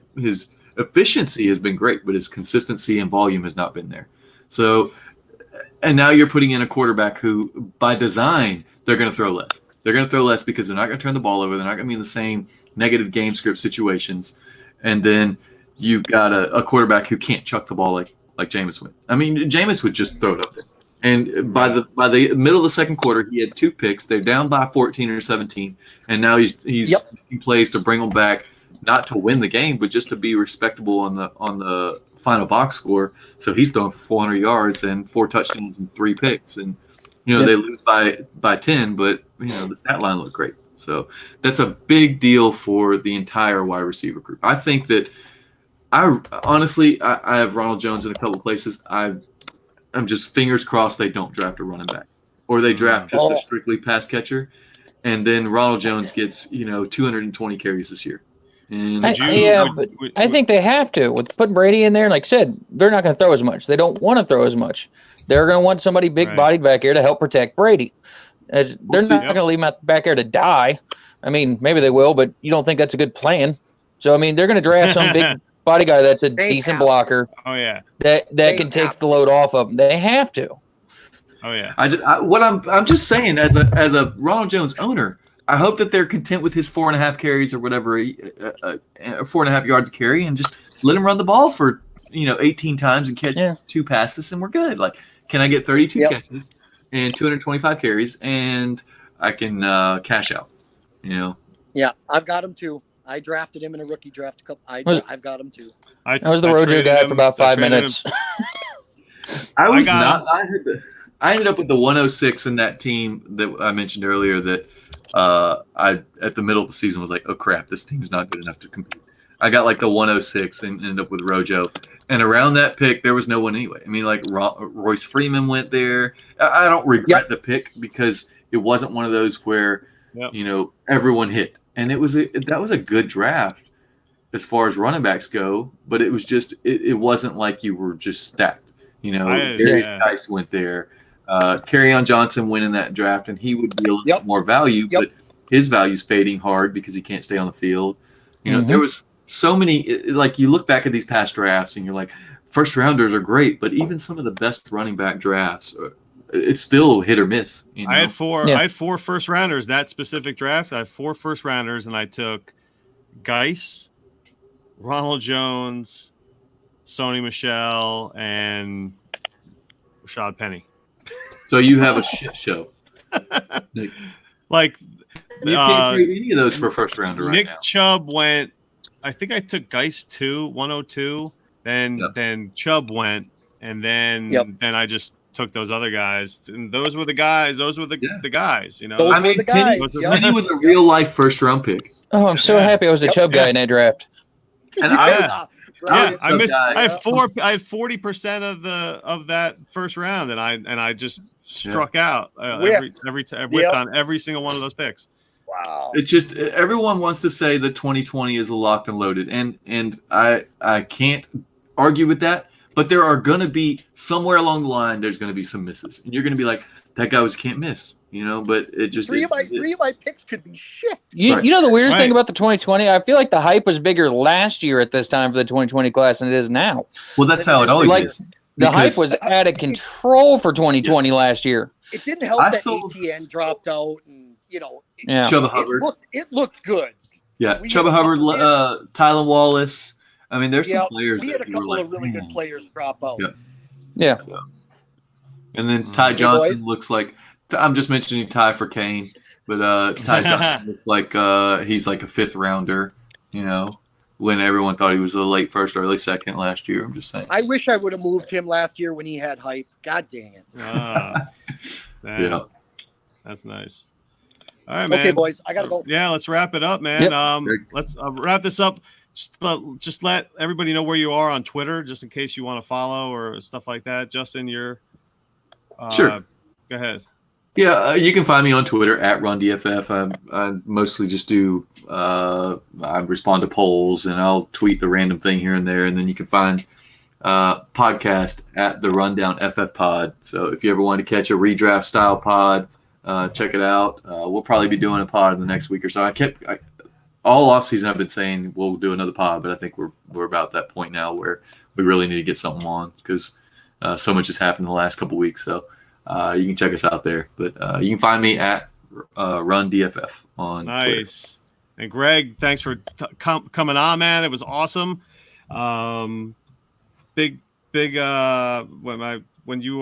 efficiency has been great, but his consistency and volume has not been there. So, and now you're putting in a quarterback who, by design, they're going to throw less. They're going to throw less because they're not going to turn the ball over. They're not going to be in the same negative game script situations. And then you've got a quarterback who can't chuck the ball like Jameis would. I mean, Jameis would just throw it up there. And by the middle of the second quarter, he had 2 picks. They're down by 14 or 17, and now he's making plays to bring them back, not to win the game, but just to be respectable on the final box score. So he's throwing for 400 yards and 4 touchdowns and 3 picks, and they lose by 10, but the stat line looked great. So that's a big deal for the entire wide receiver group. I think that I have Ronald Jones in a couple of places. I'm just fingers crossed they don't draft a running back, or they draft just a strictly pass catcher, and then Ronald Jones gets 220 carries this year. And I think they have to with putting Brady in there. Like I said, they're not going to throw as much. They don't want to throw as much. They're going to want somebody big-bodied back here to help protect Brady. They're not going to leave him out back there to die. I mean, maybe they will, but you don't think that's a good plan. So I mean, they're going to draft some big body guy that's a decent blocker. Oh yeah. That can take the load off of them. They have to. Oh yeah. I'm just saying, as a Ronald Jones owner, I hope that they're content with his 4.5 carries or whatever, 4.5 yards a carry, and just let him run the ball for 18 times and catch 2 passes, and we're good. Like, can I get 32 catches and 225 carries, and I can cash out? Yeah, I've got him too. I drafted him in a rookie draft. I've got him too. I was the Rojo guy for about 5 minutes. I ended up with the 106 in that team that I mentioned earlier. That I at the middle of the season was like, oh crap, this team's not good enough to compete. I got like the 106 and ended up with Rojo. And around that pick, there was no one anyway. I mean, like Royce Freeman went there. I don't regret the pick because it wasn't one of those where everyone hit. And that was a good draft as far as running backs go, but it was just it wasn't like you were just stacked. Darius Dice went there. Kerryon Johnson went in that draft, and he would be a little bit more value, but his value's fading hard because he can't stay on the field. There was so many. Like, you look back at these past drafts, and you're like, first rounders are great, but even some of the best running back drafts, it's still hit or miss. I had 4 first rounders that specific draft. I had 4 first rounders, and I took Geis, Ronald Jones, Sony Michel, and Rashad Penny. So you have a shit show. Like, you can't trade any of those for a first rounder right Nick now. Chubb went. I think I took Geis 102. Then Chubb went, and then I just took those other guys, and those were the guys. Those were the guys. Penny was a real life first round pick. Oh, I'm so happy I was a Chubb guy in that draft. And Yeah, I missed. guy. I had 40% of that first round, and I just struck out every on every single one of those picks. Wow. It's just everyone wants to say that 2020 is locked and loaded, and I can't argue with that. But there are going to be somewhere along the line. There's going to be some misses, and you're going to be like, that guy can't miss, But it just three of my picks could be shit. You know the weirdest thing about the 2020? I feel like the hype was bigger last year at this time for the 2020 class than it is now. Well, that's how it always is. The hype was out of control for 2020 last year. It didn't help that ATN dropped out, and Chuba Hubbard. It looked good. Yeah, Chuba Hubbard, Tylan Wallace. I mean, there's some players. We had a couple of really good players drop out. Yeah. So. And then Ty Johnson looks like I'm just mentioning Ty for Kane, but Ty Johnson looks like he's like a 5th rounder. When everyone thought he was a late first, early second last year. I'm just saying. I wish I would have moved him last year when he had hype. God dang it. Yeah, that's nice. All right, man. Okay, boys, I gotta go. Yeah, let's wrap it up, man. Yep. Let's wrap this up. Just let everybody know where you are on Twitter, just in case you want to follow or stuff like that. Justin, you're sure. Go ahead. Yeah, you can find me on Twitter at RunDFF. I mostly just do I respond to polls and I'll tweet the random thing here and there, and then you can find podcast at the Rundown FF Pod. So if you ever want to catch a redraft style pod, check it out. We'll probably be doing a pod in the next week or so. All off season I've been saying we'll do another pod, but I think we're about that point now where we really need to get something on because so much has happened in the last couple weeks. So you can check us out there, but you can find me at RunDFF on nice. Twitter. And Greg, thanks for coming on, man. It was awesome. Big when you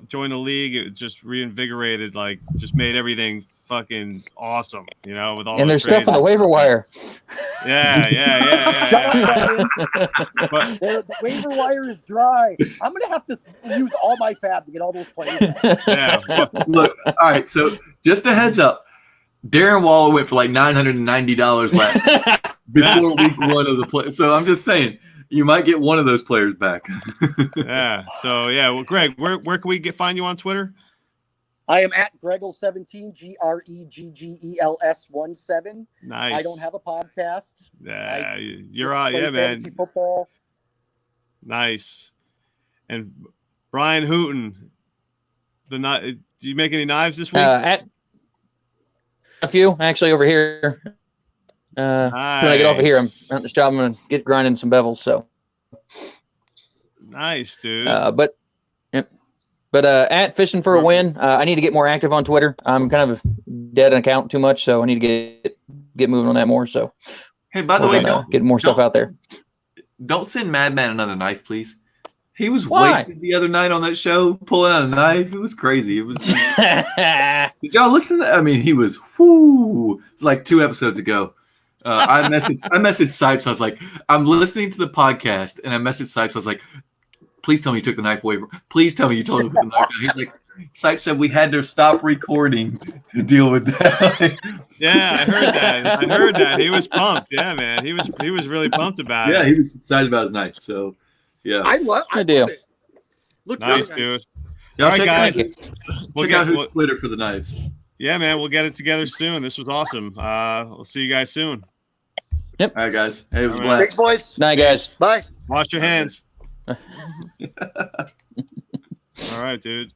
joined the league, it just reinvigorated, just made everything fucking awesome, with all. And there's stuff on the waiver wire. Yeah. But the waiver wire is dry. I'm gonna have to use all my fab to get all those players. Yeah. Look, all right. So just a heads up, Darren Waller went for like $990 last before week 1 of the play. So I'm just saying, you might get one of those players back. Yeah. So yeah. Well, Greg, where can we find you on Twitter? I am at Gregel17, GREGGELS17. Nice. I don't have a podcast. Yeah, you're out. Yeah, man. Football. Nice. And Brian Hooten, do you make any knives this week? A few actually over here. Nice. When I get off of here, I'm out in the shop. I'm gonna get grinding some bevels. So nice, dude. But at Fishing for a Win, I need to get more active on Twitter. I'm kind of dead on account too much, so I need to get moving on that more. So, hey, by the way, get more stuff out there. Don't send Madman another knife, please. He was wasted the other night on that show, pulling out a knife. It was crazy. It was. Did y'all listen to that? I mean, he was. Whoo! It's like 2 episodes ago. I messaged Sipes. I was like, I'm listening to the podcast, and I messaged Sipes. I was like, please tell me you took the knife away. Please tell me you told him to put the knife down. He's like, Sipes said we had to stop recording to deal with that. Yeah, I heard that. He was pumped. Yeah, man. He was really pumped about it. Yeah, he was excited about his knife. So, yeah. I love it. Look nice, dude. Y'all all right, guys. Check out who's Twitter for the knives. Yeah, man. We'll get it together soon. This was awesome. We'll see you guys soon. Yep. All right, guys. Hey, it was a blast. Thanks, boys. Night, guys. Bye. Wash your hands. All right, dude.